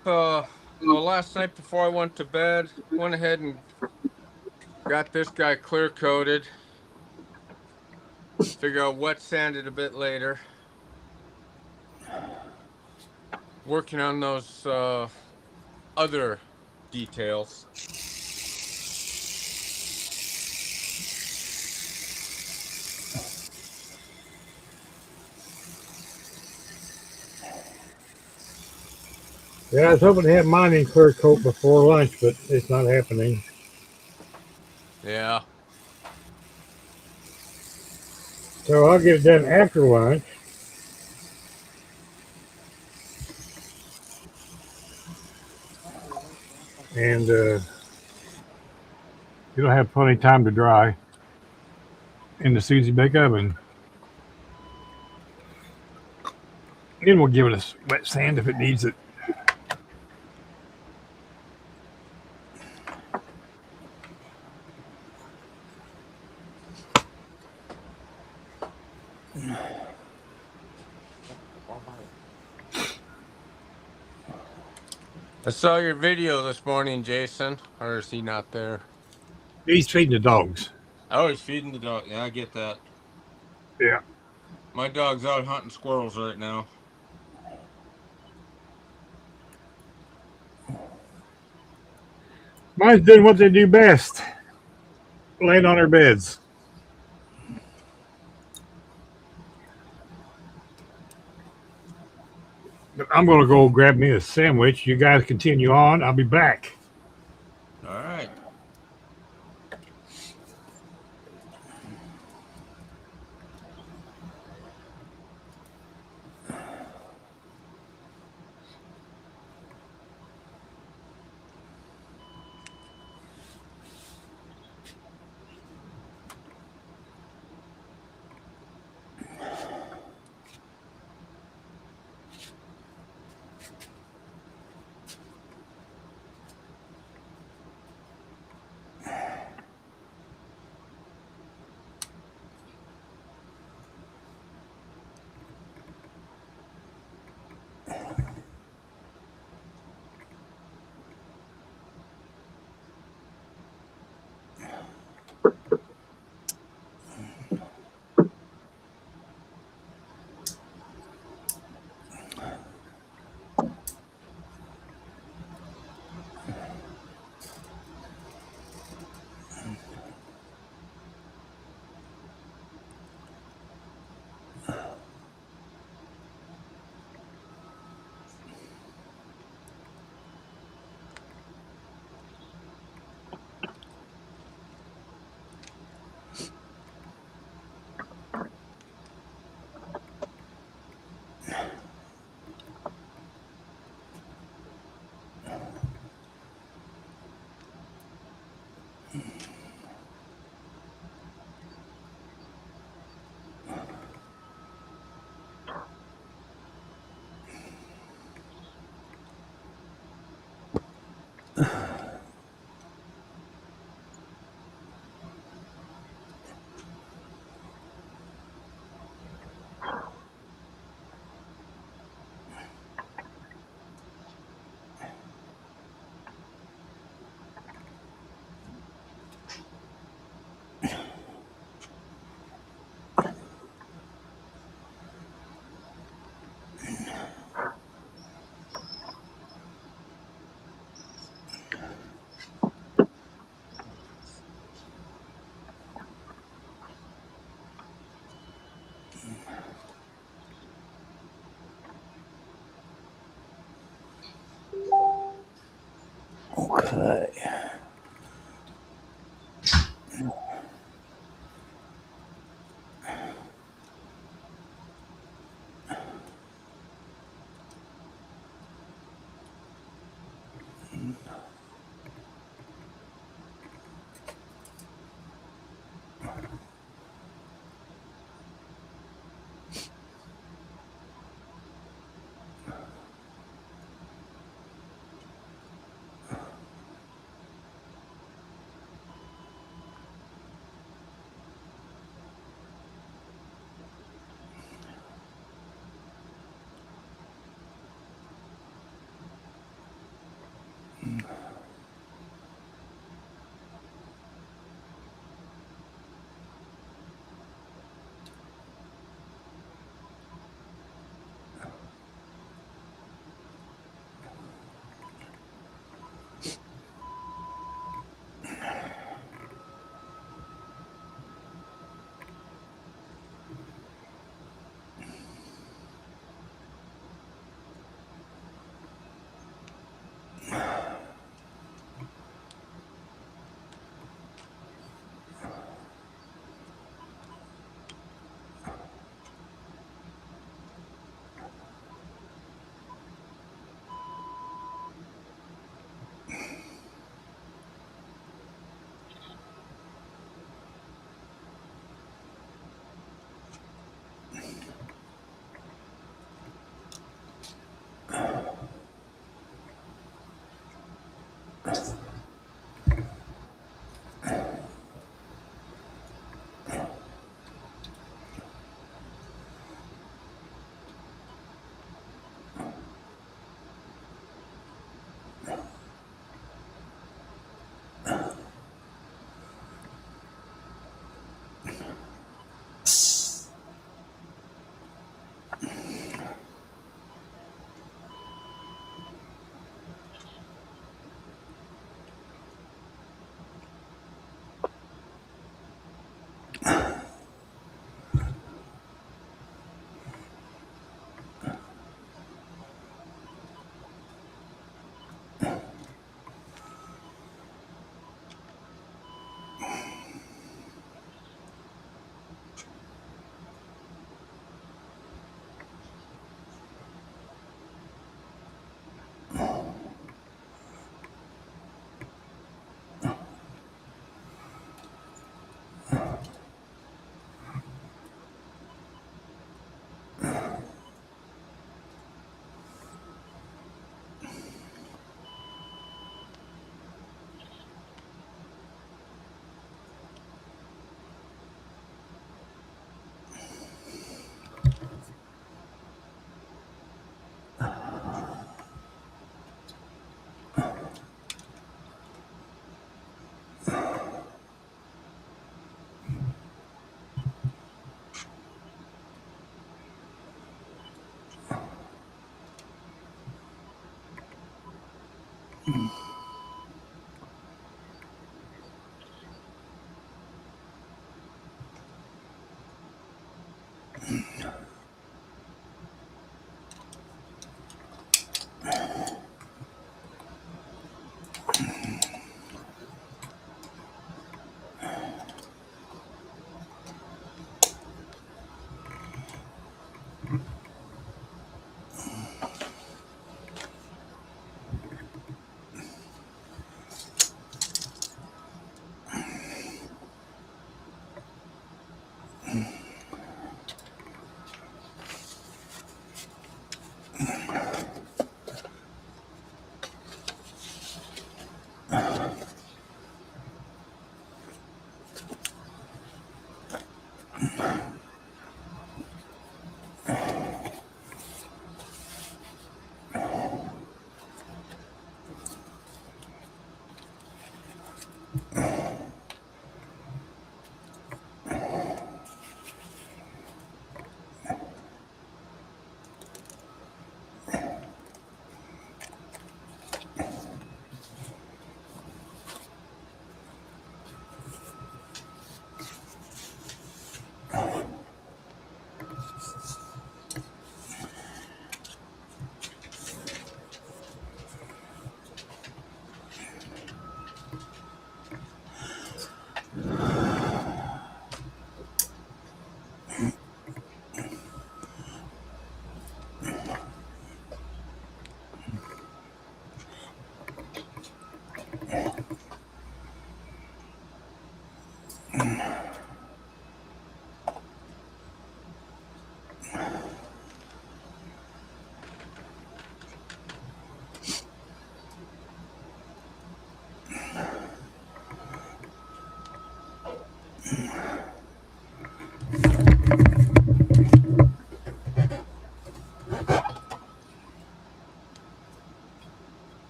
last night before I went to bed, went ahead and got this guy clear coated. Figure out wet sanded a bit later. Working on those other details. Yeah, I was hoping to have mine in clear coat before lunch, but it's not happening. Yeah. So I'll get it done after lunch. And it'll have plenty of time to dry in the Susie Bake Oven. Then we'll give it a wet sand if it needs it. I saw your video this morning, Jason. Or is he not there? He's feeding the dogs. Oh, he's feeding the dog. Yeah, I get that. Yeah. My dog's out hunting squirrels right now. Mine's doing what they do best, laying on their beds. But I'm going to go grab me a sandwich. You guys continue on. I'll be back. All right. Okay.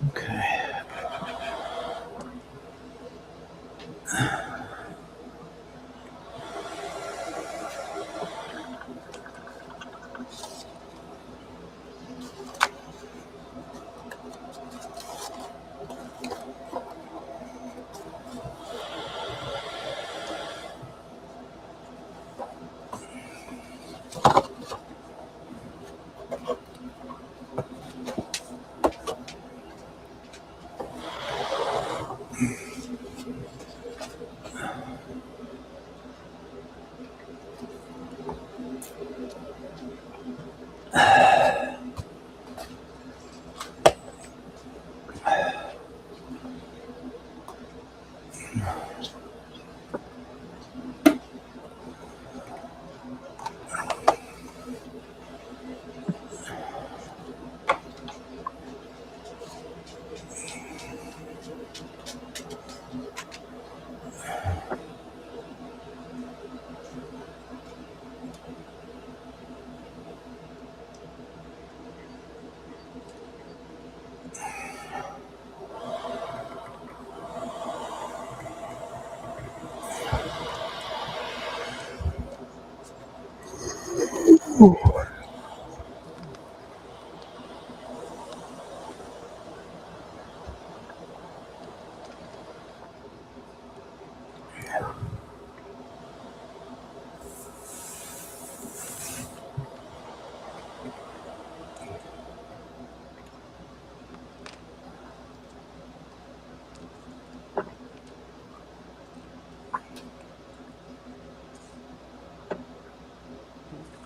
Okay.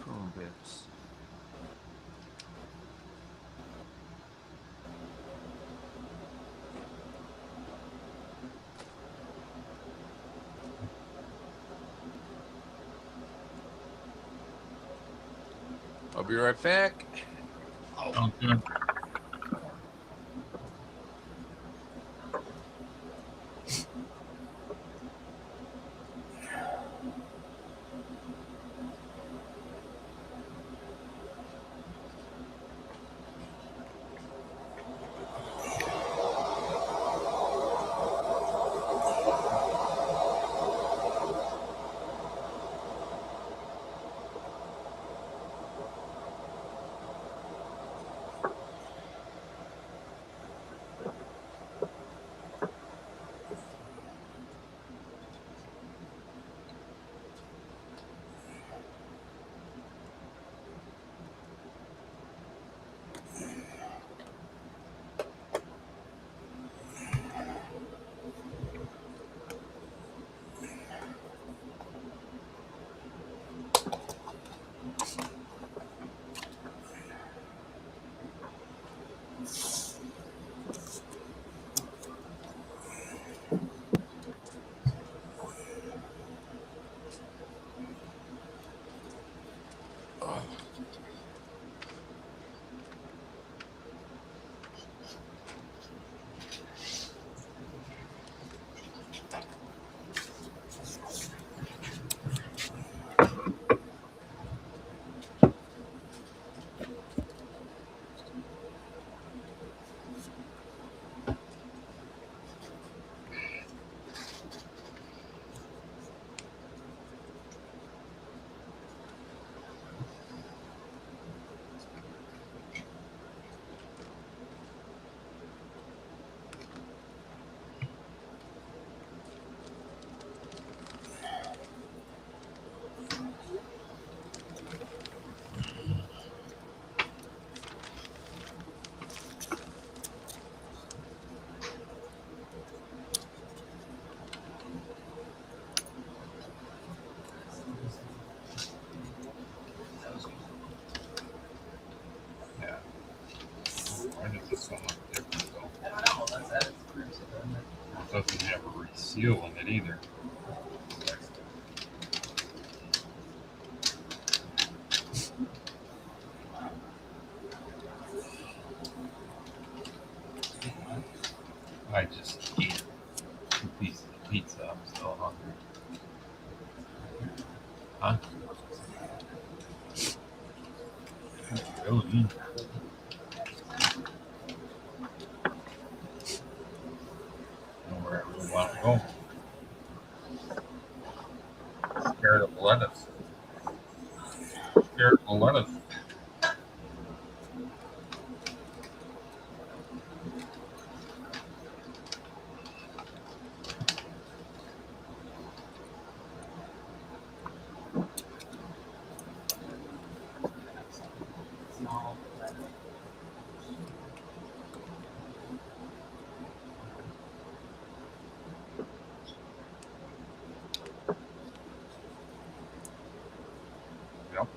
Chrome bits. I'll be right back. Sounds good. It doesn't have a reseal in it either. I just ate 2 pieces of pizza. I'm still hungry. Huh? Really? Nowhere I really want to go. Scared of lettuce. Scared of the lettuce. Yep.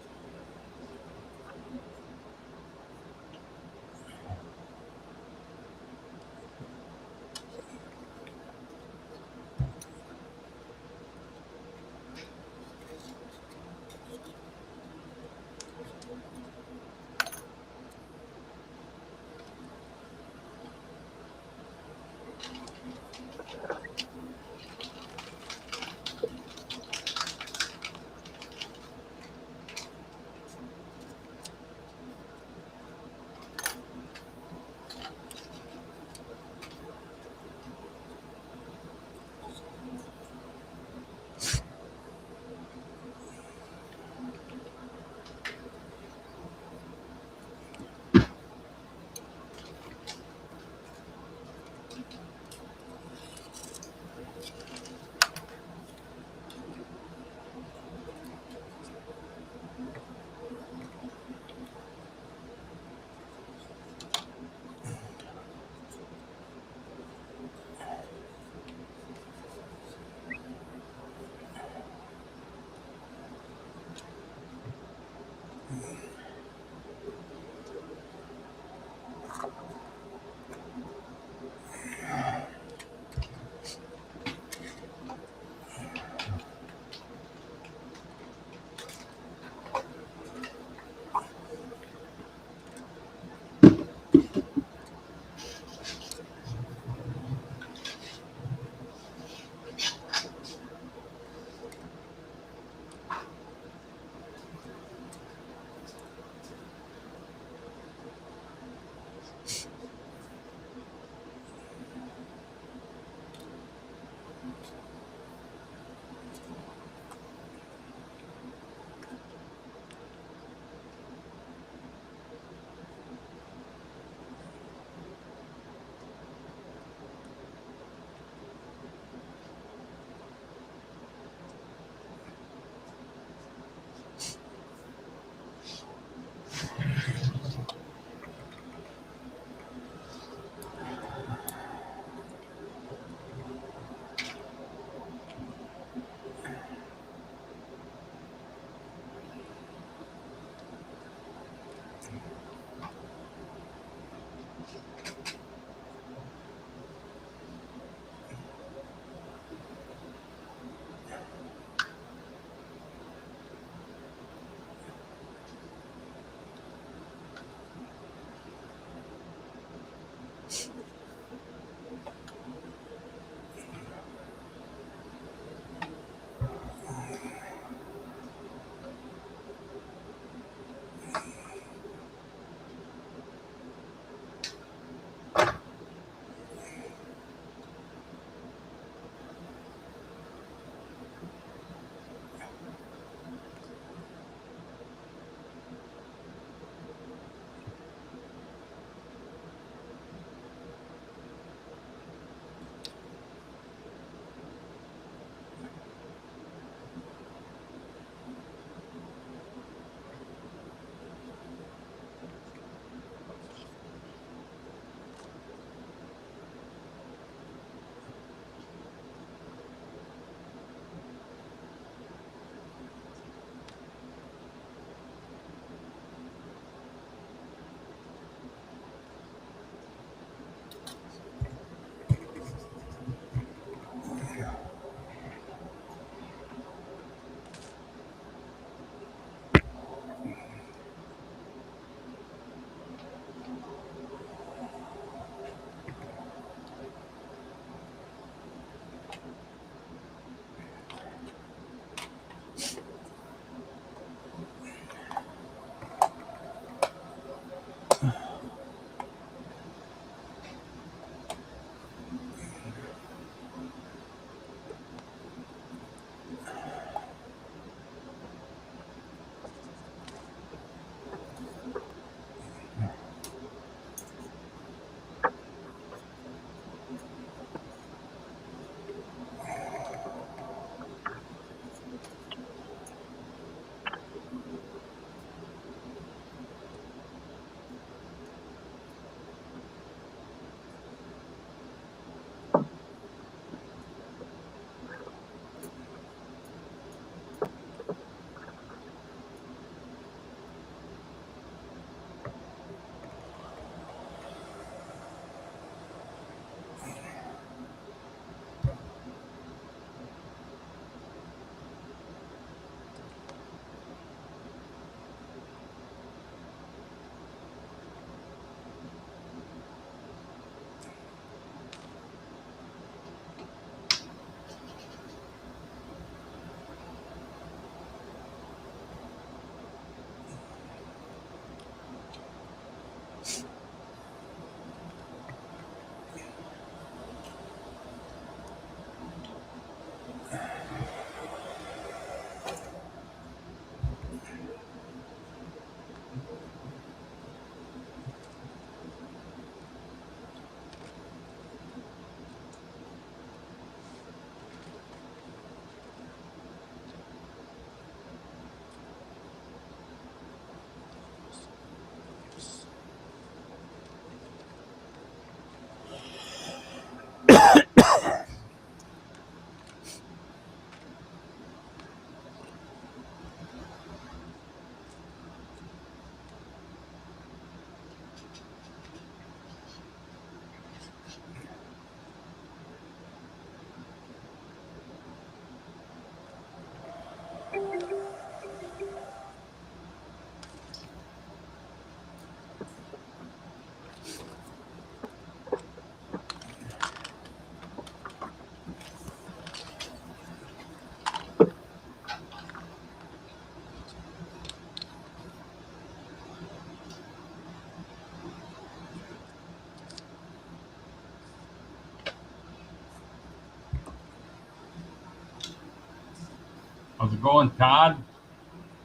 How's it going, Todd?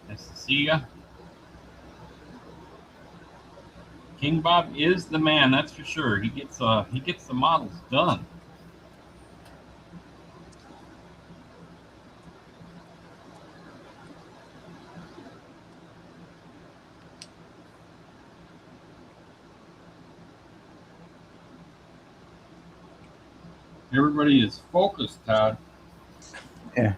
Nice to see ya. King Bob is the man, that's for sure. He gets the models done. Everybody is focused, Todd. Yeah.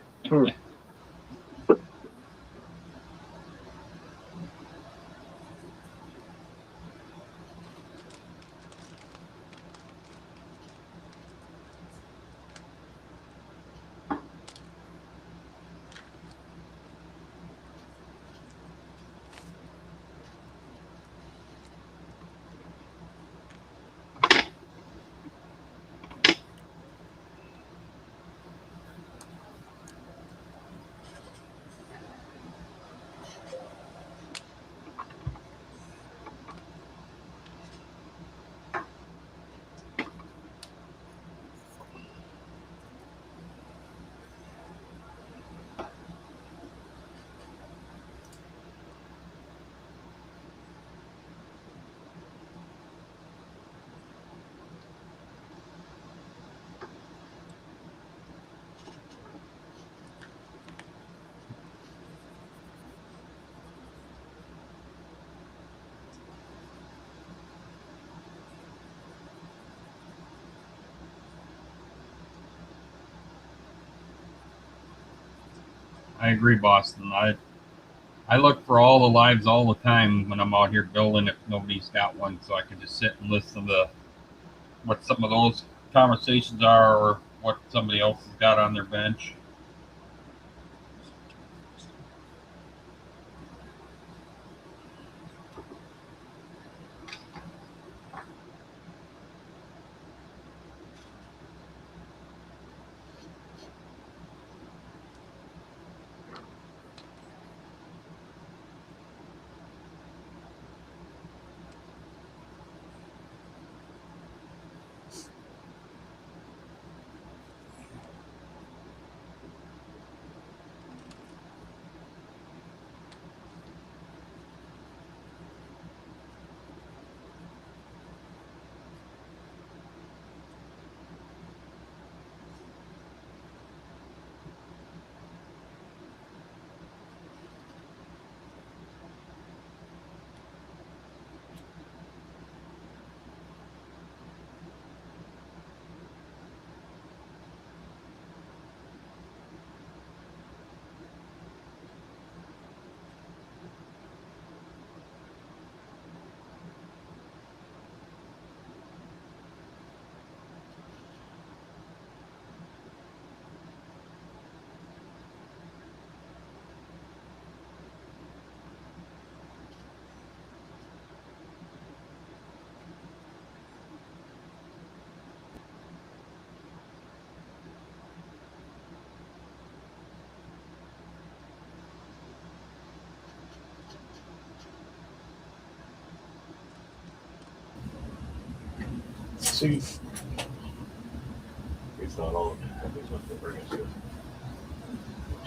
I agree, Boston. I look for all the lives all the time when I'm out here building if nobody's got one, so I can just sit and listen to what some of those conversations are or what somebody else has got on their bench. See, it's not on. Nothing's not to bring us to.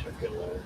Check it later.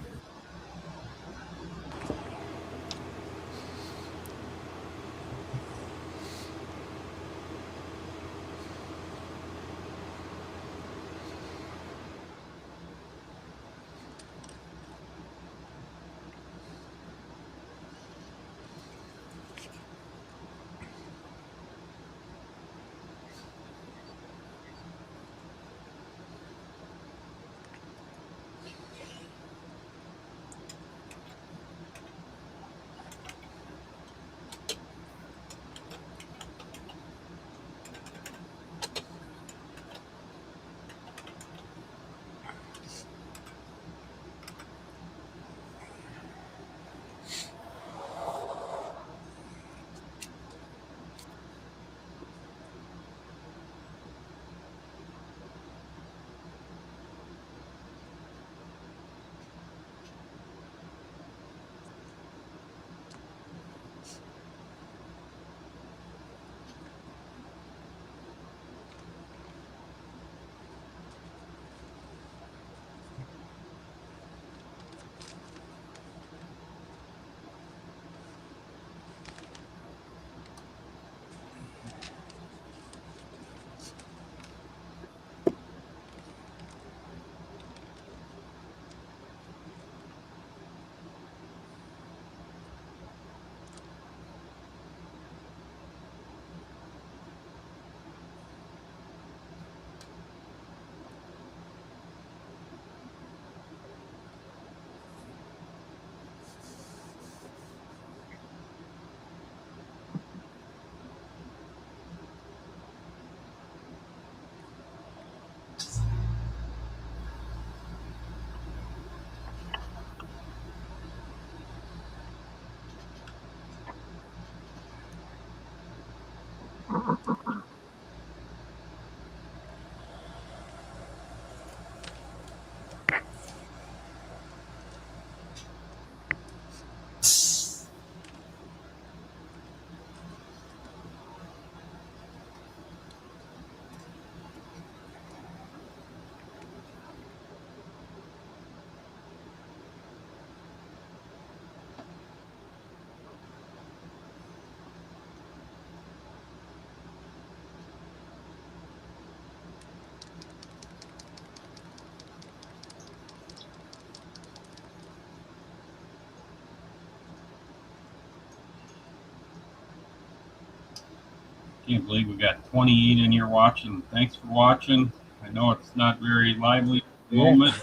Can't believe we got 28 in here watching. Thanks for watching. I know it's not very lively at the Yeah. moment.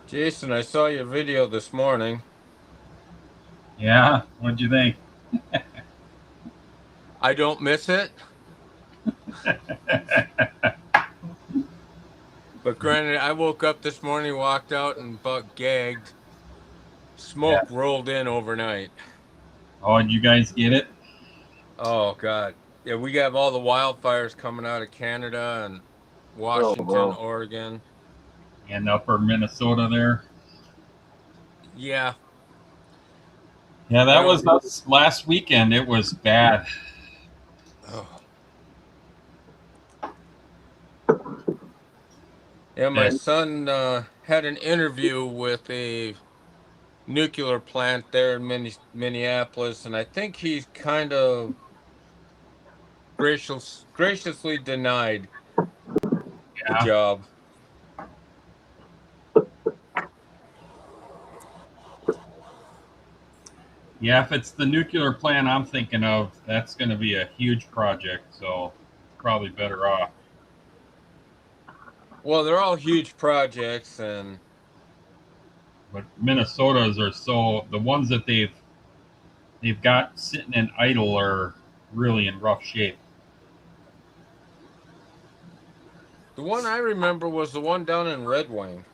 Jason, I saw your video this morning. Yeah, what'd you think? I don't miss it. But granted, I woke up this morning, walked out, and about gagged. Smoke rolled in overnight. Oh, did you guys get it? Oh, God. Yeah, we have all the wildfires coming out of Canada and Washington, wow. Oregon. And upper Minnesota there? Yeah. Yeah, that You was know, us last weekend. It was bad. oh. Yeah, my son had an interview with a nuclear plant there in Minneapolis, and I think he's kind of graciously denied the Yeah. job. Yeah, if it's the nuclear plant I'm thinking of, that's going to be a huge project, so probably better off. Well, they're all huge projects, and But Minnesota's are so the ones that they've got sitting in idle are really in rough shape. the one I remember was the one down in Red Wing.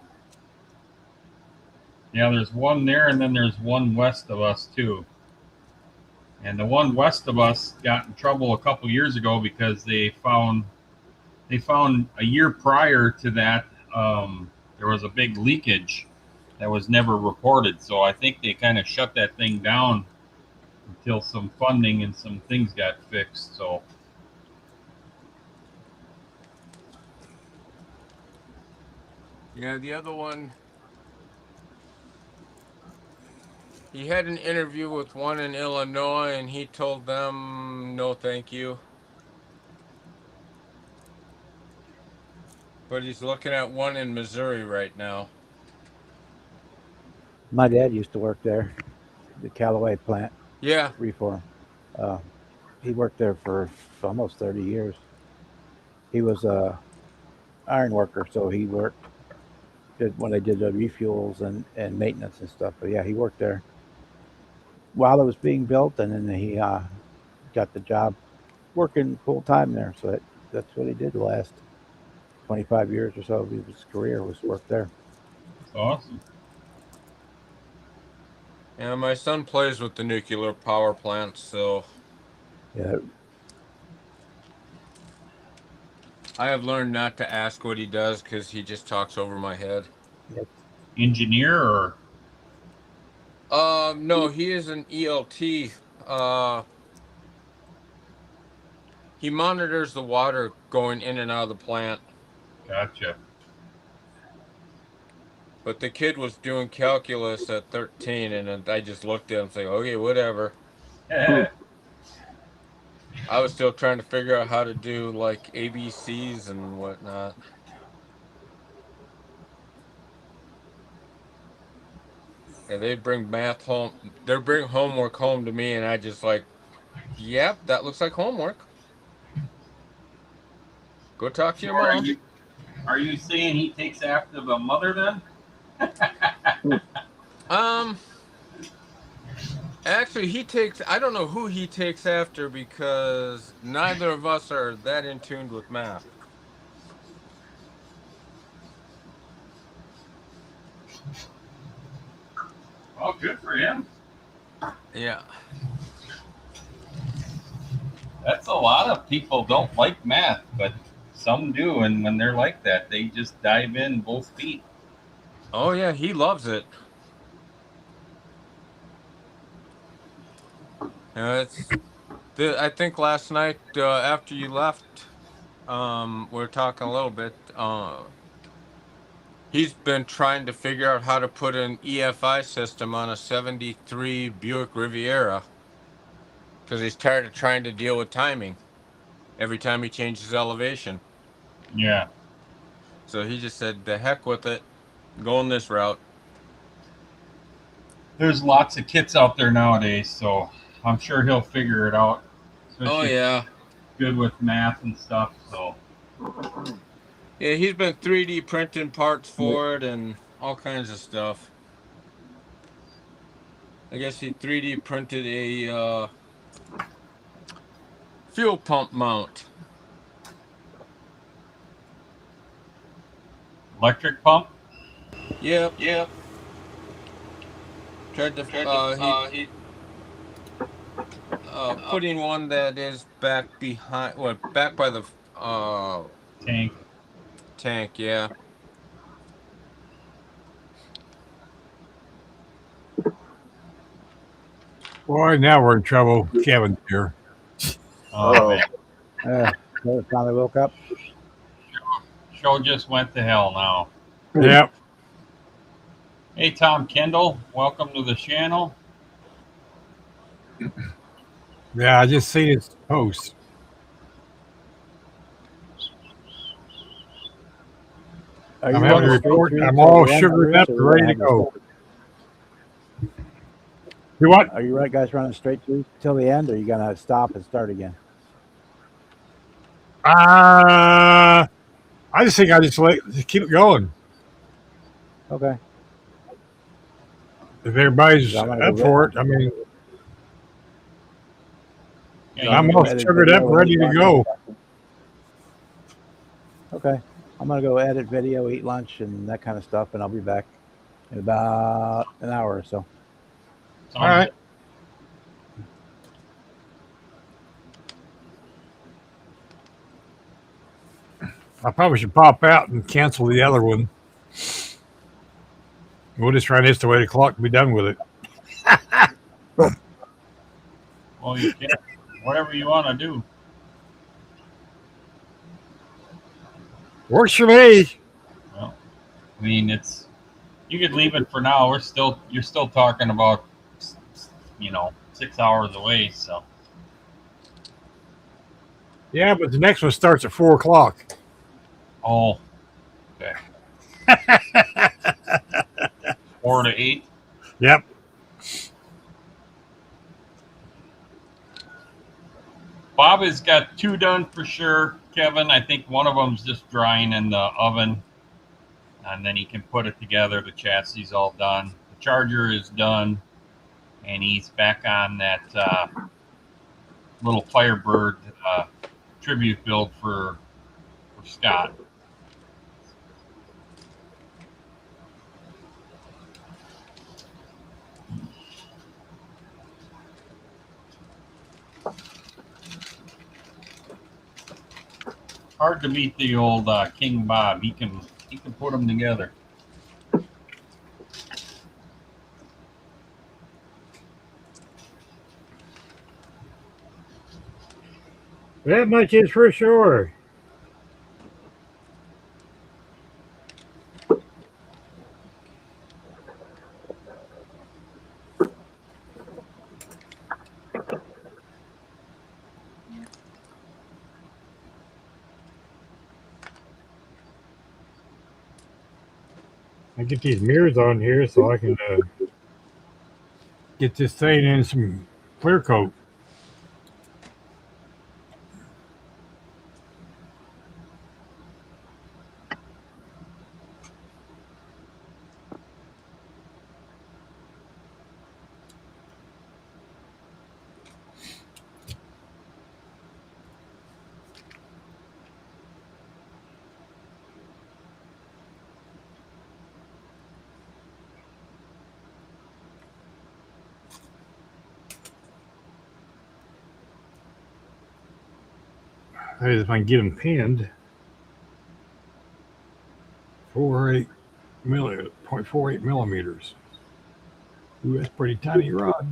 Yeah, there's one there, and then there's one west of us too. And the one west of us got in trouble a couple years ago because they found a year prior to that there was a big leakage that was never reported. So I think they kind of shut that thing down until some funding and some things got fixed. So Yeah, the other one, he had an interview with one in Illinois, and he told them no, thank you. But he's looking at one in Missouri right now. My dad used to work there, the Callaway plant, Yeah, reform. Uh, he worked there for almost 30 years. He was a iron worker, so he did when they did the refuels and maintenance and stuff. But yeah, he worked there while it was being built, and then he got the job working full time there. So that's what he did the last 25 years or so of his career was work there. it's awesome. yeah. My son plays with the nuclear power plants, so Yeah, I have learned not to ask what he does because he just talks over my head. yeah. Engineer or No, he is an ELT. Uh, he monitors the water going in and out of the plant. gotcha. But the kid was doing calculus at 13, and then I just looked at him and said, okay, whatever. I was still trying to figure out how to do like ABCs and whatnot. And they bring math home. They bring homework home to me, and I just like, yep, that looks like homework. Go talk to So your mom. are you saying he takes after the mother then? Um, Actually, I don't know who he takes after because neither of us are that in tune with math. Oh, good for him. Yeah. That's a lot of people don't like math, but some do, and when they're like that, they just dive in both feet. Oh yeah, he loves it. It's I think last night after you left, we are talking a little bit. He's been trying to figure out how to put an EFI system on a '73 Buick Riviera because he's tired of trying to deal with timing every time he changes elevation. Yeah. So he just said, "The heck with it, going this route." There's lots of kits out there nowadays, so I'm sure he'll figure it out. Oh Especially if yeah, he's good with math and stuff. So yeah. He's been 3D printing parts for it and all kinds of stuff. I guess he 3D printed a fuel pump mount. electric pump. Yep. Yep. Tried to Tried to he putting one that is back behind, what, back by the tank. tank. Yeah. Boy, now we're in trouble. Kevin's here. Oh man, So finally woke up. show just went to hell now. Yep. Hey Tom Kendall, welcome to the channel. Yeah, I just seen his post. Are I'm you having running to straight report. through I'm till all the end, sugared Bruce, up or and are you ready gonna to have go. to? You what? Are you right, guys, running straight through till the end, or are you gonna stop and start again? I just think I just keep it going. Okay. If everybody's I'm gonna up go. for it, I mean, Yeah, I'm I'm gonna you go all can edit sugared up video and and ready eat to lunch. go. Okay. I'm gonna go edit video, eat lunch, and that kind of stuff, and I'll be back in about an hour or so. All right. I probably should pop out and cancel the other one. We'll just try this to 8 o'clock and be done with it. Well, you can whatever you want to do. Works for me. Well, I mean, you could leave it for now. You're still talking about 6 hours away. So Yeah, but the next one starts at 4 o'clock. oh, okay, 4 to 8. Yep. Bob has got 2 done for sure. Kevin, I think one of them's just drying in the oven, and then he can put it together. The chassis is all done. The charger is done, and he's back on that little Firebird tribute build for Scott. Hard to beat the old King Bob. He can put them together. That much is for sure. I get these mirrors on here so I can get this thing in some clear coat. That is, if I can get them pinned. 0.48 millimeters. Ooh, that's pretty tiny rod.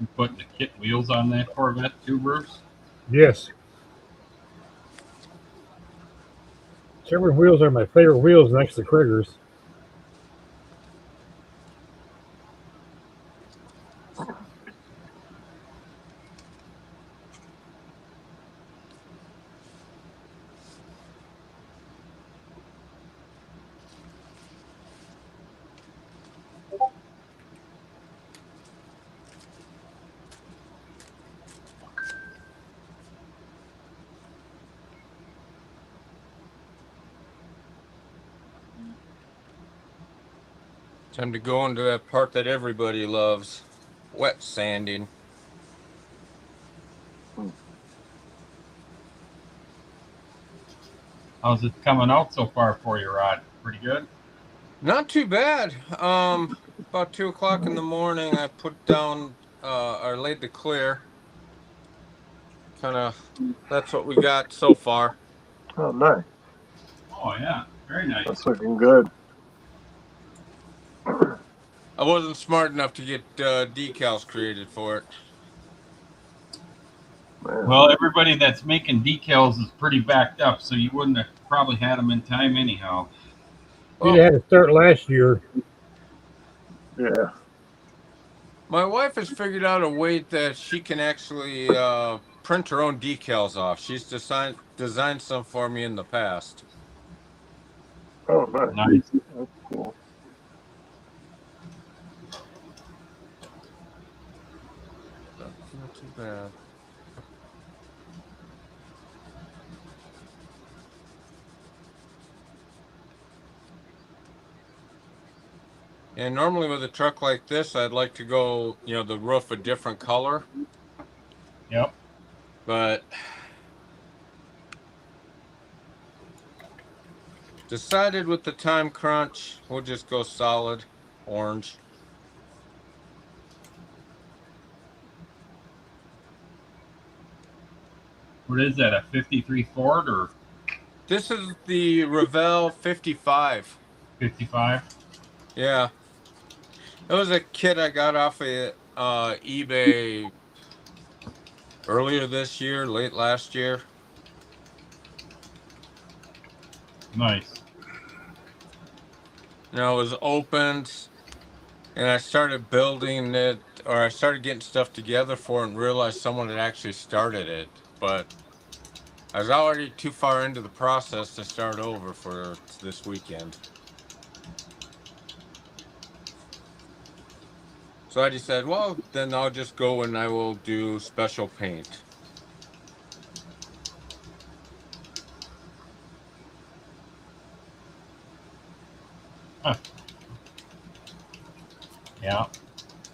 You putting the kit wheels on that Corvette too, Bruce? Yes. Sherman wheels are my favorite wheels next to Krieger's. Time to go into that part that everybody loves, wet sanding. How's it coming out so far for you, Rod? Pretty good? Not too bad. About 2 o'clock in the morning, I put down, or laid the clear. Kind of, that's what we got so far. Oh, nice. Oh, yeah. Very nice. That's looking good. I wasn't smart enough to get decals created for it. Man. Well, everybody that's making decals is pretty backed up, so you wouldn't have probably had them in time anyhow. You'd Well, have had to start last year. Yeah. my wife has figured out a way that she can actually print her own decals off. She's designed some for me in the past. Oh, nice. Nice. That's cool. So, not too bad. And normally with a truck like this, I'd like to go, the roof a different color, Yep. but decided with the time crunch, we'll just go solid orange. What is that, a 53 Ford or This is the Revell 55. 55? Yeah. It was a kit I got off of eBay earlier this year, late last year. Nice. It was opened, and I started building it, or I started getting stuff together for it and realized someone had actually started it. But I was already too far into the process to start over for this weekend. So I decided, well, then I'll just go and I will do special paint. Huh. Yeah.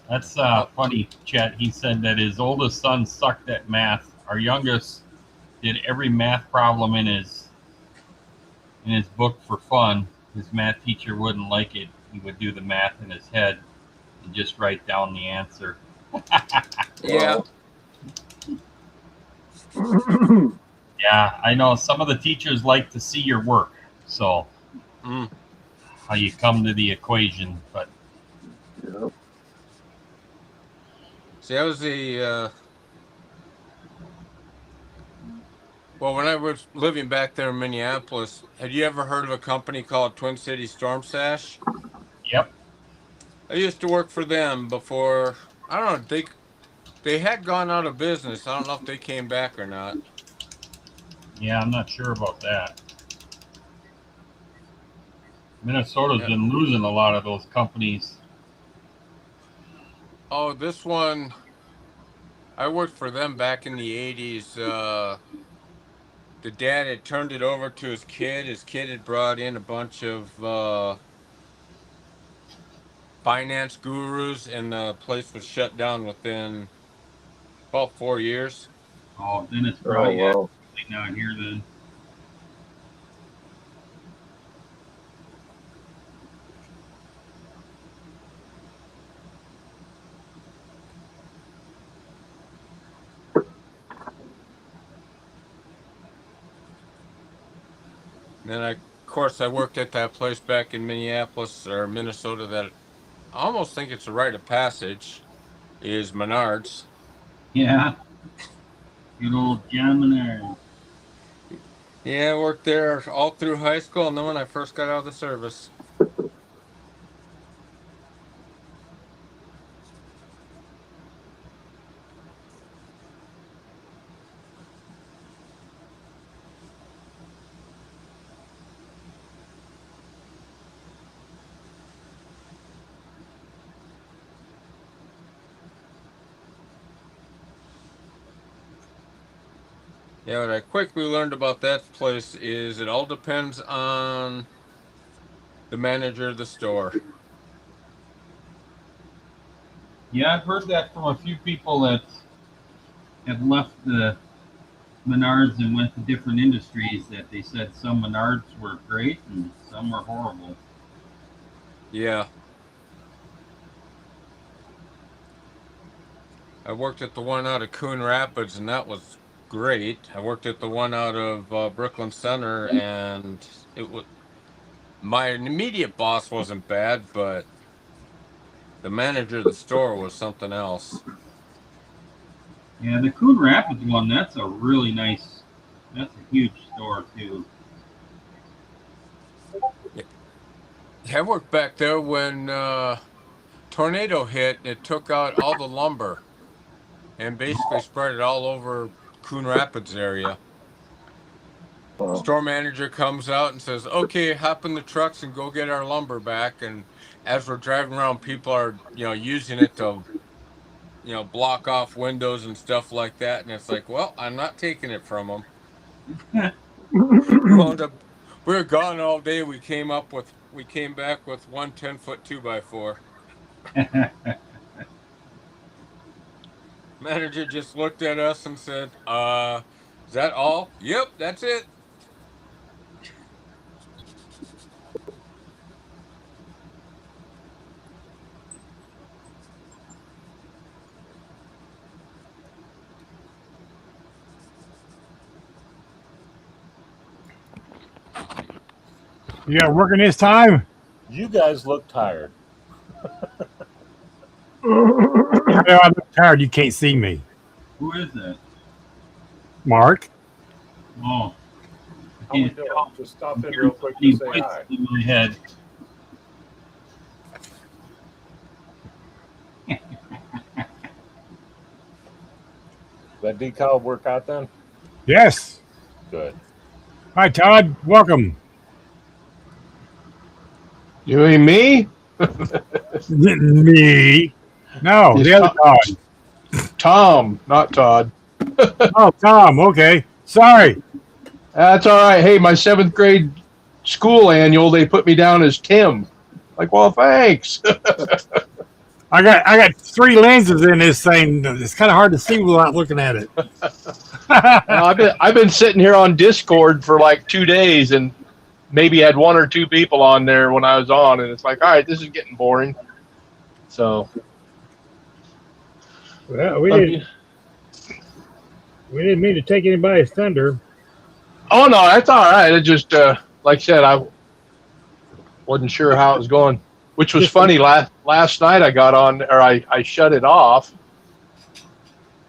That's funny, Chet. He said that his oldest son sucked at math. Our youngest did every math problem in his book for fun. His math teacher wouldn't like it. He would do the math in his head and just write down the answer. Yeah. Yeah, I know. Some of the teachers like to see your work. So how you come to the equation, but Yeah. See, I was the well, when I was living back there in Minneapolis, had you ever heard of a company called Twin City Storm Sash? yep. I used to work for them before. I don't know. They had gone out of business. I don't know if they came back or not. Yeah, I'm not sure about that. Minnesota's Yeah. been losing a lot of those companies. Oh, this one. I worked for them back in the 80s. The dad had turned it over to his kid. His kid had brought in a bunch of finance gurus, and the place was shut down within about 4 years. Oh, then it's Oh, probably wow. not here then. And then, of course, I worked at that place back in Minneapolis or Minnesota that I almost think it's a rite of passage, is Menards. Yeah. Good old John Menard. Yeah, I worked there all through high school and then when I first got out of the service. Yeah, what I quickly learned about that place is it all depends on the manager of the store. Yeah, I've heard that from a few people that have left the Menards and went to different industries, that they said some Menards were great and some were horrible. Yeah. I worked at the one out of Coon Rapids and that was great. I worked at the one out of Brooklyn Center and it was my immediate boss wasn't bad, but the manager of the store was something else. Yeah, the Coon Rapids one, that's a really nice, that's a huge store too. Yeah, I worked back there when tornado hit and it took out all the lumber and basically spread it all over Coon Rapids area. Wow. Store manager comes out and says, "Okay, hop in the trucks and go get our lumber back." And as we're driving around, people are, using it to, block off windows and stuff like that. And it's like, well, I'm not taking it from them. We were gone all day. We came back with one 10-foot 2x4. Manager just looked at us and said, is that all? Yep, that's it. You got working this time? You guys look tired. I'm tired. You can't see me. Who is that? Mark. Oh, How we doing? Just stop in real quick to say hi. in my head. That decal work out then? Yes. Good. Hi, Todd. Welcome. You mean me? Me. No, Yes, the other Todd. Tom, not Todd. Oh, Tom. Okay. Sorry. That's all right. Hey, my 7th grade school annual, they put me down as Tim. Like, well, thanks. I got 3 lenses in this thing. It's kind of hard to see without looking at it. I've been sitting here on Discord for like 2 days and maybe had 1 or 2 people on there when I was on, and it's like, all right, this is getting boring. So, Well, we didn't mean to take anybody's thunder. oh no, that's all right. It just like I said, I wasn't sure how it was going, which was funny. Last night I got on, or I shut it off.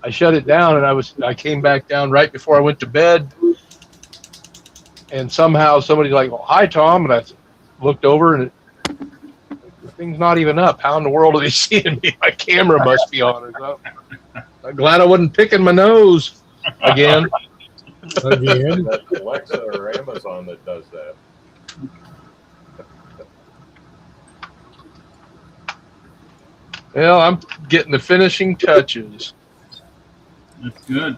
I shut it down, and I came back down right before I went to bed, and somehow somebody's like, well, "Hi, Tom," and I looked over, and the thing's not even up. How in the world are they seeing me? My camera must be on or something. I'm glad I wasn't picking my nose again. Again. That's Alexa or Amazon that does that. Well, I'm getting the finishing touches. That's good.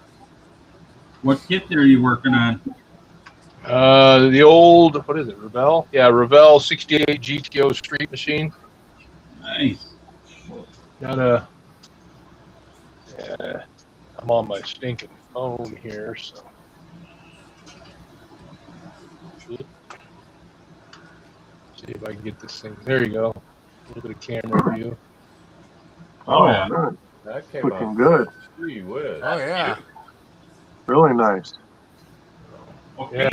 What kit are you working on? The old, what is it, Revell? Yeah, Revell 68 GTO street machine. Nice. Got I'm on my stinking phone here, so. See if I can get this thing. There you go. A little bit of camera view. Oh, yeah. Good. That came Looking out. good. Gee whiz. Oh yeah. Really nice. Yeah,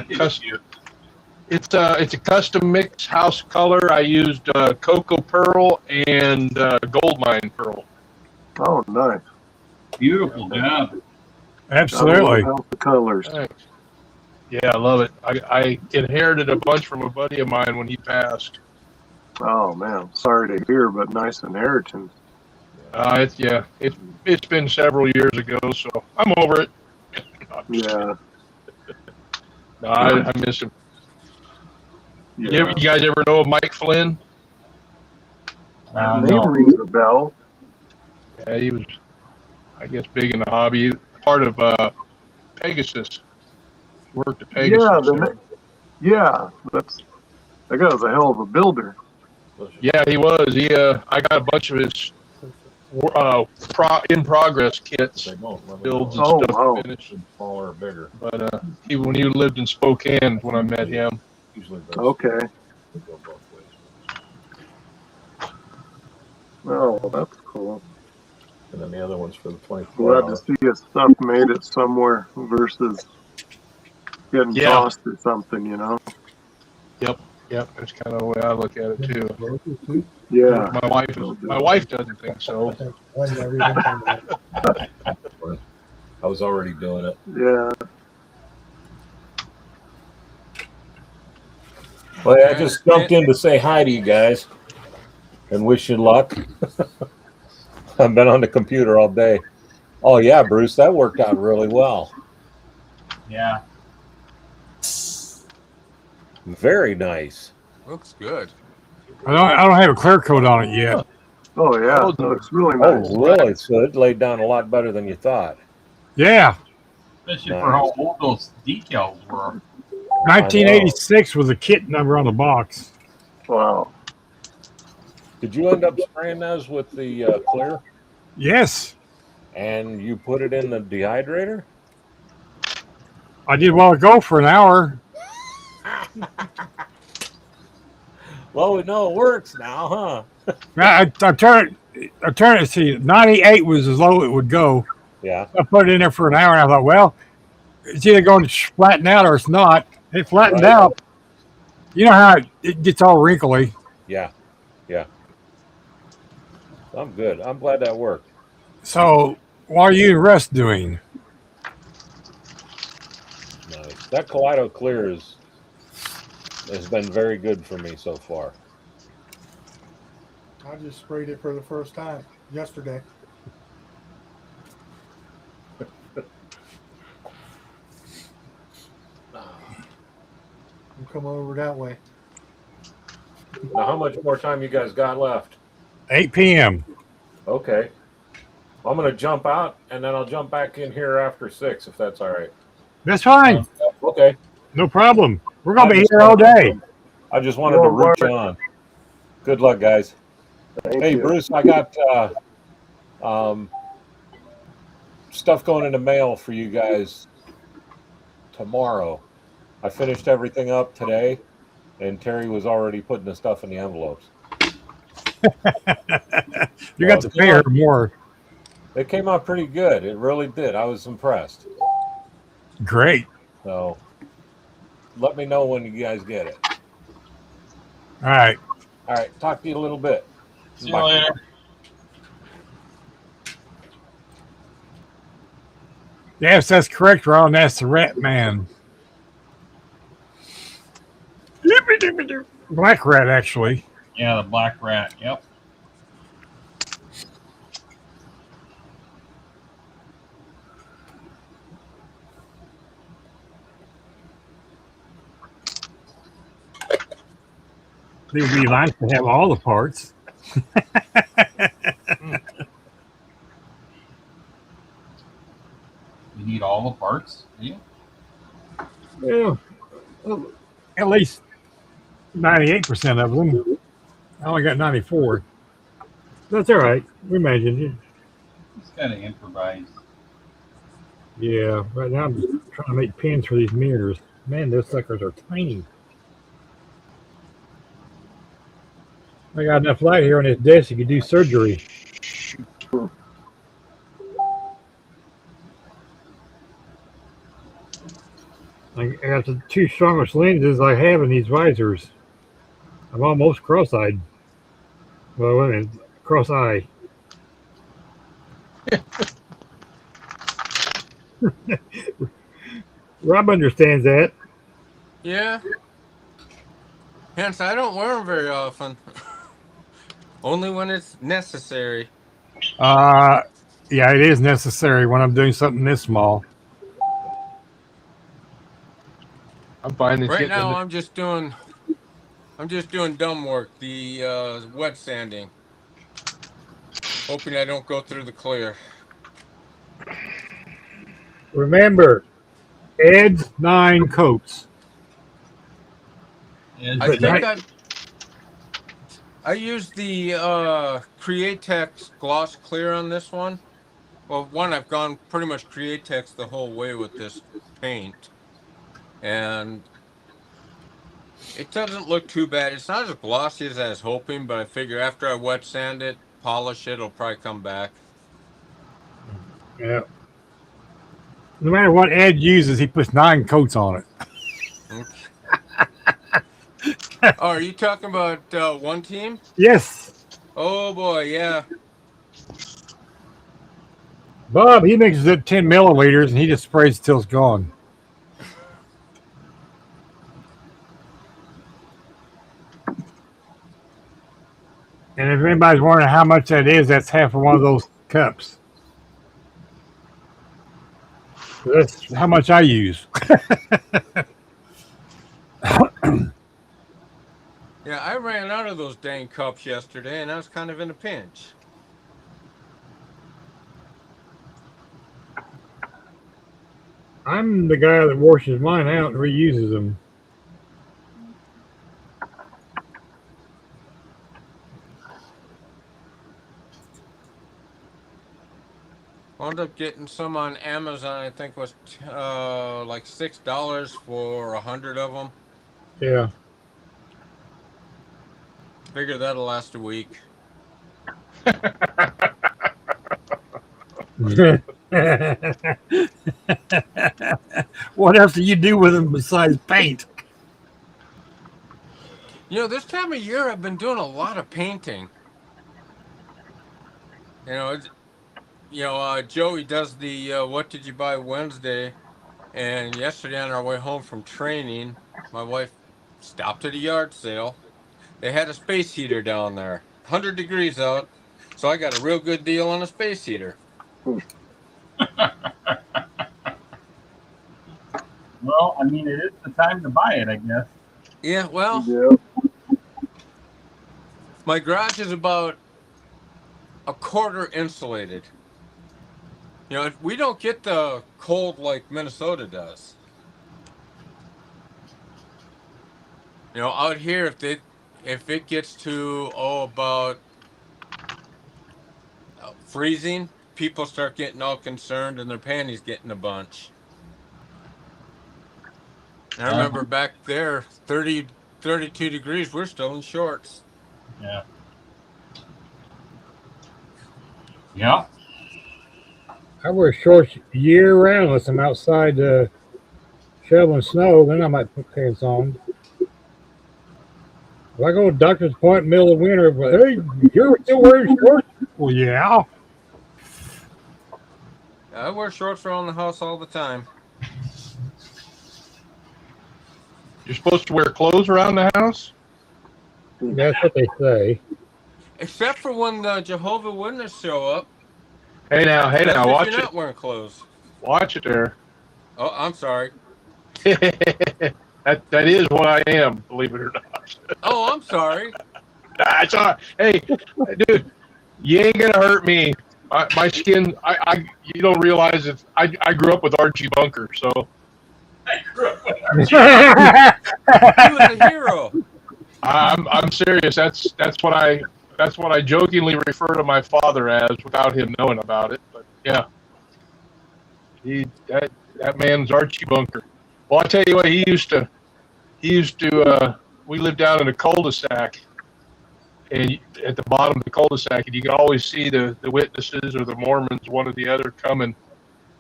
it's a custom mix house color. I used Cocoa Pearl and Gold Mine Pearl. Oh, nice. Beautiful job. Absolutely. The colors. Thanks. Yeah, I love it. I inherited a bunch from a buddy of mine when he passed. Oh man, sorry to hear, but nice inheritance. It's been several years ago, so I'm over it. Yeah. No, I miss him. Yeah. You guys ever know of Mike Flynn? Name No. rings a bell. Yeah, he was, I guess, big in the hobby. Part of Pegasus. Worked at Pegasus. Yeah, that guy was a hell of a builder. Yeah, he was. I got a bunch of his in progress kits, They won't let me builds and know. Oh, stuff wow. finished. Smaller or bigger. But when he lived in Spokane, when I met him. Usually those Okay. go both ways. Oh, that's cool. And then the other one's for the 24 Glad to hours. see his stuff made it somewhere versus getting Yeah. tossed or something, you know? Yep, that's kind of the way I look at it too. Yeah. My wife doesn't think so. I was already doing it. Yeah. Well, I just jumped in to say hi to you guys and wish you luck. I've been on the computer all day. Oh, yeah, Bruce, that worked out really well. Yeah. Very nice. Looks good. I don't have a clear coat on it yet. Oh, yeah. Oh, It looks really nice. Oh, really? So it laid down a lot better than you thought. Yeah. Especially for how old those decals were. 1986 was a kit number on the box. Wow. Did you end up spraying those with the clear? Yes. And you put it in the dehydrator? I did a while ago for an hour. Well, we know it works now, huh? I turned it, see, 98 was as low it would go. Yeah. I put it in there for an hour and I thought, well, it's either going to flatten out or it's not. It flattened Right. out. You know how it gets all wrinkly. Yeah. Yeah. I'm good. I'm glad that worked. So what are you and Russ doing? Nice. That Kaleido Clear has been very good for me so far. I just sprayed it for the first time yesterday. We'll come over that way. Now, how much more time you guys got left? 8 p.m. Okay. I'm going to jump out, and then I'll jump back in here after 6, if that's all right. That's fine. Okay. No problem. We're going to be here all day. I just wanted to root you on. Good luck, guys. Thank Hey, you. Bruce, I got stuff going in the mail for you guys tomorrow. I finished everything up today, and Terry was already putting the stuff in the envelopes. You So got to pay her more. it came out pretty good. It really did. I was impressed. Great. So let me know when you guys get it. All right. All right. Talk to you a little bit. See you later. Yes, that's correct, Ron. That's the rat man. Black rat, actually. Yeah, the black rat. Yep. It would be nice to have all the parts. You need all the parts, do you? Yeah. At least 98% of them. I only got 94. That's all right. We imagined it. Just gotta improvise. Yeah. Right now I'm just trying to make pins for these mirrors. Man, those suckers are tiny. I got enough light here on this desk you could do surgery. I got the two strongest lenses I have in these visors. I'm almost cross-eyed. Well, wait a minute. Cross-eye. Rob understands that. Yeah. Hence, I don't wear them very often. Only when it's necessary. Yeah, it is necessary when I'm doing something this small. I'm fine. It's Right getting now, into, I'm just doing dumb work, the wet sanding. Hoping I don't go through the clear. Remember, Ed's 9 coats. Is I think Right. I used the Createx gloss clear on this one. Well, one, I've gone pretty much Createx the whole way with this paint. And it doesn't look too bad. It's not as glossy as I was hoping, but I figure after I wet sand it, polish it, it'll probably come back. Yeah. No matter what Ed uses, he puts 9 coats on it. Okay. Oh, are you talking about one team? Yes. Oh boy, yeah. Bob, he mixes it 10 milliliters and he just sprays it till it's gone. And if anybody's wondering how much that is, that's half of one of those cups. That's how much I use. Yeah, I ran out of those dang cups yesterday and I was kind of in a pinch. I'm the guy that washes mine out and reuses them. Wound up getting some on Amazon. I think was like $6 for 100 of them. Yeah. Figure that'll last a week. What else do you do with them besides paint? You know, this time of year I've been doing a lot of painting. You know, Joey does the What Did You Buy Wednesday, and yesterday on our way home from training, my wife stopped at a yard sale. They had a space heater down there, 100 degrees out, so I got a real good deal on a space heater. Well, I mean, it is the time to buy it, I guess. Yeah, well, Yeah. my garage is about a quarter insulated. You know, we don't get the cold like Minnesota does. You know, out here, if it gets to about freezing, people start getting all concerned and their panties getting a bunch. And I remember back there, 30, 32 degrees, we're still in shorts. Yeah. Yeah. I wear shorts year round unless I'm outside shoveling snow. Then I might put pants on. If I go to a doctor's appointment middle of winter, but hey, you're still wearing shorts? Well, yeah. I wear shorts around the house all the time. You're supposed to wear clothes around the house? That's what they say. Except for when the Jehovah's Witnesses show up. Hey now, That's if watch you're it. not wearing clothes. Watch it there. Oh, I'm sorry. that is what I am, believe it or not. Oh, I'm sorry. That's all right. Hey, dude, you ain't gonna hurt me. My skin, you don't realize it. I grew up with Archie Bunker, so I grew up with He was a hero. I'm serious. That's what I jokingly refer to my father as, without him knowing about it. But yeah, that man's Archie Bunker. Well, I tell you what, he used to. We lived down in a cul-de-sac, and at the bottom of the cul-de-sac, and you could always see the witnesses or the Mormons, one or the other, coming.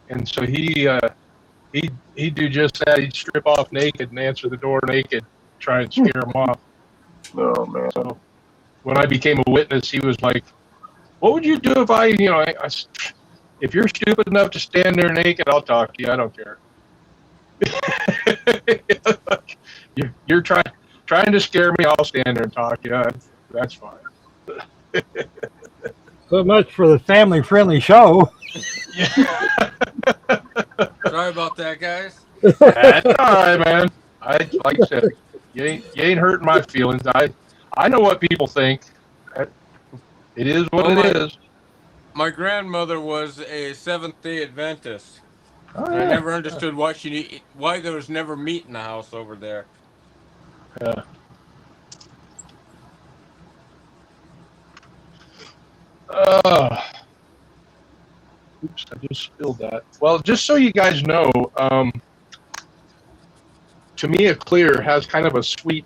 And so he'd do just that. He'd strip off naked and answer the door naked, try and scare them off. Oh man. So when I became a witness, he was like, "What would you do if if you're stupid enough to stand there naked, I'll talk to you. I don't care." you're trying to scare me. I'll stand there and talk to you. That's fine. So much for the family-friendly show. Sorry about that, guys. That's all right, man. Like I said, you ain't hurting my feelings. I know what people think. It is what it is. My grandmother was a Seventh-day Adventist. Oh, I never understood why there was never meat in the house over there. Yeah. Oops, I just spilled that. Well, just so you guys know, to me, a clear has kind of a sweet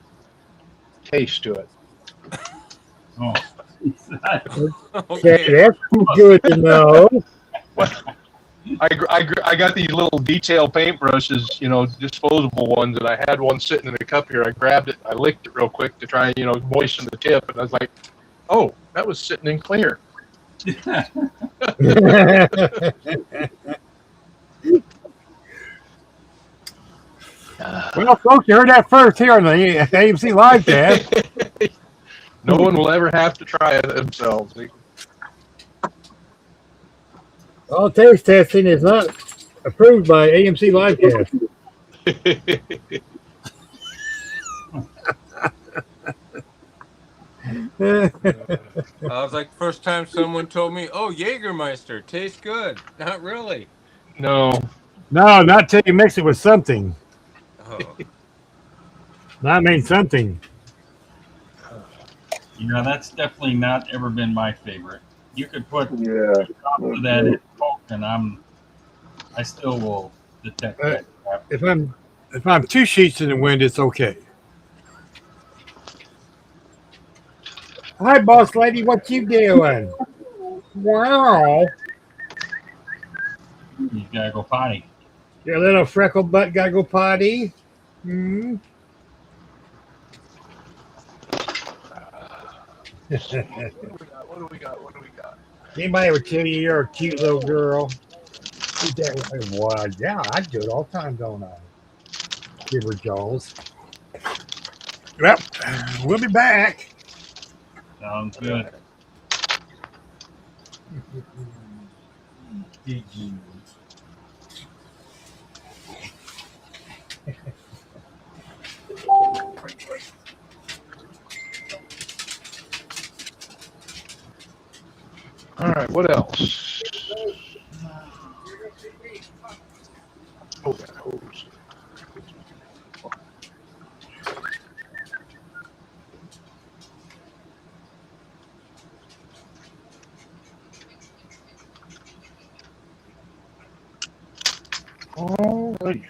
taste to it. Oh. Okay, that's good to know. I got these little detail paintbrushes, disposable ones, and I had one sitting in a cup here. I grabbed it, I licked it real quick to try and, moisten the tip, and I was like, oh, that was sitting in clear. Well, folks, you heard that first here on the AMC live cast. No one will ever have to try it themselves. All taste testing is not approved by AMC Livecast. I was like, first time someone told me, "Oh, Jägermeister tastes good." Not really. No, not till you mix it with something. Oh. That means something. That's definitely not ever been my favorite. You could put Yeah. of that in Coke, and I still will detect that crap. If I'm 2 sheets in the wind, it's okay. Hi, boss lady. What you doing? Wow. You gotta go potty. Your little freckle butt gotta go potty. Hmm. What do we got? Anybody ever tell you you're a cute little girl? Well, yeah, I do it all the time, don't I? Giver Jones. Well, we'll be back. Sounds good. All right, what else? Oh, that hose. Alrighty.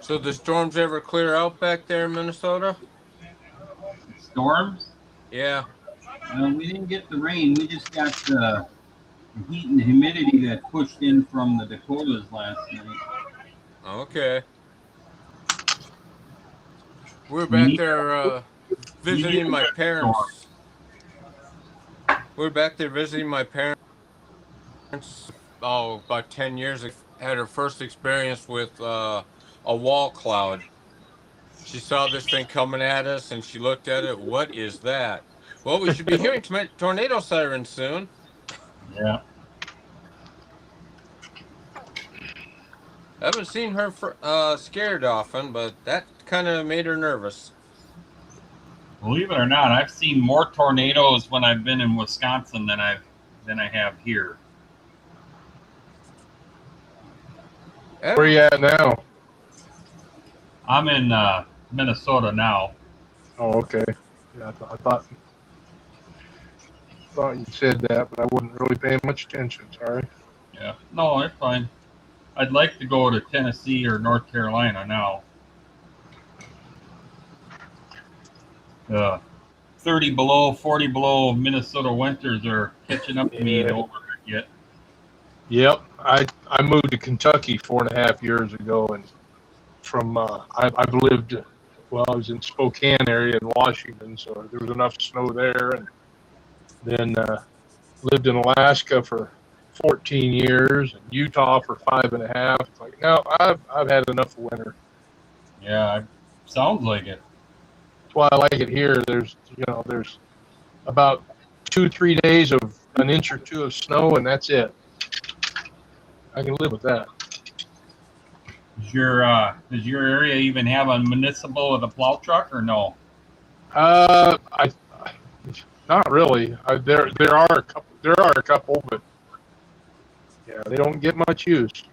So the storms ever clear out back there in Minnesota? Storms? Yeah. We didn't get the rain. We just got the heat and humidity that pushed in from the Dakotas last night. Okay. We're We back need there visiting my parents. We're back there visiting my parents. Oh, about 10 years ago. Had her first experience with a wall cloud. She saw this thing coming at us and she looked at it. What is that? Well, we should be hearing tornado sirens soon. Yeah. I haven't seen her scared often, but that kind of made her nervous. Believe it or not, I've seen more tornadoes when I've been in Wisconsin than I have here. Where are you at now? I'm in Minnesota now. Oh, okay. Yeah, I thought you said that, but I wasn't really paying much attention. Sorry. Yeah. No, it's fine. I'd like to go to Tennessee or North Carolina now. 30 below, 40 below Minnesota winters are catching up to me over it yet. Yep. I moved to Kentucky 4.5 years ago, and from I've lived. Well, I was in Spokane area in Washington, so there was enough snow there, and then lived in Alaska for 14 years, and Utah for 5.5. It's like, no, I've had enough of winter. Yeah, sounds like it. That's why I like it here. There's about 2-3 days of an inch or two of snow, and that's it. I can live with that. Does your area even have a municipal with a plow truck or no? Not really. There are a couple, but yeah, they don't get much use.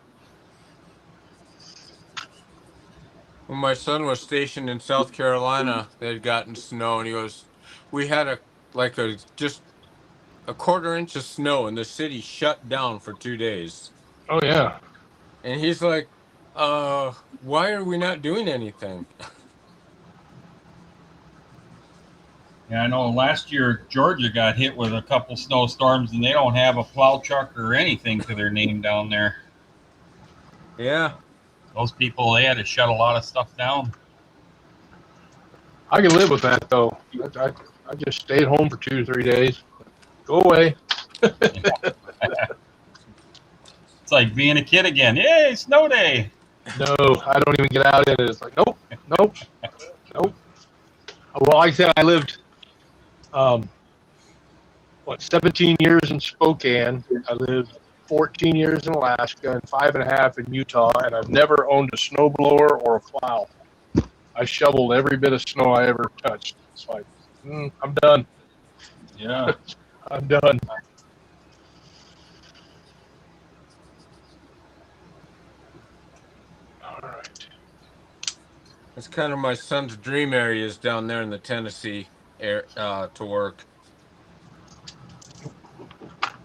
When my son was stationed in South Carolina, they had gotten snow, and he goes, "We had just a 1/4 inch of snow, and the city shut down for 2 days." Oh yeah. And he's like, why are we not doing anything?" Yeah, I know last year Georgia got hit with a couple snowstorms and they don't have a plow truck or anything to their name down there. Yeah. Those people, they had to shut a lot of stuff down. I can live with that though. I just stayed home for 2-3 days. Go away. It's like being a kid again. Yay, snow day. No, I don't even get out in it. It's like, nope. Well, like I said, I lived 17 years in Spokane. I lived 14 years in Alaska and 5.5 in Utah, and I've never owned a snowblower or a plow. I shoveled every bit of snow I ever touched. It's like, I'm done. Yeah. I'm done. All right. It's kind of my son's dream areas down there in the Tennessee air to work.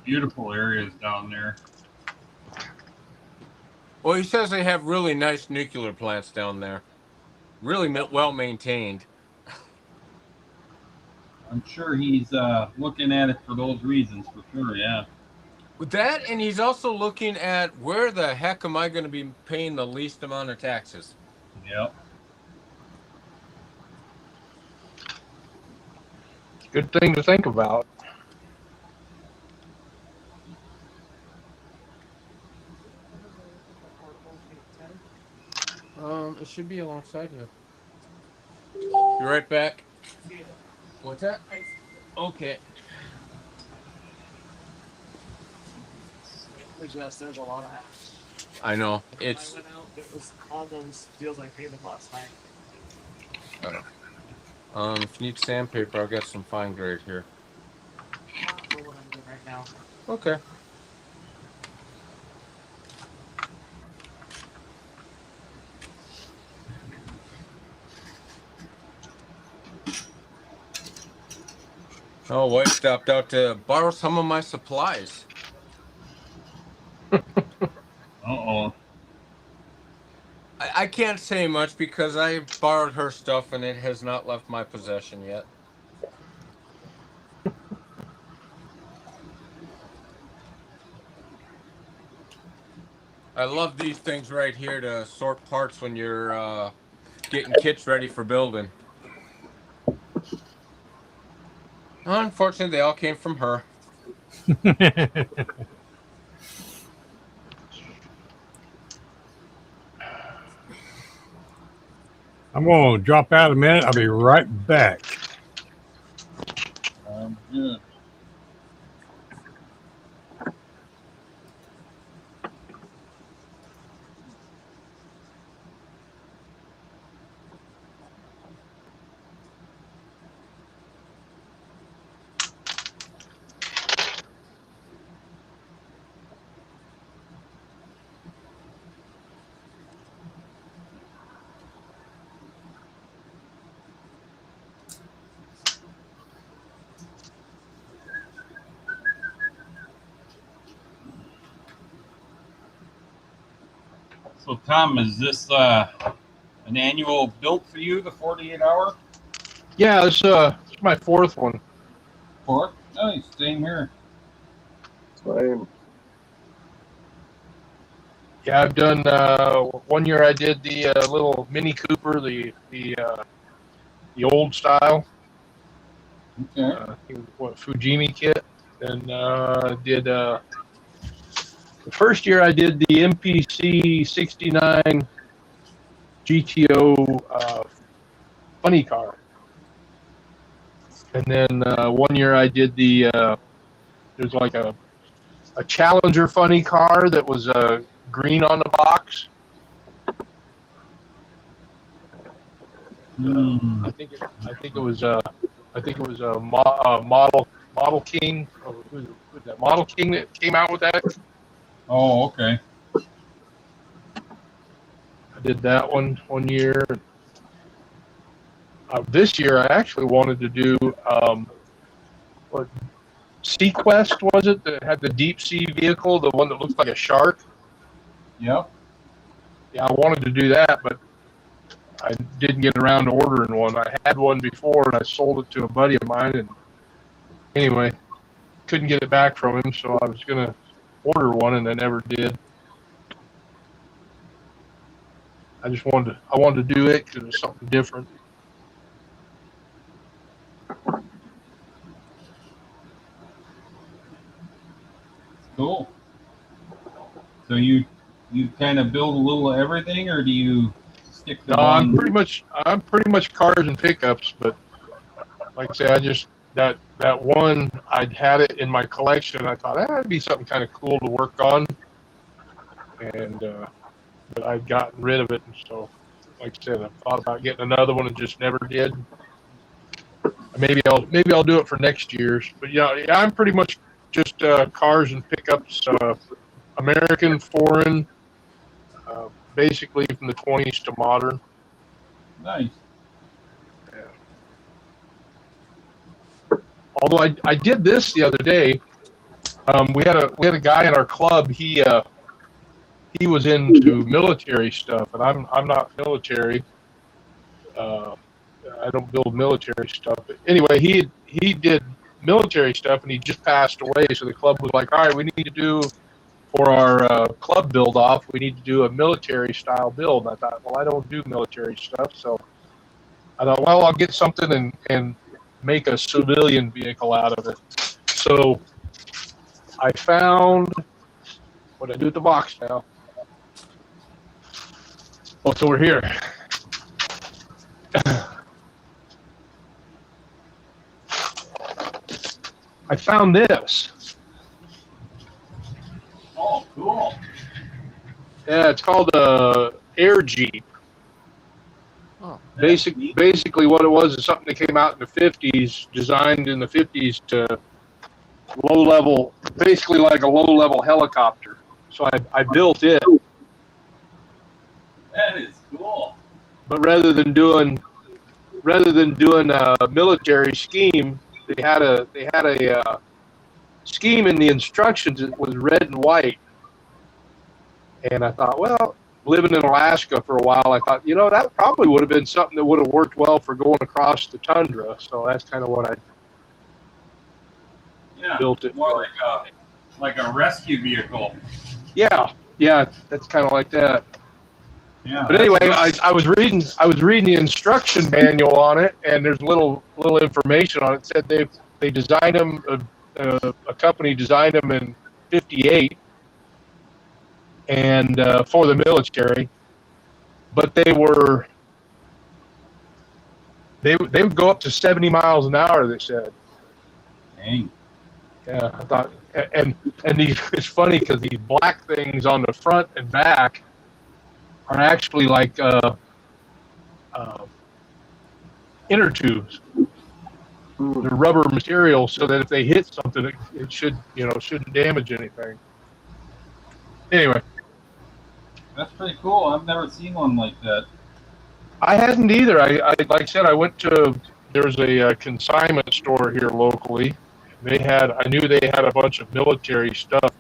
Beautiful areas down there. Well, he says they have really nice nuclear plants down there. Really well maintained. I'm sure he's looking at it for those reasons, for sure, yeah. With that, and he's also looking at where the heck am I going to be paying the least amount of taxes? Yep. Good thing to think about. It should be alongside you. Be right back. What's that? Okay. There's a lot of I know. It was all those deals I paid them last night. If you need sandpaper, I've got some fine grade here. now. Okay. Oh, wife stopped out to borrow some of my supplies. Uh-oh. I can't say much because I borrowed her stuff and it has not left my possession yet. I love these things right here to sort parts when you're getting kits ready for building. Unfortunately, they all came from her. I'm going to drop out a minute. I'll be right back. Good. So, Tom, is this an annual build for you, the 48-hour? Yeah, it's my fourth one. Fourth? Nice, same here. Same. Yeah, I've done 1 year. I did the little Mini Cooper, the old style. Okay. Fujimi kit. And did the first year I did the MPC 69 GTO funny car. And then 1 year I did the there's like a Challenger funny car that was green on the box. I think it was a Model King. Who's that? Model King that came out with that. Oh, okay. I did that one year. This year I actually wanted to do what Sequest was it that had the deep sea vehicle, the one that looks like a shark? Yep. Yeah, I wanted to do that, but I didn't get around to ordering one. I had one before and I sold it to a buddy of mine, and anyway, couldn't get it back from him, so I was gonna order one and I never did. I wanted to do it because it was something different. Cool. So you kind of build a little of everything, or do you stick to No, I'm one? pretty much cars and pickups, but like I say, I just that one I'd had it in my collection. I thought that'd be something kind of cool to work on, and but I'd gotten rid of it, and so like I said, I thought about getting another one and just never did. Maybe I'll do it for next year's, but yeah, I'm pretty much just cars and pickups, American, foreign, basically from the 20s to modern. Nice. Yeah. Although I did this the other day. We had a guy in our club. He was into military stuff, and I'm not military. I don't build military stuff. But anyway, he did military stuff, and he just passed away. So the club was like, all right, we need to do for our club build off. We need to do a military style build. And I thought, well, I don't do military stuff, so I thought, well, I'll get something and make a civilian vehicle out of it. So I found what I do with the box now. Oh, it's over here. I found this. Oh, cool. Yeah, it's called a Air Jeep. Oh, Basically, what it was is something that came out in the 50s, designed in the 50s to low level, basically like a low level helicopter. So I built it. That is cool. But rather than doing a military scheme, they had a scheme in the instructions. It was red and white, and I thought, well, living in Alaska for a while, I thought, that probably would have been something that would have worked well for going across the tundra. So that's kind of what I built it. More like a rescue vehicle. Yeah, that's kind of like that. Yeah. But anyway, I was reading the instruction manual on it, and there's little information on it. It said they designed them, a company designed them in '58, and for the military, but they would go up to 70 miles an hour. They said. Dang. Yeah, I thought, and it's funny because these black things on the front and back are actually like inner tubes. They're rubber material, so that if they hit something, it shouldn't damage anything. Anyway, That's pretty cool. I've never seen one like that. I hadn't either. I like I said, I went to there's a consignment store here locally. I knew they had a bunch of military stuff.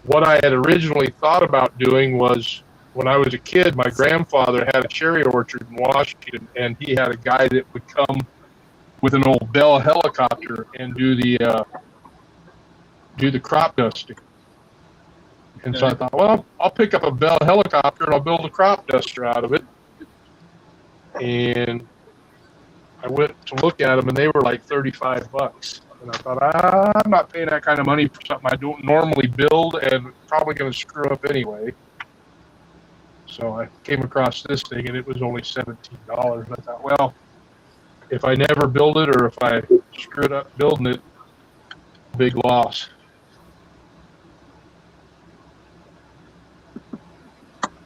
What I had originally thought about doing was, when I was a kid, my grandfather had a cherry orchard in Washington, and he had a guy that would come with an old Bell helicopter and do the crop dusting. And so I thought, well, I'll pick up a Bell helicopter and I'll build a crop duster out of it. And I went to look at them, and they were like $35. And I thought, I'm not paying that kind of money for something I don't normally build, and probably going to screw up anyway. So I came across this thing, and it was only $17. And I thought, well, if I never build it, or if I screwed up building it, big loss.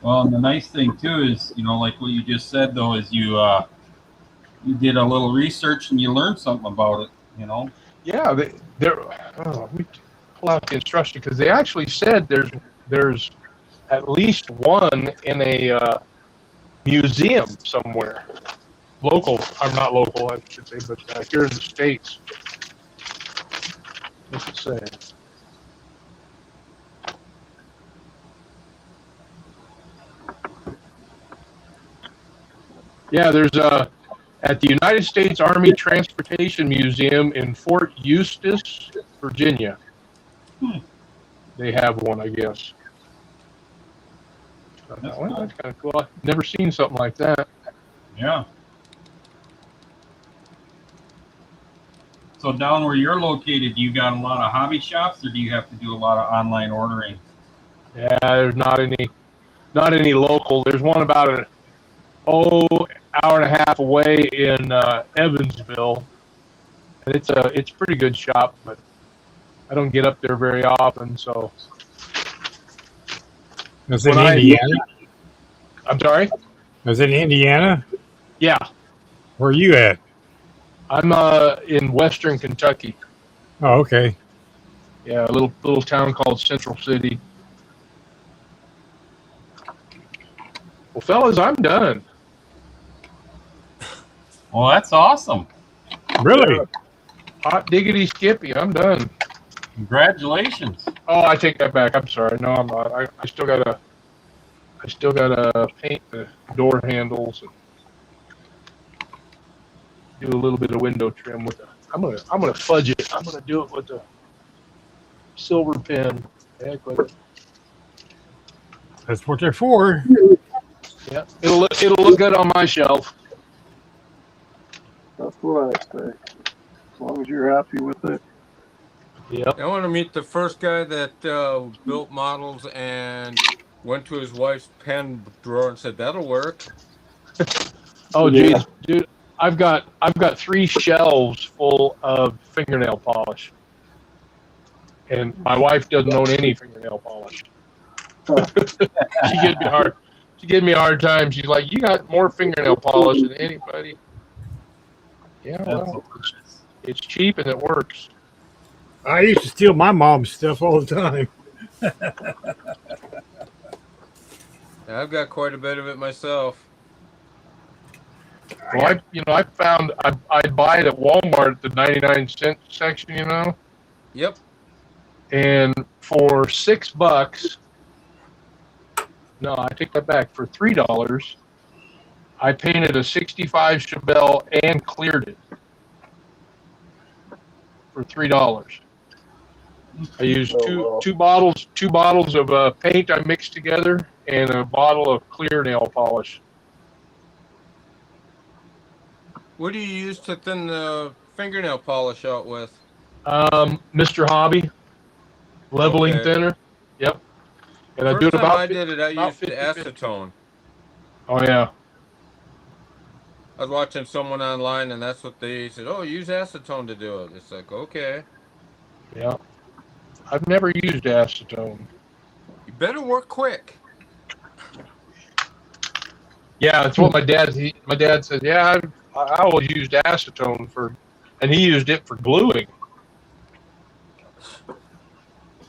Well, and the nice thing too is, like what you just said though, is you did a little research and you learned something about it. Yeah, we pull out the instruction, because they actually said there's at least one in a museum somewhere. Local, I'm not local, I should say, but here in the States. What's it say? Yeah, there's at the United States Army Transportation Museum in Fort Eustis, Virginia. They have one, I guess. That's kind of cool. I've never seen something like that. Yeah. So down where you're located, you got a lot of hobby shops, or do you have to do a lot of online ordering? Yeah, there's not any local. There's one about an hour and a half away in Evansville, and it's a pretty good shop, but I don't get up there very often. So. Is it Indiana? I'm sorry? Is it Indiana? Yeah. Where are you at? I'm in western Kentucky. Oh, okay. Yeah, a little town called Central City. Well, fellas, I'm done. Well, that's awesome. Really? Hot diggity Skippy, I'm done. Congratulations. Oh, I take that back. I'm sorry. No, I'm not. I still gotta paint the door handles and do a little bit of window trim with I'm gonna fudge it. I'm gonna do it with a silver pen. Heck with it. That's what they're for. Yeah, it'll look good on my shelf. That's what I say. As long as you're happy with it. Yep. I want to meet the first guy that built models and went to his wife's pen drawer and said, "That'll work." Oh, geez, dude, I've got 3 shelves full of fingernail polish, and my wife doesn't own any fingernail polish. She gave me a hard time. She's like, "You got more fingernail polish than anybody." Yeah, well, it's cheap and it works. I used to steal my mom's stuff all the time. I've got quite a bit of it myself. Well, I found I buy it at Walmart at the 99-cent section, Yep. and for $6, no, I take that back. For $3, I painted a 65 Chevelle and cleared it for $3. I used two bottles of paint I mixed together and a bottle of clear nail polish. What do you use to thin the fingernail polish out with? Mr. Hobby leveling Okay. thinner. Yep. And I do First it time about I did it, I used 50-50. acetone. Oh yeah. I was watching someone online, and that's what they said. Oh, use acetone to do it. It's like, okay. Yeah. I've never used acetone. You better work quick. Yeah, it's what my dad said. Yeah, I always used acetone and he used it for gluing.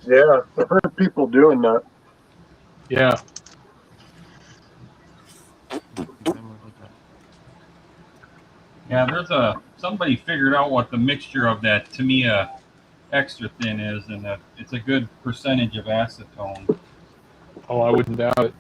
Yeah, I've heard people doing that. Yeah. Yeah, somebody figured out what the mixture of that Tamiya extra thin is, and it's a good percentage of acetone. Oh, I wouldn't doubt it.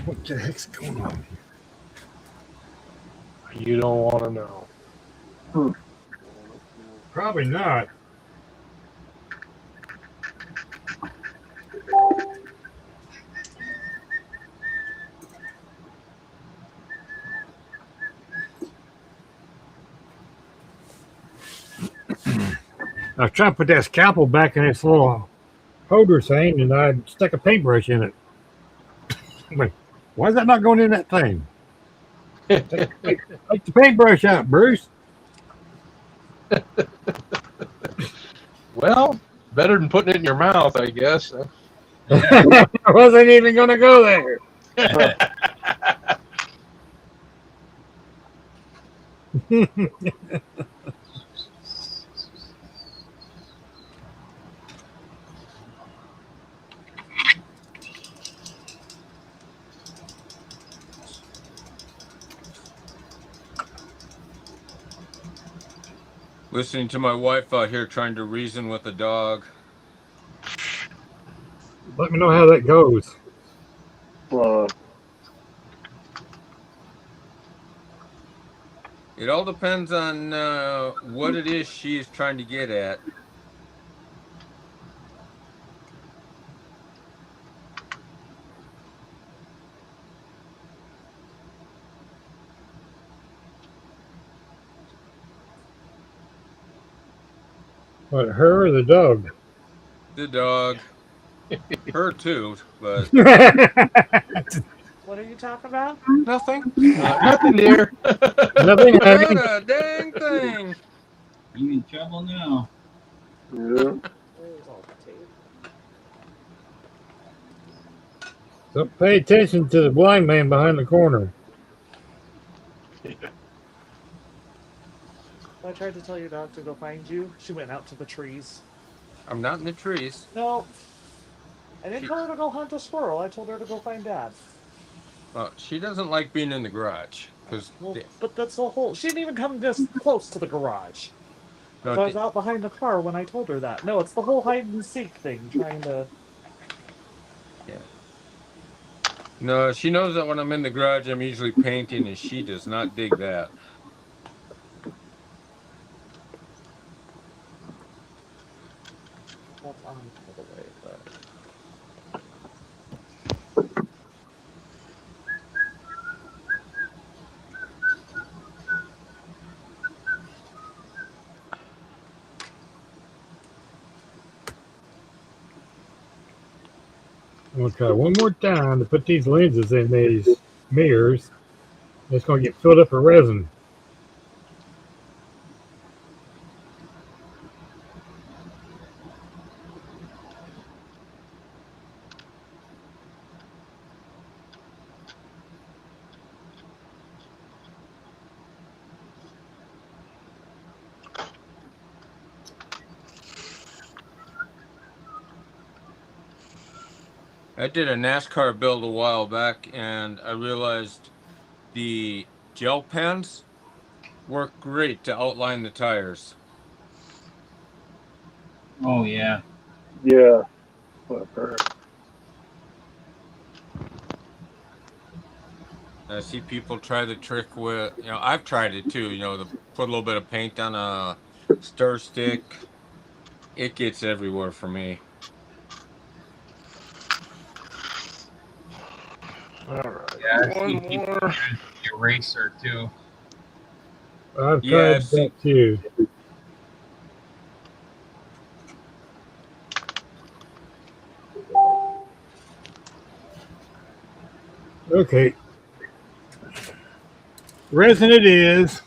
What the heck's going on here? You don't want to know. Probably not. I was trying to put that scalpel back in its little holder thing, and I stuck a paintbrush in it. I'm like, why is that not going in that thing? Take the paintbrush out, Bruce. Well, better than putting it in your mouth, I guess. I wasn't even going to go there. Listening to my wife out here trying to reason with a dog. Let me know how that goes. It all depends on what it is she is trying to get at. What, her or the dog? The dog. Her too, but What are you talking about? nothing. Nothing there. Nothing. Not a dang thing. You in trouble now. Yeah. Where's all the tape? So pay attention to the blind man behind the corner. I tried to tell your dog to go find you. She went out to the trees. I'm not in the trees. No. I didn't tell her to go hunt a squirrel. I told her to go find Dad. She doesn't like being in the garage because. Well, but that's the whole. She didn't even come this close to the garage. No, So I was out behind the car when I told her that. No, it's the whole hide and seek thing, trying to. Yeah. No, she knows that when I'm in the garage, I'm usually painting, and she does not dig that. I'm going to try one more time to put these lenses in these mirrors. It's going to get filled up with resin. I did a NASCAR build a while back, and I realized the gel pens work great to outline the tires. Oh yeah. Yeah. What I've heard. I see people try the trick with, I've tried it too, to put a little bit of paint on a stir stick. It gets everywhere for me. All right. Yeah, I've One seen people more. use the eraser too. I've Yeah, tried that too. Okay. Resin it is.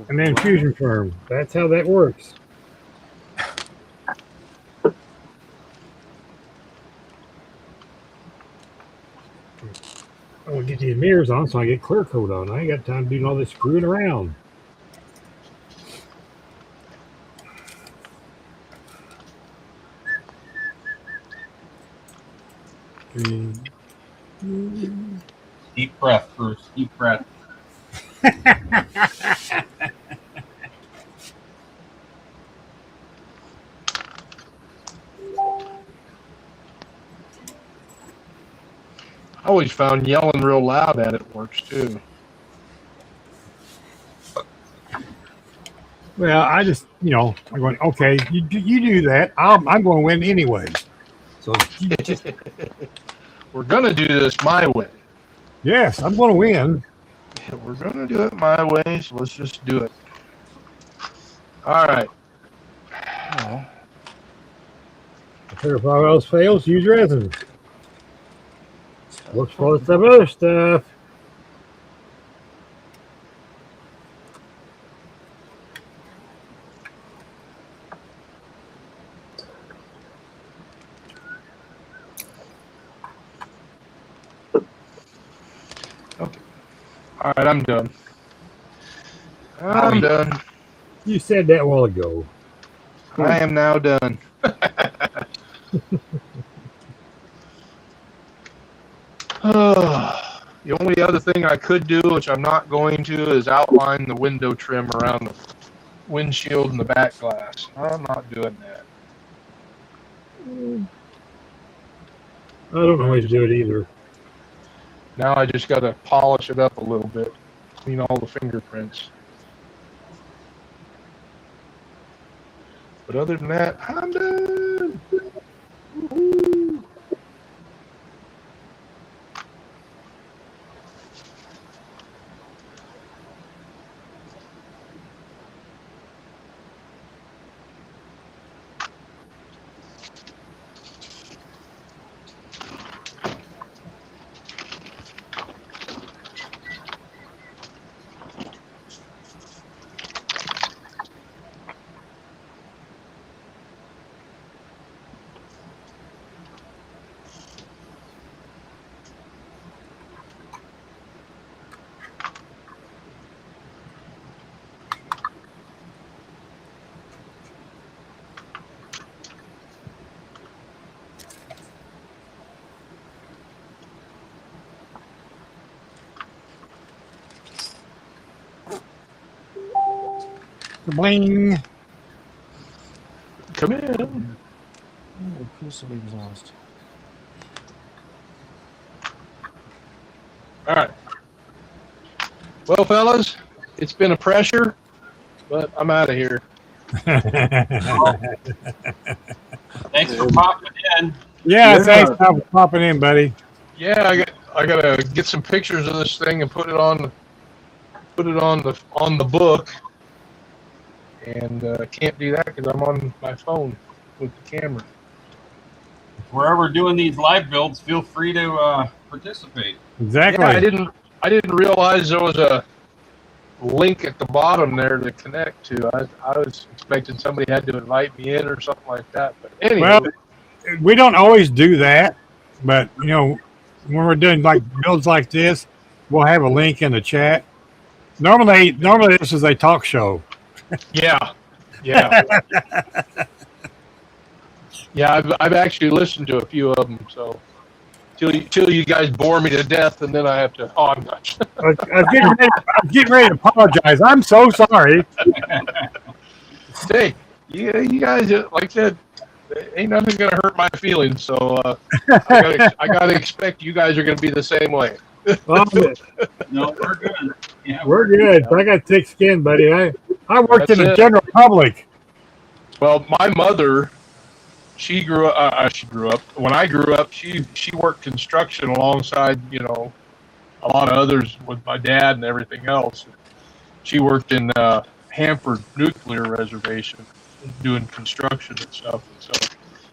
And then fusion firm. That's how that works. I want to get these mirrors on so I get clear coat on. I ain't got time to do all this screwing around. Deep breath, Bruce. Deep breath. I always found yelling real loud at it works too. Well, I just, I'm going, okay, you do that. I'm going to win anyway. So you just, We're gonna do this my way. yes, I'm going to win. We're gonna do it my way, so let's just do it. All right. If all else fails, use resin. Works for some other stuff. Okay. All right, I'm done. I'm done. You said that a while ago. I am now done. The only other thing I could do, which I'm not going to, is outline the window trim around the windshield and the back glass. I'm not doing that. I don't always do it either. Now I just got to polish it up a little bit, clean all the fingerprints. But other than that, I'm done. Woo-hoo. Bling. Come in. Crucible exhaust. All right. Well, fellas, it's been a pressure, but I'm out of here. Thanks for popping in. Yeah, thanks for popping in, buddy. Yeah, I gotta get some pictures of this thing and put it on the book. and can't do that because I'm on my phone with the camera. If we're ever doing these live builds, feel free to participate. Exactly. Yeah, I didn't realize there was a link at the bottom there to connect to. I was expecting somebody had to invite me in or something like that. But anyway, Well, we don't always do that, but you know, when we're doing like builds like this, we'll have a link in the chat. Normally this is a talk show. yeah. Yeah, I've actually listened to a few of them. So till you guys bore me to death, and then I have to. Oh, I'm not. I was getting ready to apologize. I'm so sorry. Hey, you guys, like I said, ain't nothing gonna hurt my feelings. So I gotta expect you guys are gonna be the same way. Well, No, we're good. Yeah, we're good. I got thick skin, buddy. I worked in the general public. Well, my mother, she grew up. When I grew up, she worked construction alongside a lot of others with my dad and everything else. She worked in Hanford Nuclear Reservation doing construction and stuff. So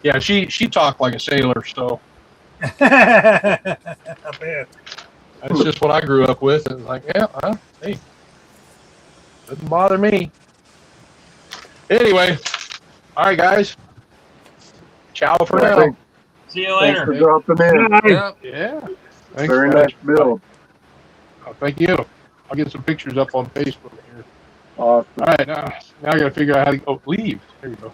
yeah, she talked like a sailor. So I bet. that's just what I grew up with. And like, yeah, hey, doesn't bother me. Anyway, all right, guys. Ciao for now. See you Thanks later. for dropping in. Yeah. Thanks, Very guys. nice build. Oh, thank you. I'll get some pictures up on Facebook here. Awesome. All right, now I got to figure out how to leave. There you go.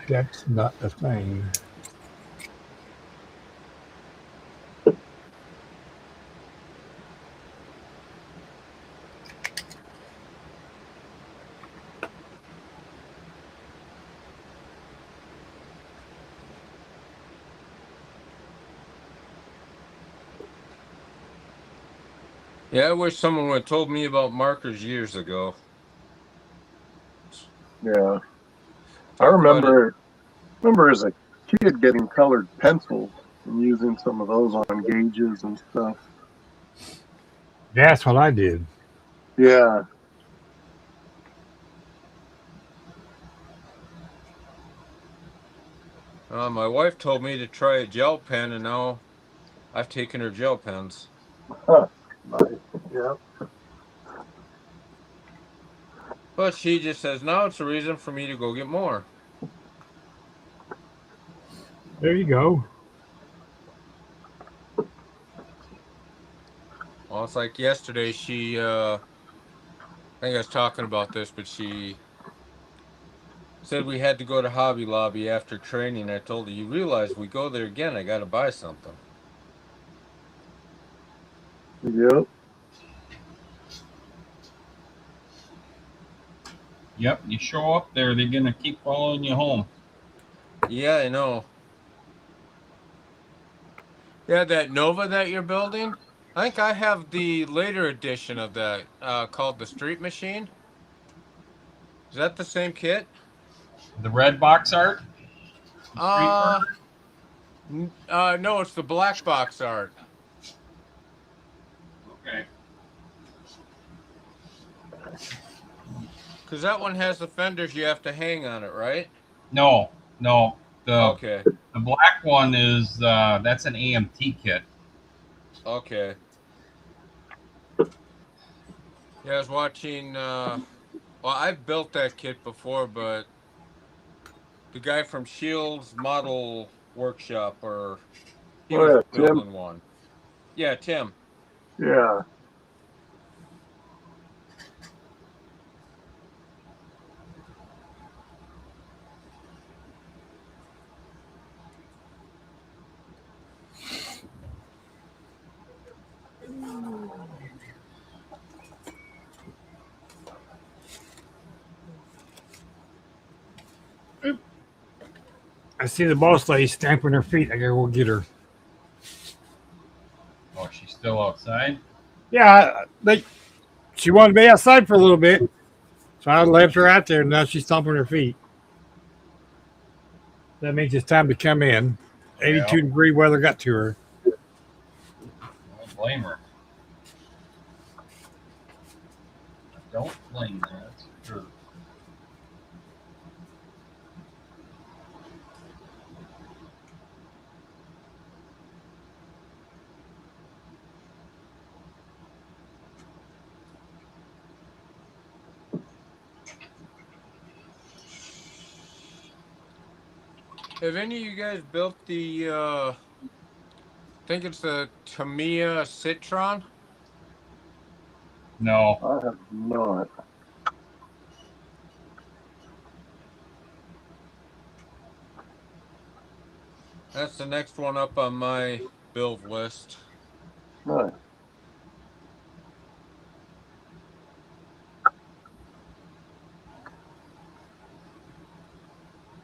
That's not the thing. Yeah, I wish someone would have told me about markers years ago. Yeah. I remember as a kid getting colored pencils and using some of those on gauges and stuff. That's what I did. Yeah. My wife told me to try a gel pen, and now I've taken her gel pens. Huh. Nice. Yeah. But she just says, now it's a reason for me to go get more. There you go. Well, it's like yesterday, I think I was talking about this, but she said we had to go to Hobby Lobby after training. I told her, you realize we go there again, I got to buy something. Yep. Yep, you show up there, they're going to keep following you home. Yeah, I know. Yeah, that Nova that you're building, I think I have the later edition of that called the Street Machine. Is that the same kit? The red box art? No, it's the black box art. Okay. Because that one has the fenders you have to hang on it, right? No. Okay. The black one is, that's an AMT kit. Okay. Yeah, I was watching, well, I've built that kit before, but the guy from Shields Model workshop, or he Oh, was yeah, Tim. building one. Yeah, Tim. Yeah. I see the boss lady stamping her feet. I gotta go get her. Oh, she's still outside? Yeah, she wanted to be outside for a little bit, so I left her out there, and now she's stomping her feet. That means it's time to come in. 82-degree weather got to her. I don't blame her. I don't blame her, that's for sure. Have any of you guys built the, I think it's the Tamiya Citron? No. I have not. That's the next one up on my build list. Nice.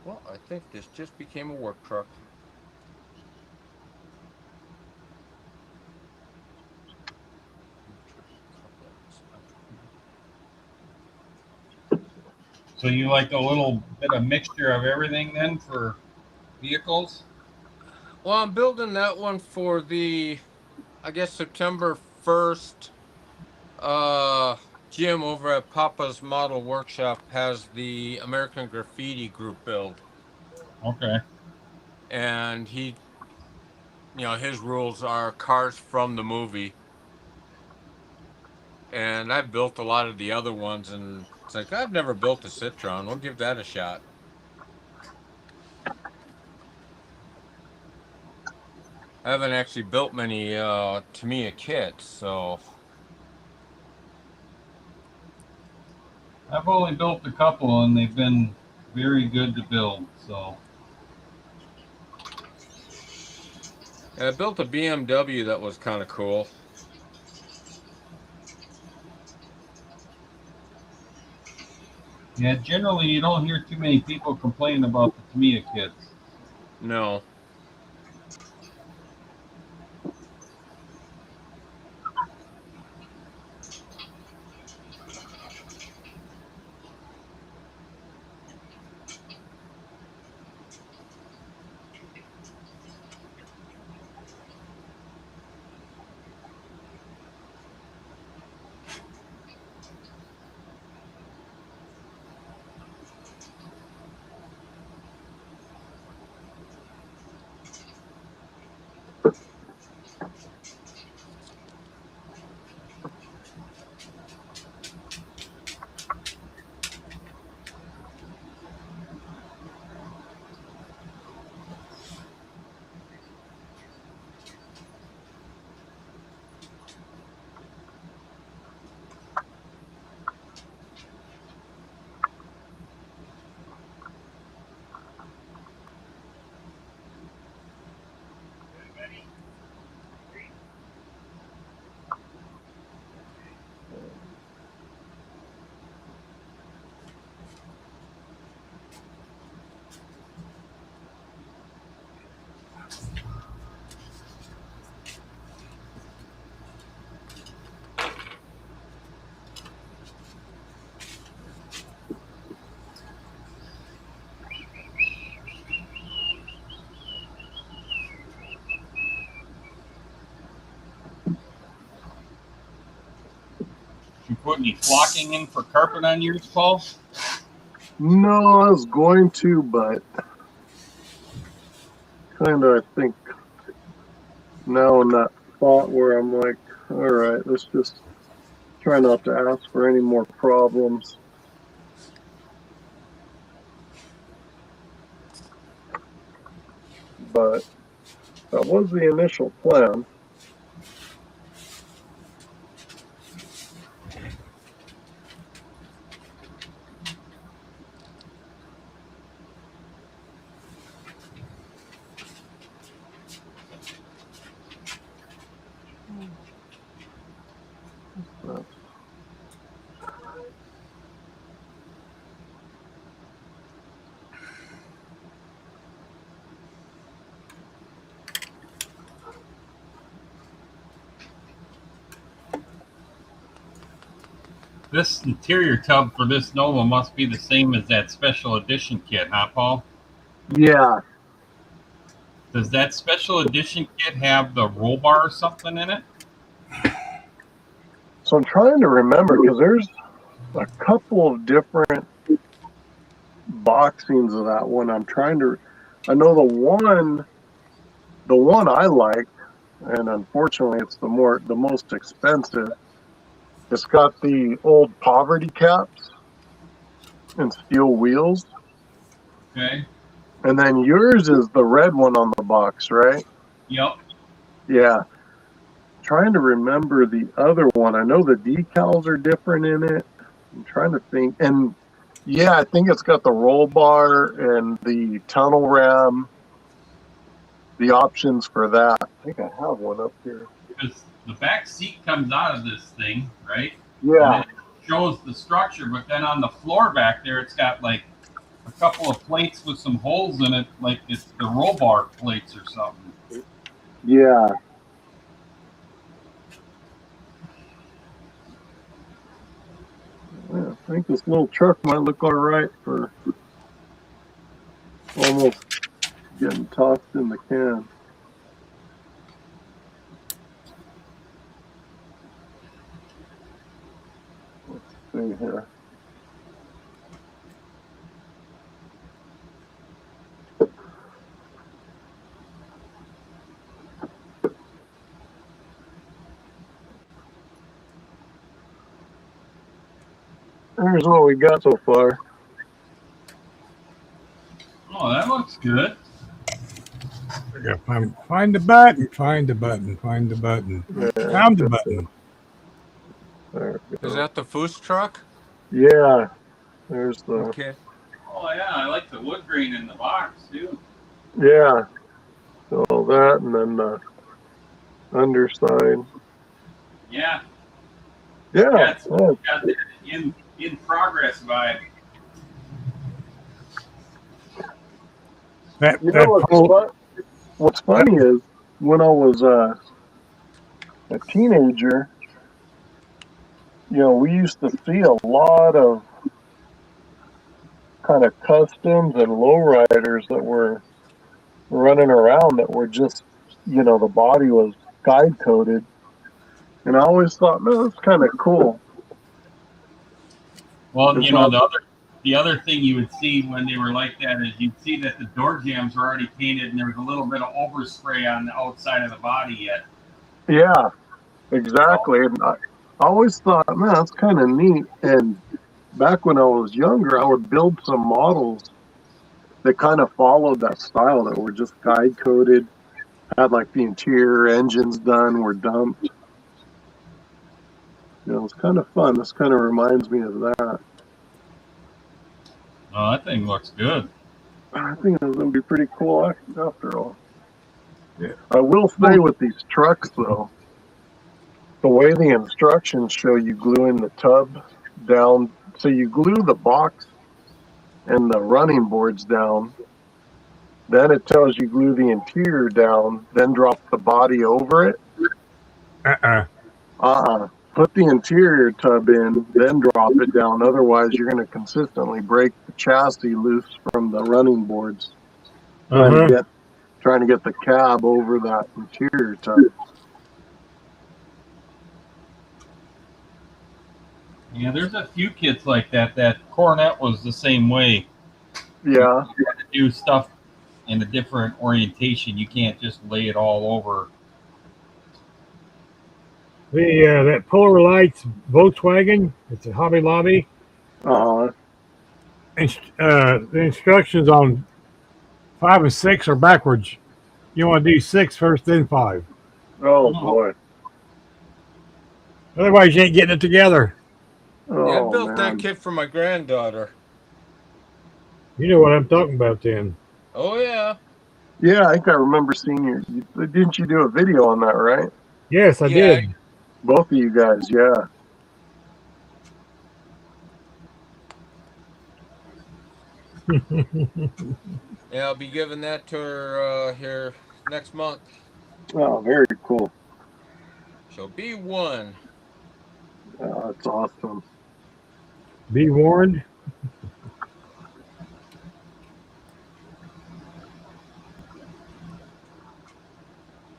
Well, I think this just became a work truck. So you like a little bit of mixture of everything then for vehicles? Well, I'm building that one for the, I guess, September 1st. Jim over at Papa's Model Workshop has the American Graffiti group build. Okay. And he, his rules are cars from the movie. And I've built a lot of the other ones, and it's like, I've never built a Citron. We'll give that a shot. I haven't actually built many Tamiya kits, so. I've only built a couple and they've been very good to build, so. I built a BMW that was kind of cool. Yeah, generally you don't hear too many people complain about the Tamiya kits. No. You put any flocking in for carpet on yours, Paul? No, I was going to, but kind of, I think, now in that spot where I'm like, all right, let's just try not to ask for any more problems. but that was the initial plan. This interior tub for this Nova must be the same as that special edition kit, huh, Paul? Yeah. Does that special edition kit have the roll bar or something in it? So I'm trying to remember because there's a couple of different boxings of that one. I know the one I like, and unfortunately it's the most expensive. It's got the old poverty caps and steel wheels. Okay. And then yours is the red one on the box, right? Yep. Yeah. Trying to remember the other one. I know the decals are different in it. I'm trying to think. And yeah, I think it's got the roll bar and the tunnel ram, the options for that. I think I have one up here. Because the back seat comes out of this thing, right? Yeah. And it shows the structure, but then on the floor back there, it's got like a couple of plates with some holes in it, like it's the roll bar plates or something. Yeah. Yeah, I think this little truck might look all right for almost getting tossed in the can. Let's see here. Here's what we got so far. Oh, that looks good. I gotta find the button. Find the button. Find the button. Yeah. Found the button. There we go. Is that the Foos truck? Yeah. There's the. Okay. Oh yeah, I like the wood grain in the box too. Yeah. So that, and then the underside. Yeah. Yeah. It's got the in progress vibe. You know what's funny is when I was a teenager, you know, we used to see a lot of kind of customs and lowriders that were running around that were just, you know, the body was guide coded. And I always thought, man, that's kind of cool. Well, you know, the other thing you would see when they were like that is you'd see that the door jambs were already painted and there was a little bit of overspray on the outside of the body yet. Yeah, exactly. And I always thought, man, that's kind of neat. And back when I was younger, I would build some models that kind of followed that style, that were just guide coded, had like the interior engines done, were dumped. You know, it's kind of fun. This kind of reminds me of that. Oh, that thing looks good. I think it's going to be pretty cool after all. Yeah. I will say with these trucks, though, the way the instructions show you gluing the tub down, so you glue the box and the running boards down, then it tells you glue the interior down, then drop the body over it. Put the interior tub in, then drop it down. Otherwise, you're going to consistently break the chassis loose from the running boards. Trying to get the cab over that interior tub. Yeah, there's a few kits like that. That Coronet was the same way. Yeah. You have to do stuff in a different orientation. You can't just lay it all over. That Polar Lights Volkswagen, it's a Hobby Lobby. The instructions on 5 and 6 are backwards. You want to do 6 first, then 5. Oh boy. Otherwise, you ain't getting it together. Yeah, I Oh built that man. kit for my granddaughter. You know what I'm talking about then. Oh yeah. Yeah, I think I remember seeing you. Didn't you do a video on that, right? Yes, I Yeah. did. Both of you guys, yeah. Yeah, I'll be giving that to her here next month. Oh, very cool. So be one. Oh, that's awesome. Be warned.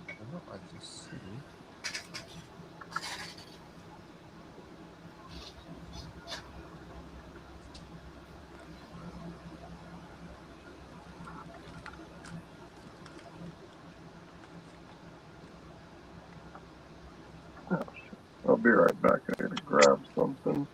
Well, I can see. I'll be right back. I gotta grab something.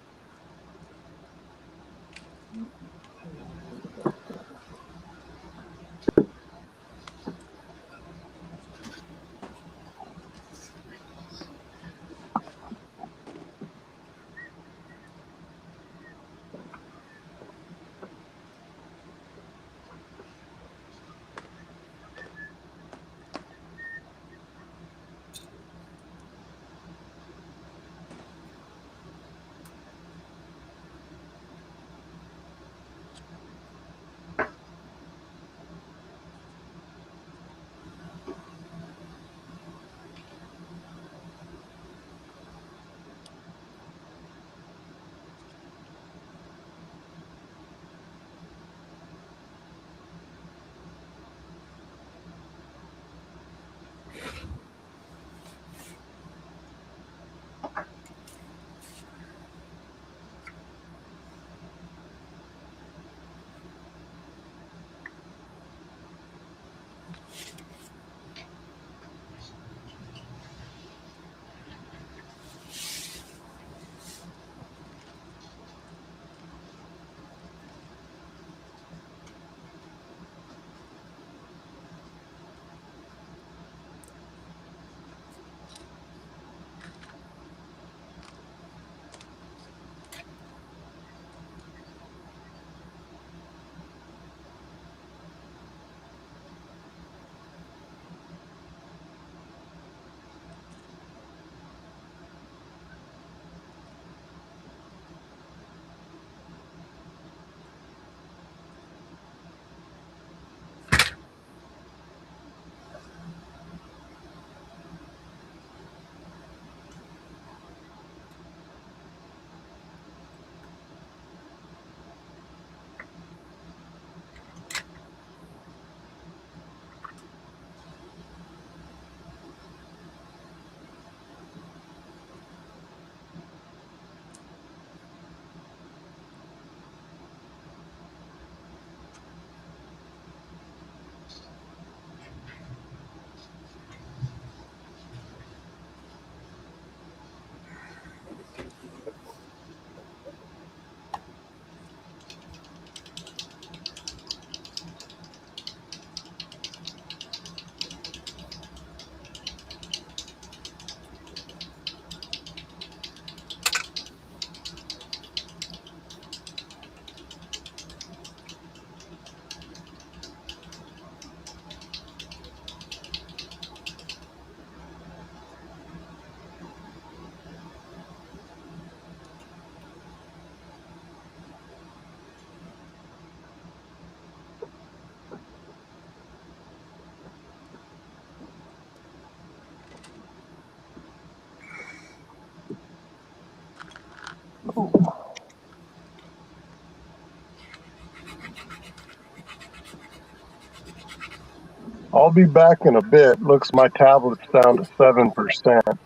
I'll be back in a bit. Looks my tablet's down to 7%.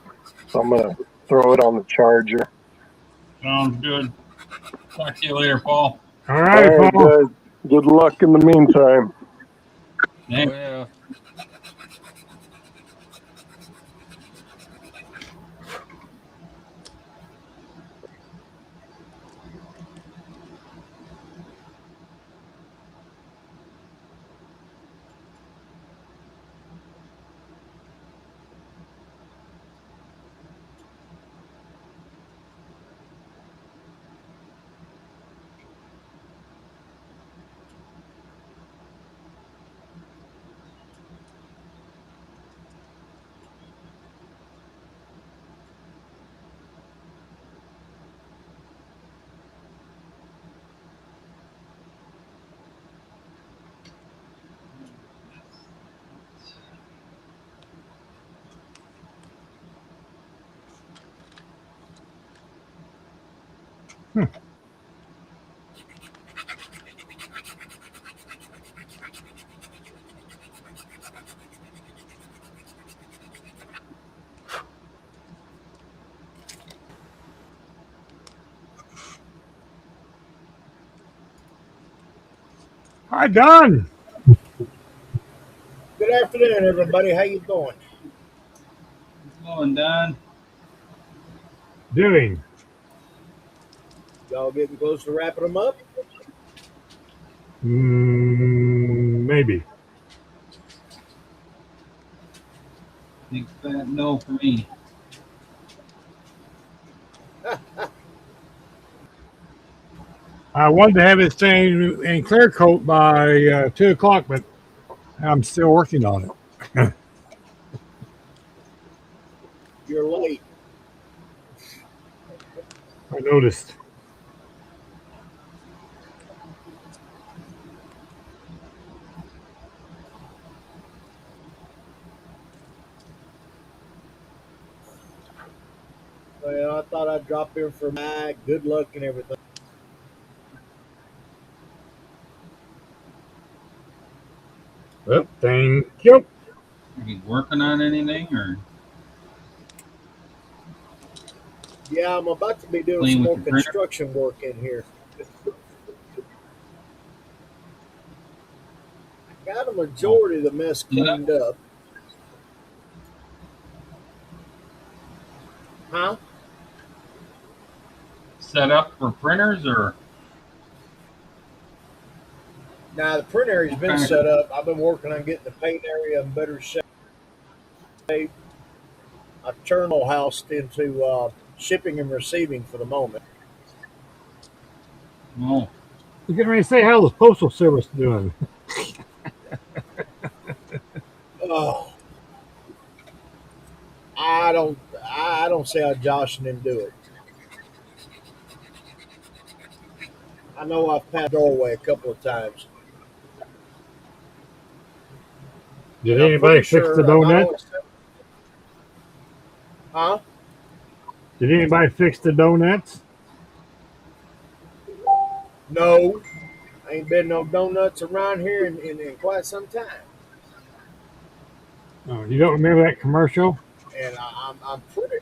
So I'm gonna throw it on the charger. Sounds good. Talk to you later, Paul. All All right, right, Paul. guys. Good luck in the meantime. Oh yeah. Hi, Don. Good afternoon, everybody. How you doing? Going, Don. Doing. Y'all getting close to wrapping them up? Maybe. Big fat no for me. I wanted to have it staying in clear coat by 2 o'clock, but I'm still working on it. You're late. I noticed. Well, I thought I'd drop in for my good luck and everything. Well, thank you. Are you working on anything or Yeah, I'm about to be doing playing some with more your printer? construction work in here. Got a majority of the mess cleaned up. Huh? Set up for printers or Now, the print area's been Okay. set up. I've been working on getting the paint area in better shape. I've turned the whole house into shipping and receiving for the moment. no? You're getting ready to say how the Postal Service doing. Oh, I don't see how Josh and them do it. I know I've passed the doorway a couple of times. Did And I'm anybody pretty fix the sure not only. donuts? Huh? Did anybody fix the donuts? No. Ain't been no donuts around here in quite some time. Oh, you don't remember that commercial? And I'm pretty.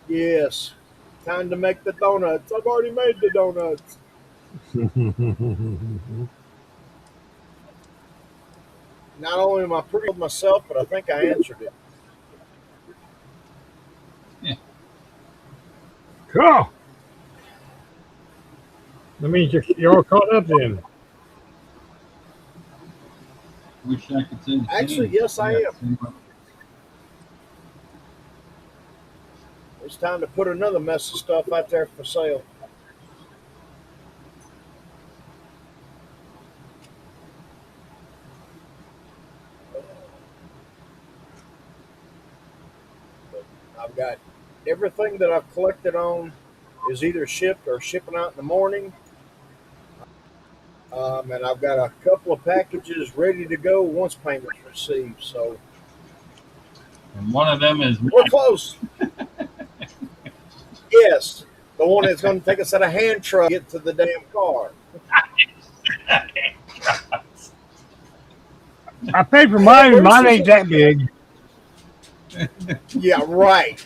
Yes. Time to make the donuts. I've already made the donuts. Not only am I pretty with myself, but I think I answered it. Cool. That means you're all caught up then. Wish I could say the Actually, same. yes, I Yeah, am. It's time to put another mess of stuff out there for sale. I've got everything that I've collected on is either shipped or shipping out in the morning. And I've got a couple of packages ready to go once payment's received. So And one of them is we're close. Yes, the one that's going to take us at a hand truck to get to the damn car. I paid for mine. Mine ain't that big. Yeah, right.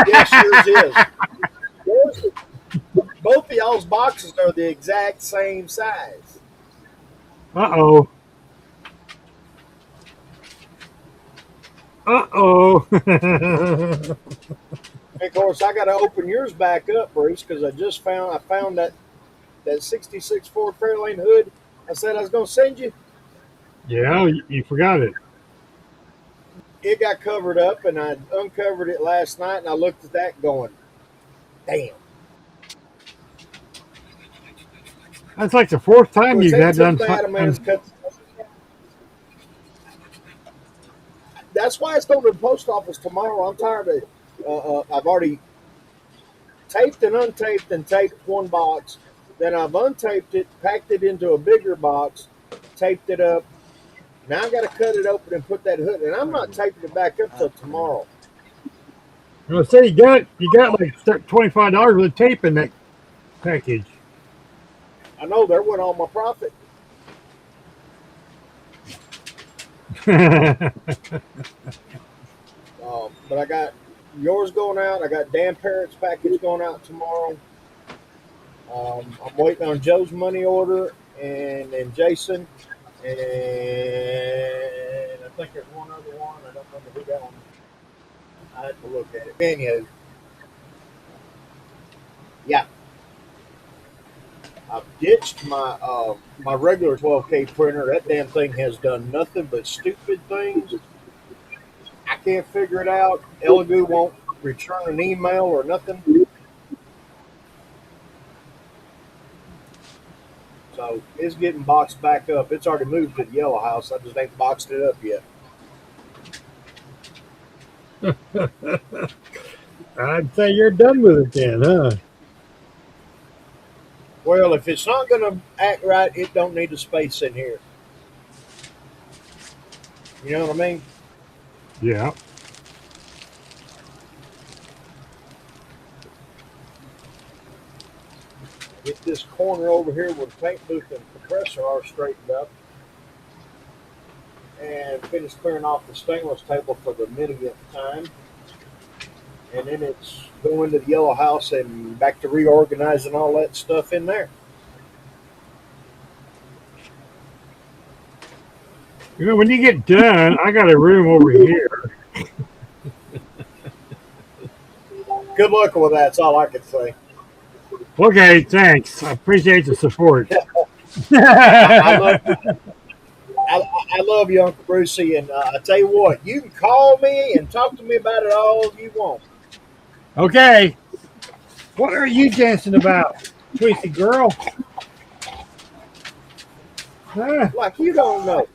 Yes, yours is. Yours, both of y'all's boxes are the exact same size. Uh-oh. Uh-oh. And of course, I got to open yours back up, Bruce, because I found that 66 Ford Fairlane hood. I said I was going to send you. Yeah, you forgot it. It got covered up, and I uncovered it last night, and I looked at that going, damn. That's like the fourth time Which you've ain't had too done. bad. I mean, it's cut. That's why it's going to the post office tomorrow. I'm tired of. I've already taped and untaped and taped one box. Then I've untaped it, packed it into a bigger box, taped it up. Now I got to cut it open and put that hood. And I'm not taping it back up till tomorrow. I say you got like $25 with tape in that package. I know there went all my profit. But I got yours going out. I got Dan Parrott's package going out tomorrow. I'm waiting on Joe's money order and then Jason. And I think there's one other one. I don't remember who that one. I had to look at it. Anywho, yeah. I've ditched my regular 12K printer. That damn thing has done nothing but stupid things. I can't figure it out. Elegoo won't return an email or nothing. So it's getting boxed back up. It's already moved to the yellow house. I just ain't boxed it up yet. I'd say you're done with it then, huh? Well, if it's not going to act right, it don't need a space in here. You know what I mean? Yeah. Get this corner over here where the paint booth and compressor are straightened up. And finish clearing off the stainless table for the millionth time. And then it's going to the yellow house and back to reorganizing all that stuff in there. You know, when you get done, I got a room over here. Good luck with that. That's all I can say. Okay, thanks. I appreciate the support. I love you, Uncle Brucey, and I tell you what, you can call me and talk to me about it all you want. Okay. What are you dancing about, Tweety girl? Huh? Like you don't know.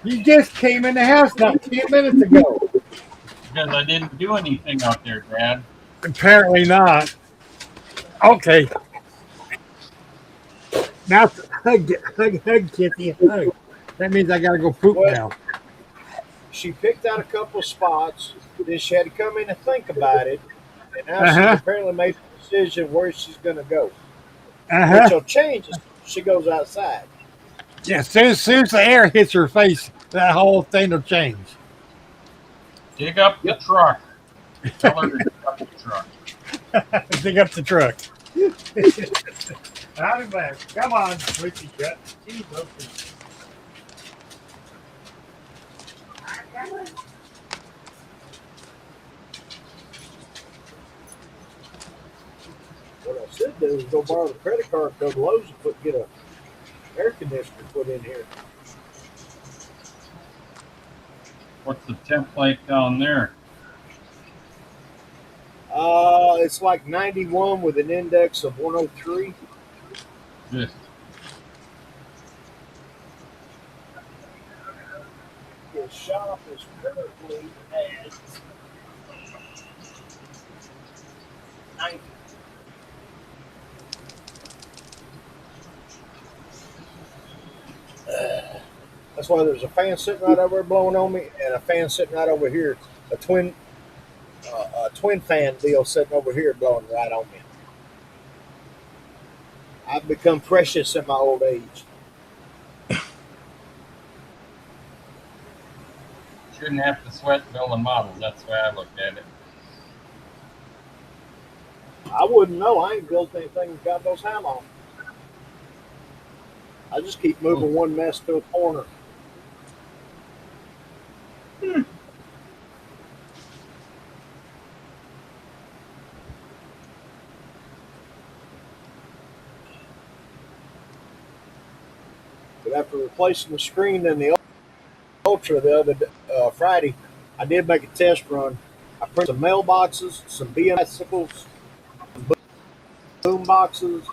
You just came in the house not 10 minutes ago. Because I didn't do anything out there, Dad. Apparently not. Okay. Now hug, Kitty, hug. That means I gotta go poop now. She picked out a couple of spots. Then she had to come in and think about it. And now she's apparently made a decision where she's going to go. Which will change as she goes outside. Yeah, as soon as the air hits her face, that whole thing will change. Dig up the truck. Tell her to dig up the truck. Dig up the truck. I'll be back. Come on, Twitchy Cut. Jeez, okay. What I should do is go borrow the credit card, go to Lowe's and get a air conditioner put in here. What's the temp like down there? It's like 91 with an index of 103. Yes. The shop is currently at 90. That's why there's a fan sitting right over there blowing on me, and a fan sitting right over here, a twin fan deal sitting over here blowing right on me. I've become precious in my old age. Shouldn't have to sweat building models. That's the way I looked at it. I wouldn't know. I ain't built anything God knows how long. I just keep moving one mess to a corner. But after replacing the screen in the Ultra the other Friday, I did make a test run. I printed some mailboxes, some bicycles, boom boxes,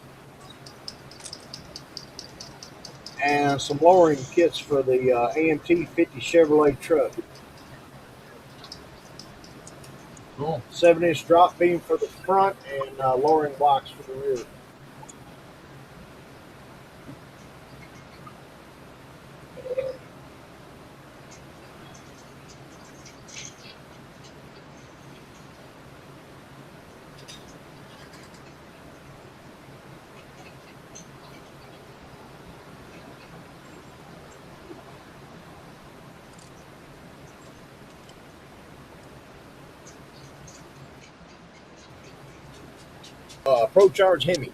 and some lowering kits for the AMT 50 Chevrolet truck. Cool. 7-inch drop beam for the front and lowering blocks for the rear. Pro Charge Hemi.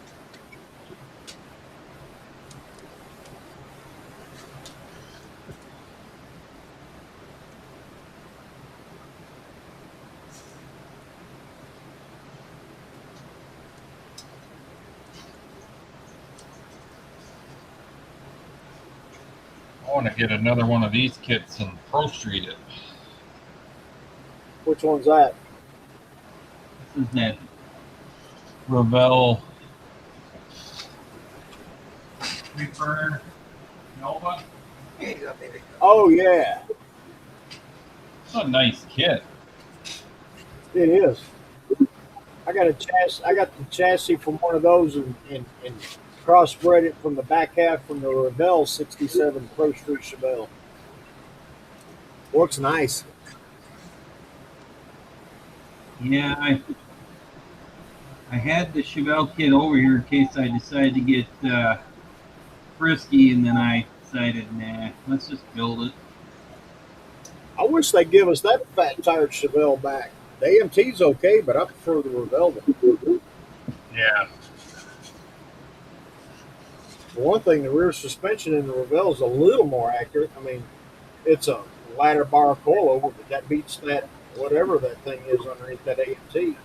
I want to get another one of these kits and Pro Street it. Which one's that? This is that Revell Reaper Nova. Oh yeah, It's a nice kit. it is. I got the chassis from one of those and crossbred it from the back half from the Revell 67 Pro Street Chevelle. Works nice. Yeah, I had the Chevelle kit over here in case I decided to get frisky, and then I decided, nah, let's just build it. I wish they'd give us that fat tired Chevelle back. The AMT's okay, but I prefer the Revell one. Yeah. For one thing, the rear suspension in the Revell is a little more accurate. I mean, it's a ladder bar coilover, but that beats that whatever that thing is underneath that AMT.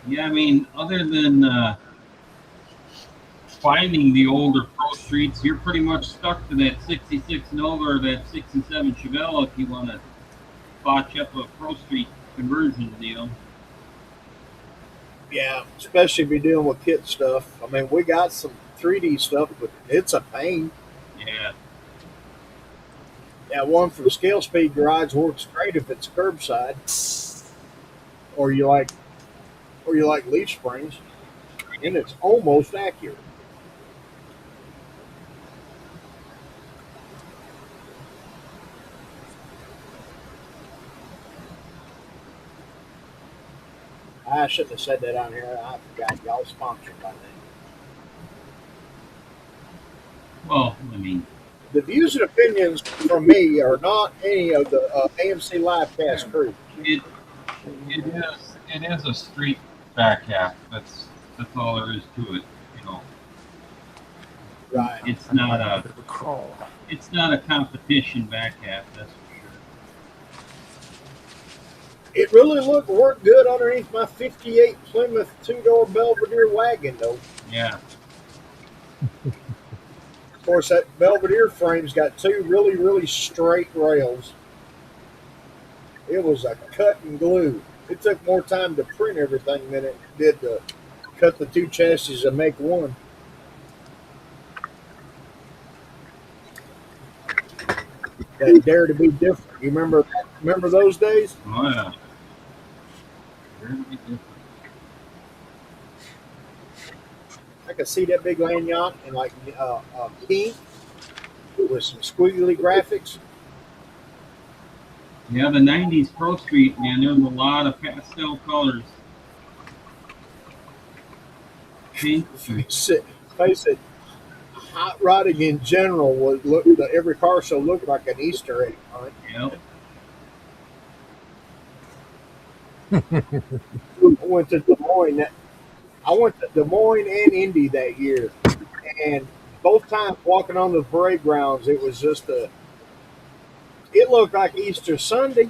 Yeah, I mean, other than finding the older Pro Streets, you're pretty much stuck to that 66 Nova or that 67 Chevelle if you want to botch up a Pro Street conversion deal. Yeah, especially if you're dealing with kit stuff. I mean, we got some 3D stuff, but it's a pain. Yeah. That one from Scale Speed Garage works great if it's curbside, or you like leaf springs, and it's almost accurate. I shouldn't have said that on here. I forgot y'all sponsored by that. Well, I mean, the views and opinions from me are not any of the AMC Livecast crew. It is a street back half. That's all there is to it. You know. Right. It's not a competition back half. That's for sure. It really worked good underneath my '58 Plymouth two-door Belvedere wagon, though. Yeah. Of course, that Belvedere frame's got two really, really straight rails. It was a cut and glue. It took more time to print everything than it did to cut the two chassis and make one. That Dare to Be Different. You remember those days? Oh yeah. Dare to Be Different. I could see that big lanyard in like pink with some squiggly graphics. Yeah, the '90s Pro Street, man. There was a lot of pastel colors. Pink. Face it, hot rodding in general would every car show looked like an Easter egg hunt. Yep. I went to Des Moines and Indy that year, and both times walking on the parade grounds, it was just it looked like Easter Sunday.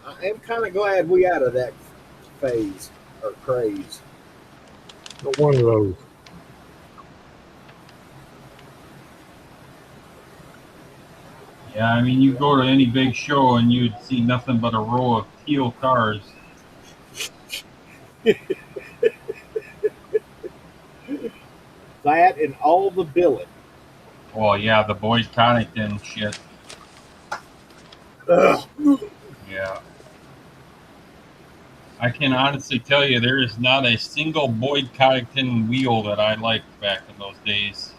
I am kind of glad we out of that phase or craze. But one of those. Yeah, I mean, you go to any big show and you'd see nothing but a row of teal cars. That and all the billet. Well, yeah, the Boyd Connington shit. Ugh. Yeah. I can honestly tell you there is not a single Boyd Connington wheel that I liked back in those days.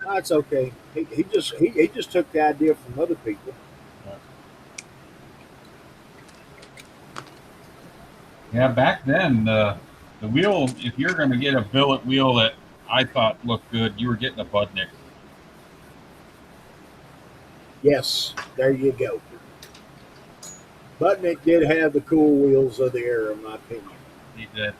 That's okay. He just took the idea from other people. Yeah, back then the wheel, if you're going to get a billet wheel that I thought looked good, you were getting a Budnick. Yes, there you go. Butnick did have the cool wheels of the era, in my opinion. He did.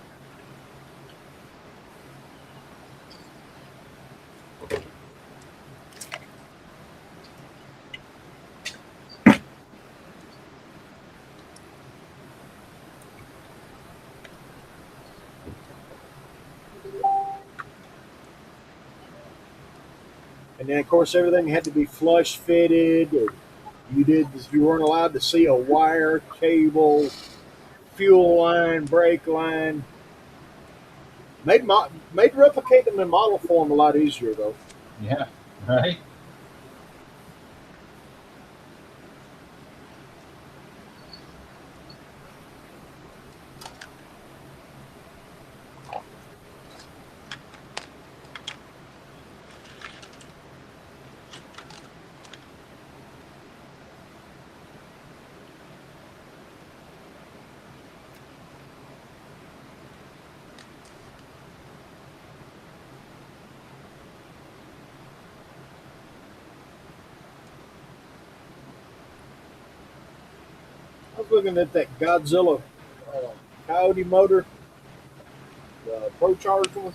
And then, of course, everything had to be flush fitted. Or you weren't allowed to see a wire, cable, fuel line, brake line. Made replicating them in model form a lot easier, though. Yeah, right? I was looking at that Godzilla Coyote motor, the Pro Charge one.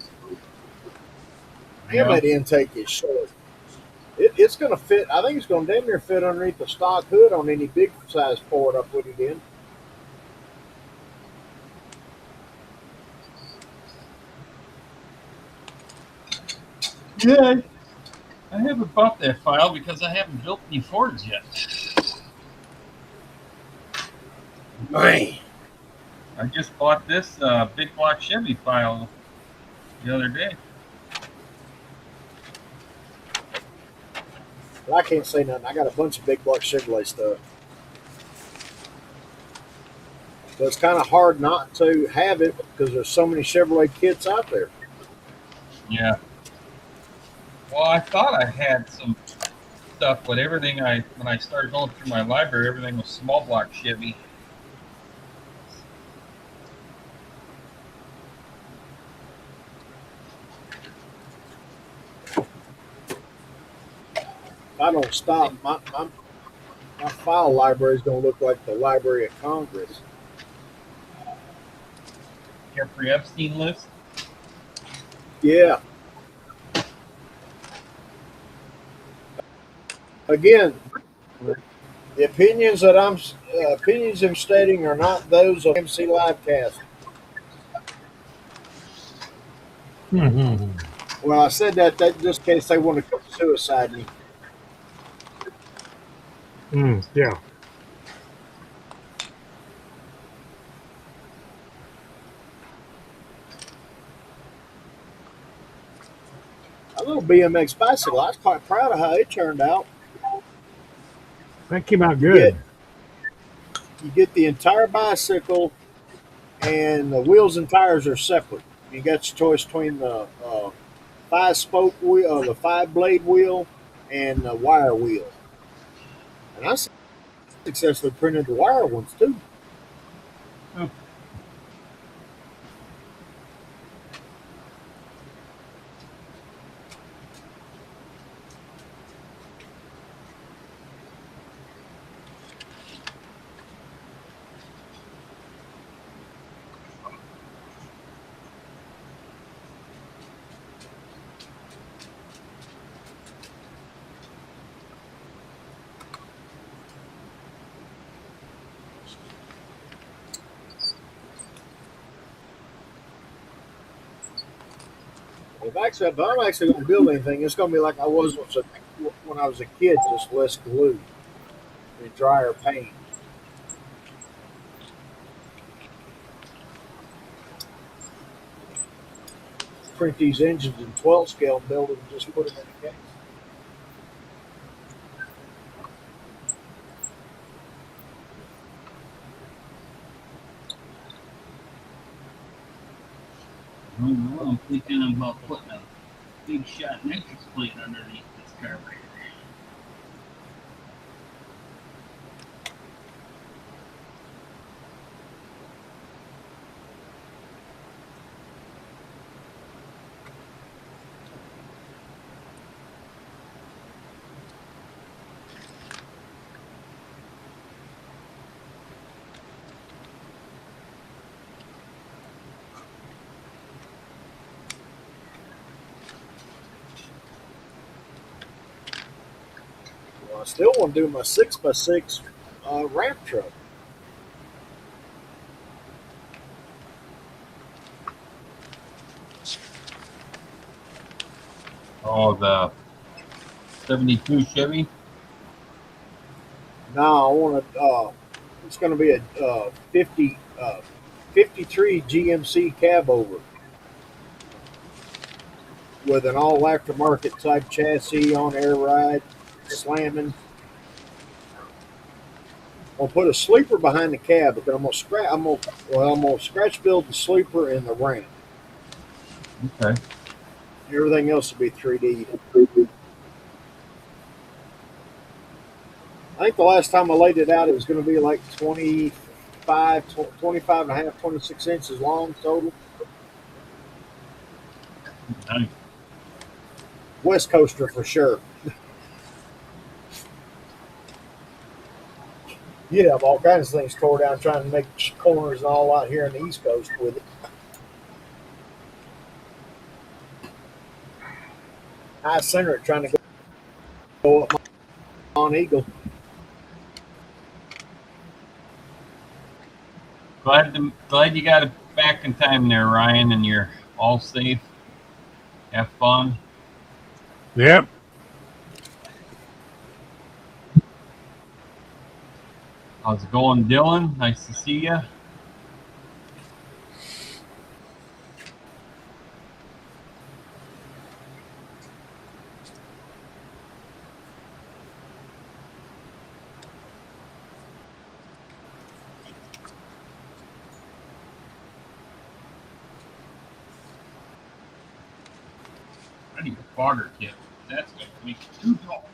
Damn, Yeah. that intake is short. It's going to fit. I think it's going to damn near fit underneath the stock hood on any big size Ford I put it in. Yeah, I haven't bought that file because I haven't built any Fords yet. Man. I just bought this big block Chevy file the other day. Well, I can't say nothing. I got a bunch of big block Chevrolet stuff. But it's kind of hard not to have it because there's so many Chevrolet kits out there. Yeah. Well, I thought I had some stuff, but everything when I started going through my library, everything was small block Chevy. If I don't stop, my file library is going to look like the Library of Congress. Jeffrey Epstein list. Yeah. Again, the opinions that I'm stating are not those of AMC Livecast. Well, I said that just in case they want to come suicide me. Yeah. A little BMX bicycle. I was quite proud of how it turned out. That came out good. You get the entire bicycle, and the wheels and tires are separate. You got your choice between the 5-spoke wheel, the 5-blade wheel, and the wire wheel. And I successfully printed the wire ones too. Oh. If I'm actually going to build anything, it's going to be like I was when I was a kid, just less glue and drier paint. Print these engines in 12 scale and build them and just put them in the case. I'm thinking about putting a big shot nitrous plate underneath this carburetor. I still want to do my 6x6 ramp truck. Oh, the 72 Chevy. No, I want to. It's going to be a 53 GMC cab over with an all aftermarket type chassis on air ride, slamming. I'll put a sleeper behind the cab, but then I'm gonna scratch build the sleeper and the ramp. Okay. Everything else will be 3D. I think the last time I laid it out, it was going to be like 25 and a half, 26 inches long total. Nice. West Coaster for sure. You'd have all kinds of things tore down trying to make corners and all out here on the East Coast with it. I center it trying to go up on Eagle. Glad you got it back in time there, Ryan, and you're all safe. Have fun. Yep. How's it going, Dylan? Nice to see you. I need a fogger kit. That's going to make it too tall.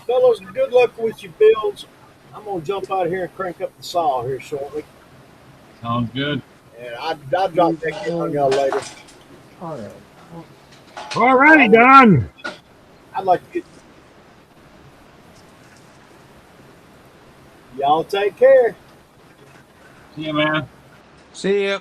Fellas, good luck with your builds. I'm gonna jump out here and crank up the saw here shortly. Sounds good. And I'll drop back in on y'all later. All right. All righty, Don. I'd like to get y'all take care. See you, man. See ya.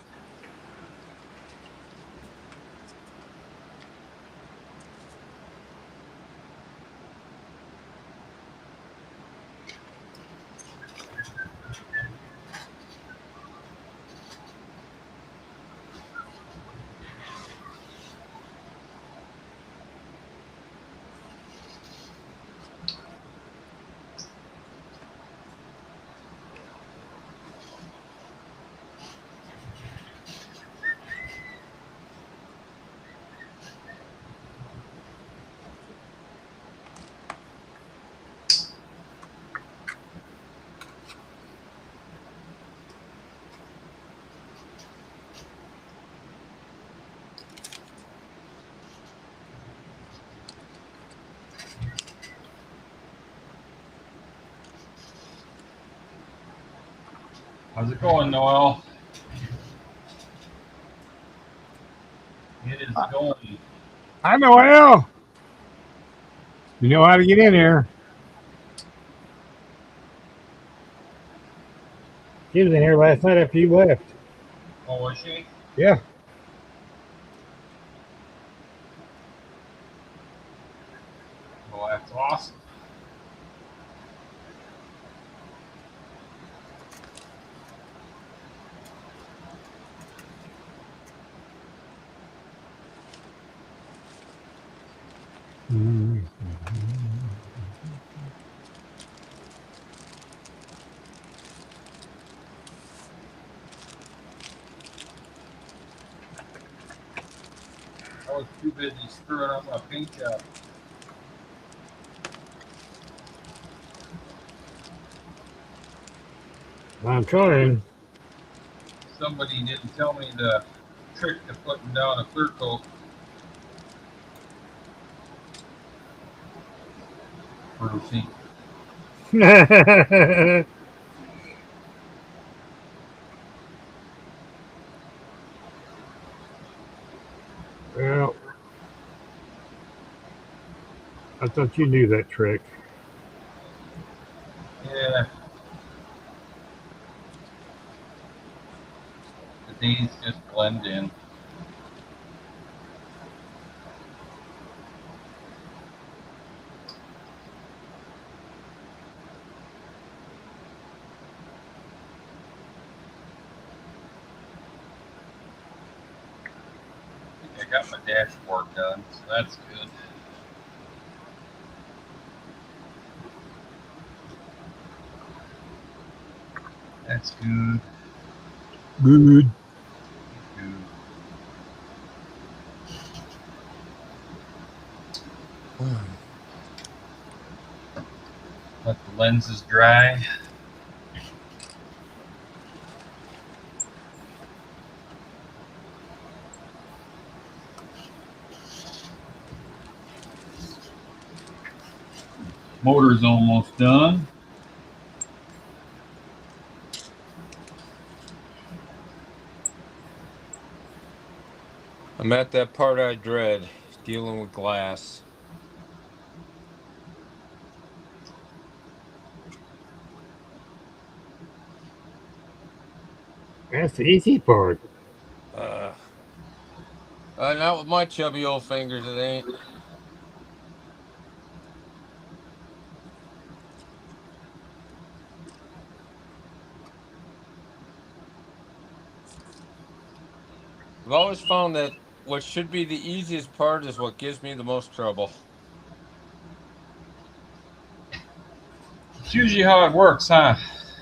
How's it going, Noel? It is going. Hi, Noel. You know how to get in here. She was in here last night after you left. Oh, was she? Yeah. Well, that's awesome. was too busy screwing up my paint job. I'm trying. Somebody didn't tell me the trick to putting down a clear coat. Brucey. Well, I thought you knew that trick. Yeah. The days just blend in. I think I got my dashboard done, so that's good. That's good. Good. Let the lenses dry. Motor's almost done. I'm at that part I dread, dealing with glass. That's the easy part. Not with my chubby old fingers, it ain't. I've always found that what should be the easiest part is what gives me the most trouble. It's usually how it works, huh?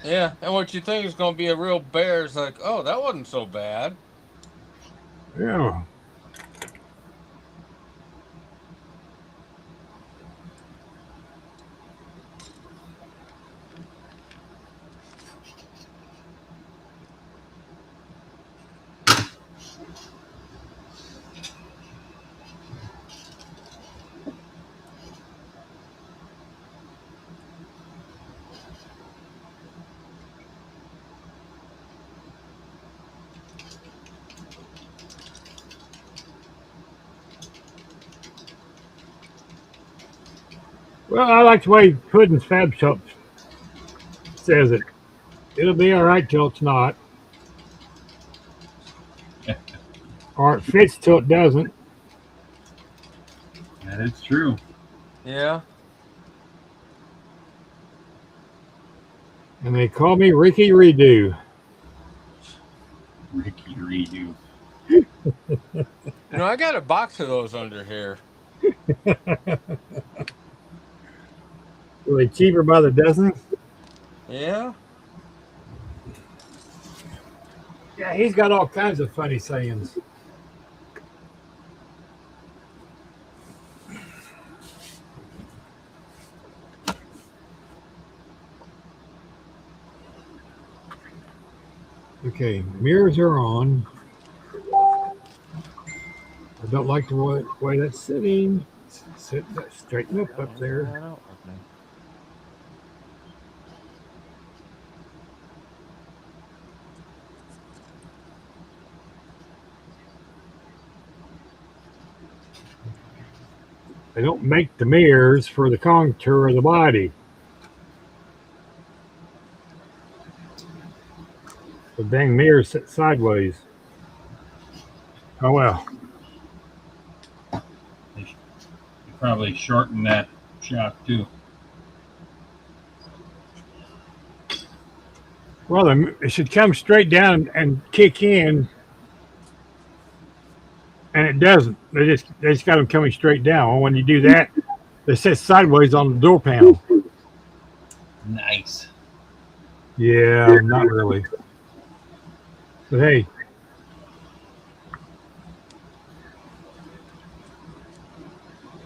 Yeah, and what you think is going to be a real bear is like, oh, that wasn't so bad. Yeah. Well, I like the way Puddin's Fab Shop says it. It'll be all right till it's not. Or it fits till it doesn't. That is true. Yeah. And they call me Ricky Redo. Ricky Redo. You know, I got a box of those under here. Are they cheaper by the dozen? Yeah. Yeah, he's got all kinds of funny sayings. Okay, mirrors are on. I don't like the way that's sitting. Straighten up there. They don't make the mirrors for the contour of the body. The dang mirrors sit sideways. Oh well. You probably shorten that shock too. Well, it should come straight down and kick in, and it doesn't. They just got them coming straight down. Well, when you do that, they sit sideways on the door panel. Nice. Yeah, not really. But hey,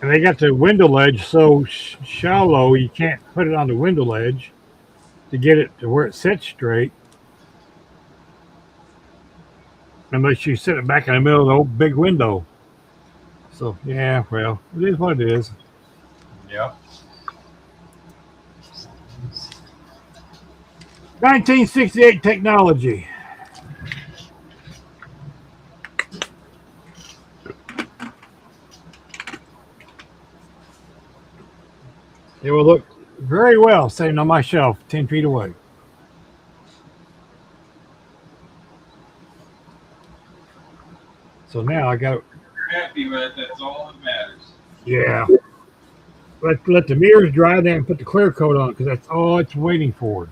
And they got the window ledge so shallow you can't put it on the window ledge to get it to where it sits straight, unless you sit it back in the middle of the old big window. So yeah, well, it is what it is. Yep. 1968 technology. It will look very well sitting on my shelf 10 feet away. So now I got, You're happy with it. That's all that matters. yeah. Let the mirrors dry, then put the clear coat on, because that's all it's waiting for.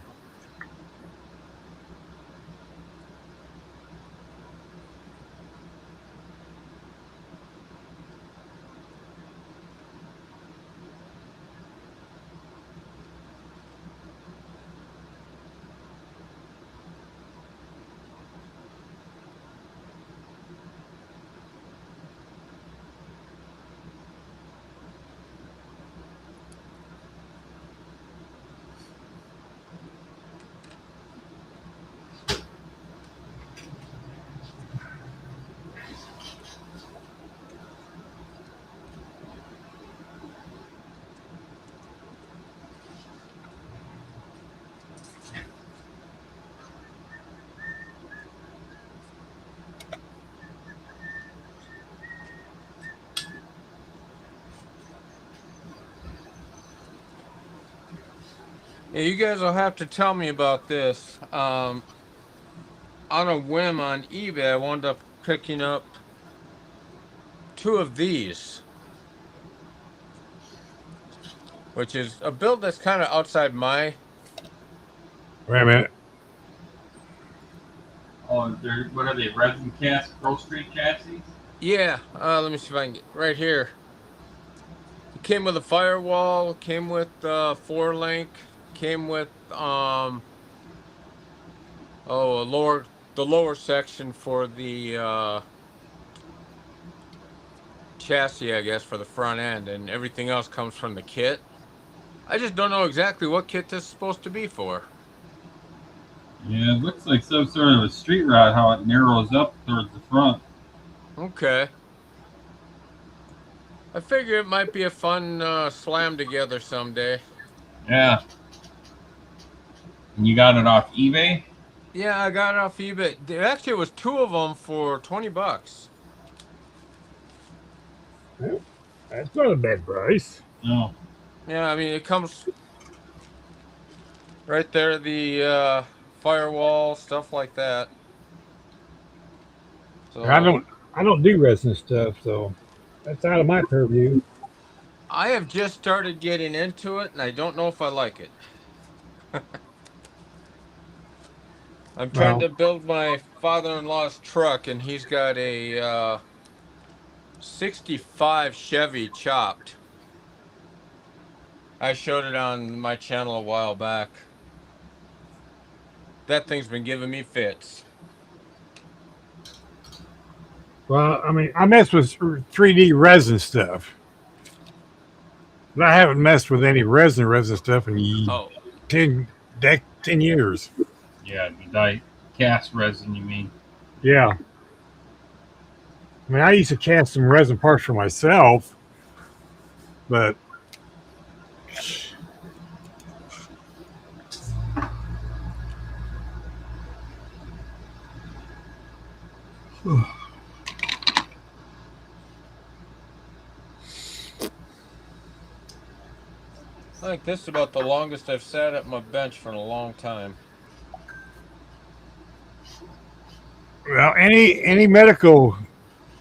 Yeah, you guys will have to tell me about this. On a whim on eBay, I wound up picking up 2 of these, which is a build that's kind of outside my. Wait a minute. Oh, what are they? Resin cast, Pro Street chassis? Yeah, let me see if I can get right here. It came with a firewall, came with 4-link, came with the lower section for the chassis, I guess, for the front end, and everything else comes from the kit. I just don't know exactly what kit this is supposed to be for. Yeah, it looks like some sort of a street rod, how it narrows up towards the front. Okay. I figure it might be a fun slam together someday. Yeah. And you got it off eBay? Yeah, I got it off eBay. Actually, it was 2 of them for $20. That's not a bad price. No. Yeah, I mean, it comes right there, the firewall, stuff like that. So I don't do resin stuff, so that's out of my purview. I have just started getting into it, and I don't know if I like it. I'm trying Well, to build my father-in-law's truck, and he's got a 65 Chevy chopped. I showed it on my channel a while back. That thing's been giving me fits. well, I mean, I mess with 3D resin stuff, but I haven't messed with any resin stuff in Oh, 10 years. Yeah, the die cast resin, you mean? Yeah. I mean, I used to cast some resin parts for myself, but I think this is about the longest I've sat at my bench for a long time. well, any medical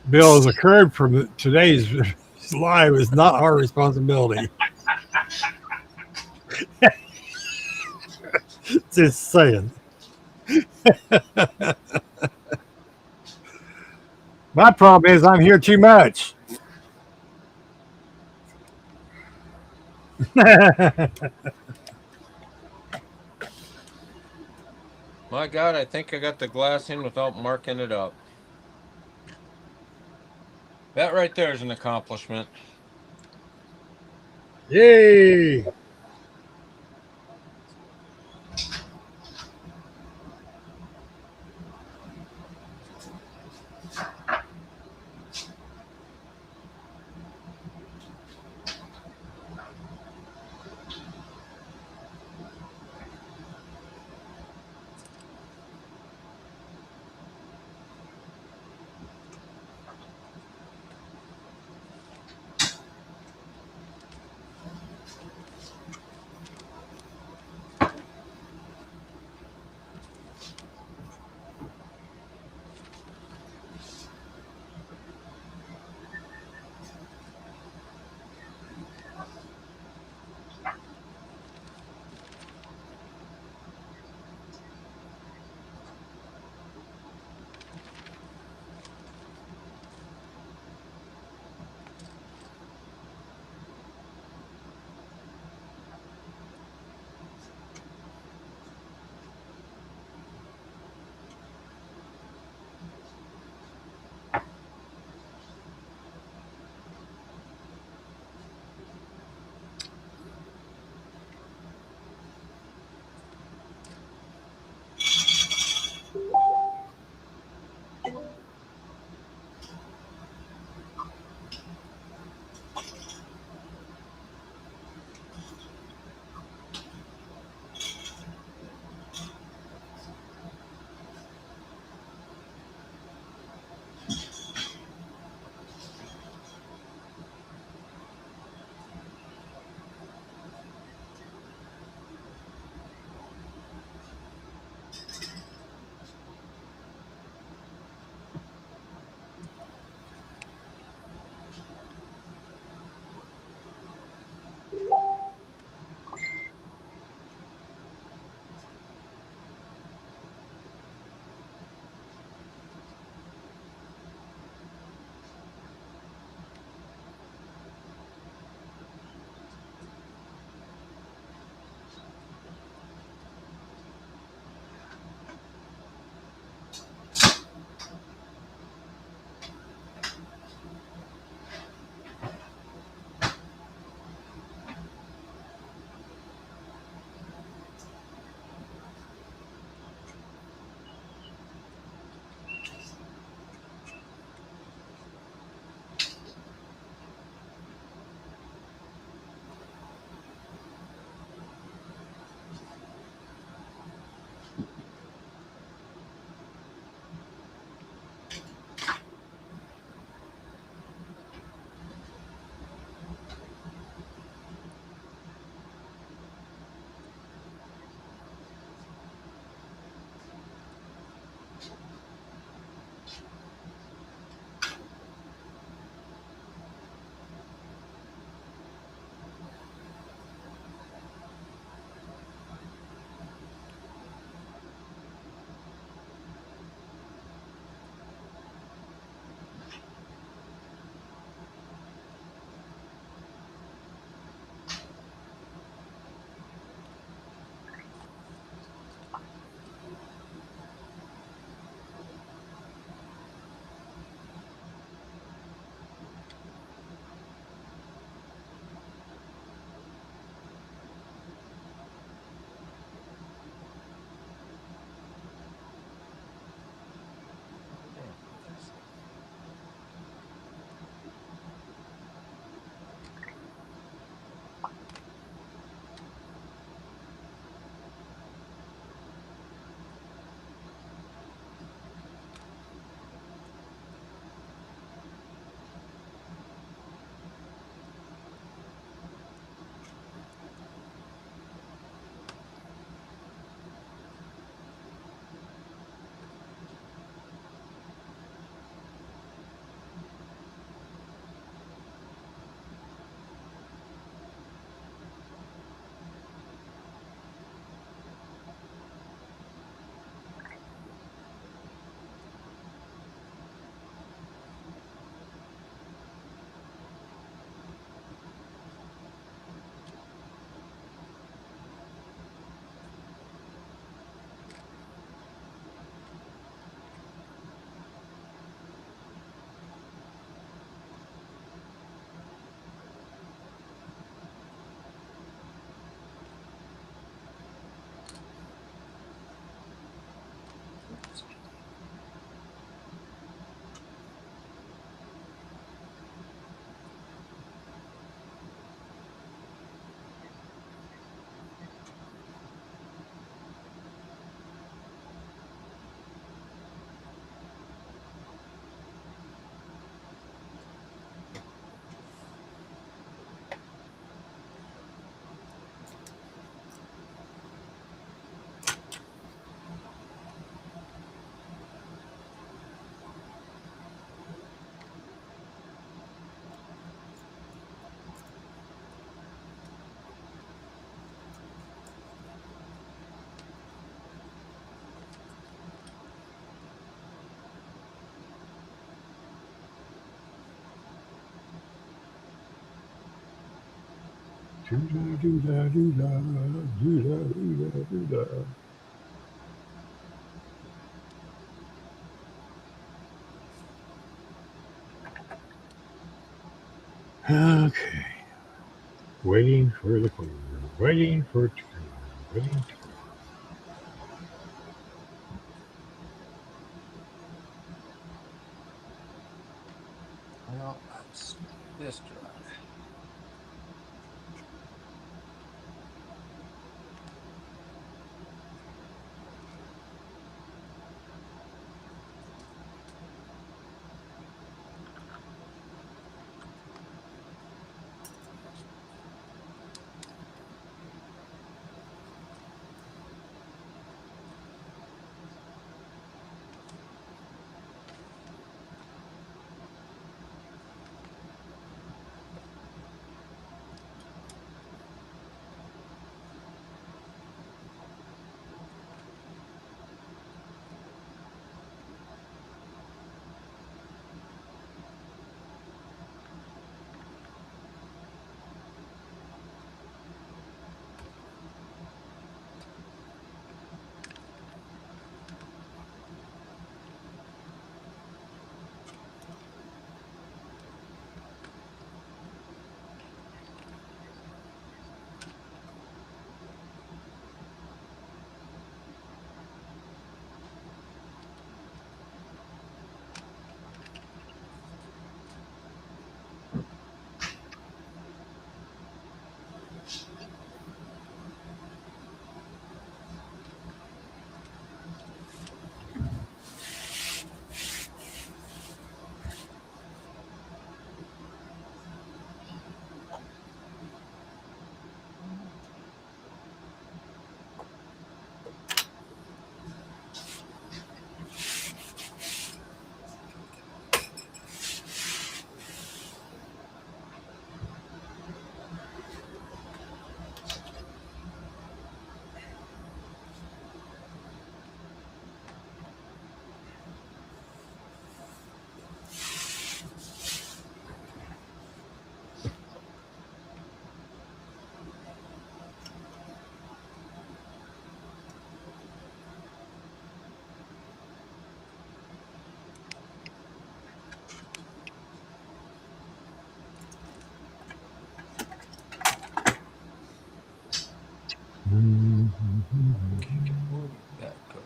bill has occurred from today's live is not our responsibility. Just saying. My problem is I'm here too much. My God, I think I got the glass in without marking it up. That right there is an accomplishment. Yay! Doo-da, doo-da, doo-da, doo-da, doo-da, doo-da. Okay. Waiting for the clear. Waiting for it to clear. Waiting to clear. Well, that's this drive. Where did that go?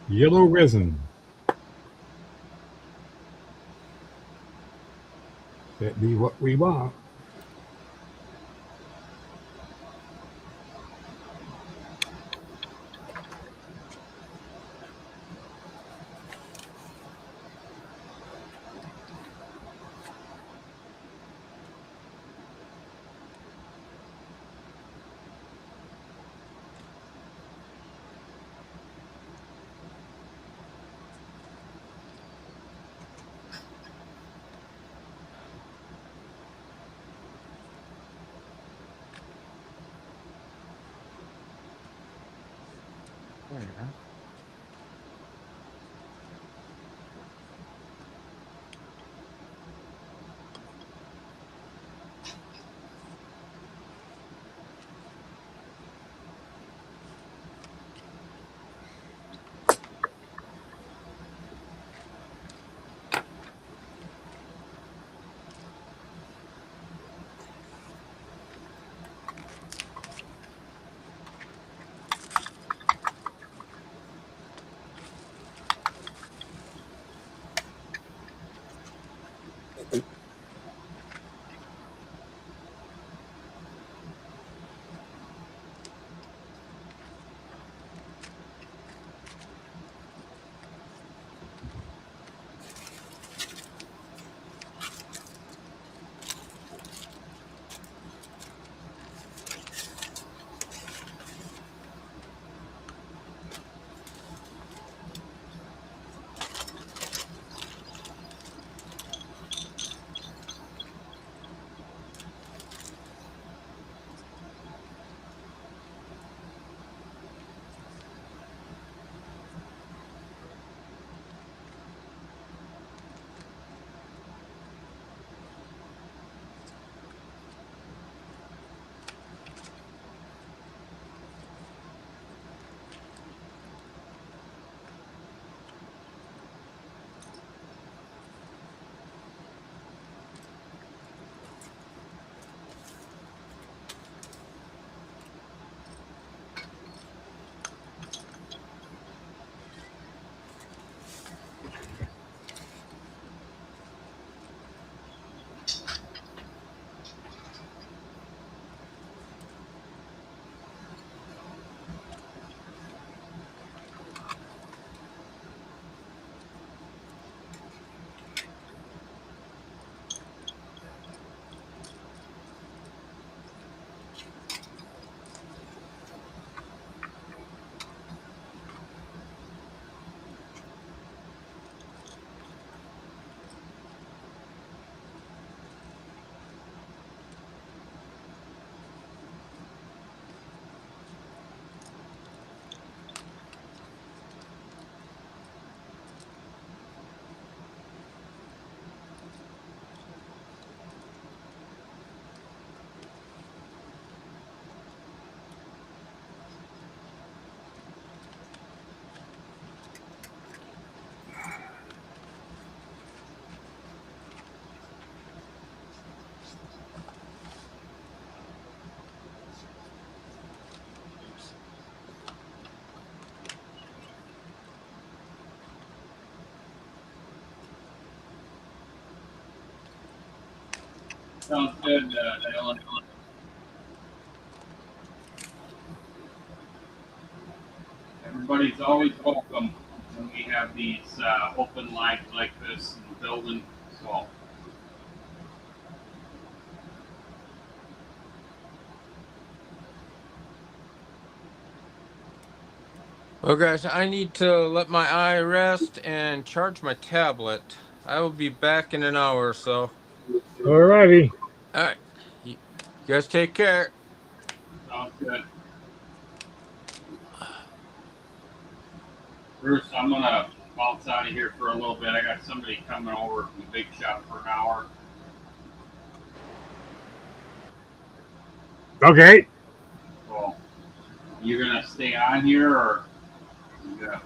Yellow resin. That be what we want. Where? Sounds good, Dylan. Everybody's always welcome when we have these open lines like this in the building. So. Well, guys, I need to let my eye rest and charge my tablet. I will be back in an hour or so. All righty. All right. You guys take care. Sounds good. Bruce, I'm gonna bounce out of here for a little bit. I got somebody coming over from the big shop for an hour. Okay. So, you gonna stay on here or? Yeah.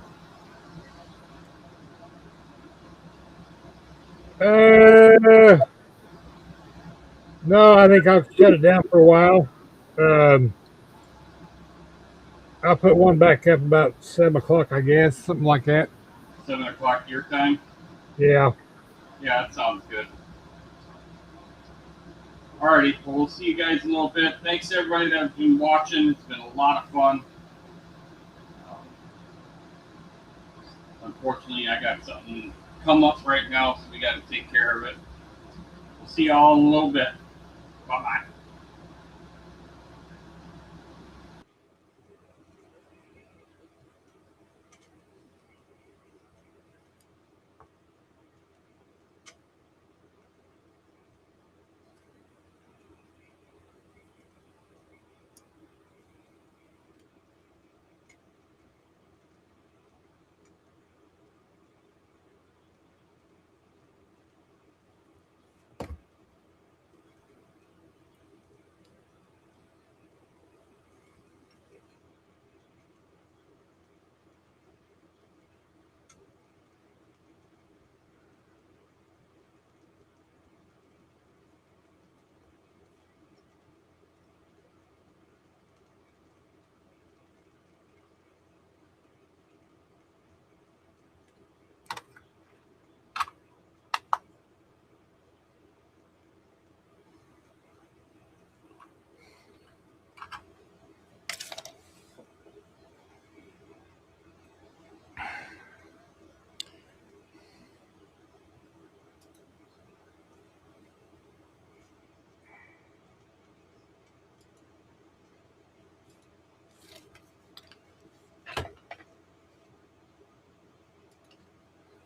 No, I think I'll shut it down for a while. I'll put one back up about 7 o'clock, I guess, something like that. 7 o'clock your time? Yeah. Yeah, that sounds good. Alrighty, well, we'll see you guys in a little bit. Thanks everybody that's been watching. It's been a lot of fun. Unfortunately, I got something come up right now, so we got to take care of it. We'll see y'all in a little bit. Bye-bye.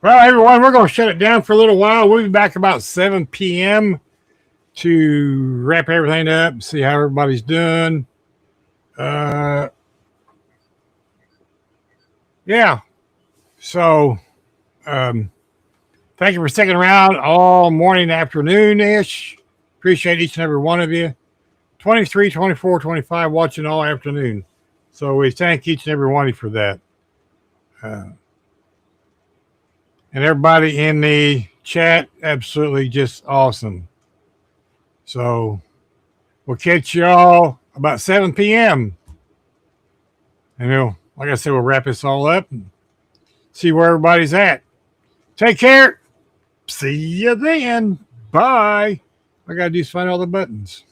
Well, everyone, we're going to shut it down for a little while. We'll be back about 7 p.m. to wrap everything up, see how everybody's doing. Yeah. So, thank you for sticking around all morning, afternoon-ish. Appreciate each and every one of you. 23, 24, 25 watching all afternoon. So we thank each and every one of you for that. And everybody in the chat, absolutely just awesome. So we'll catch y'all about 7 p.m. And like I said, we'll wrap this all up and see where everybody's at. Take care. See you then. Bye. I got to do is find all the buttons.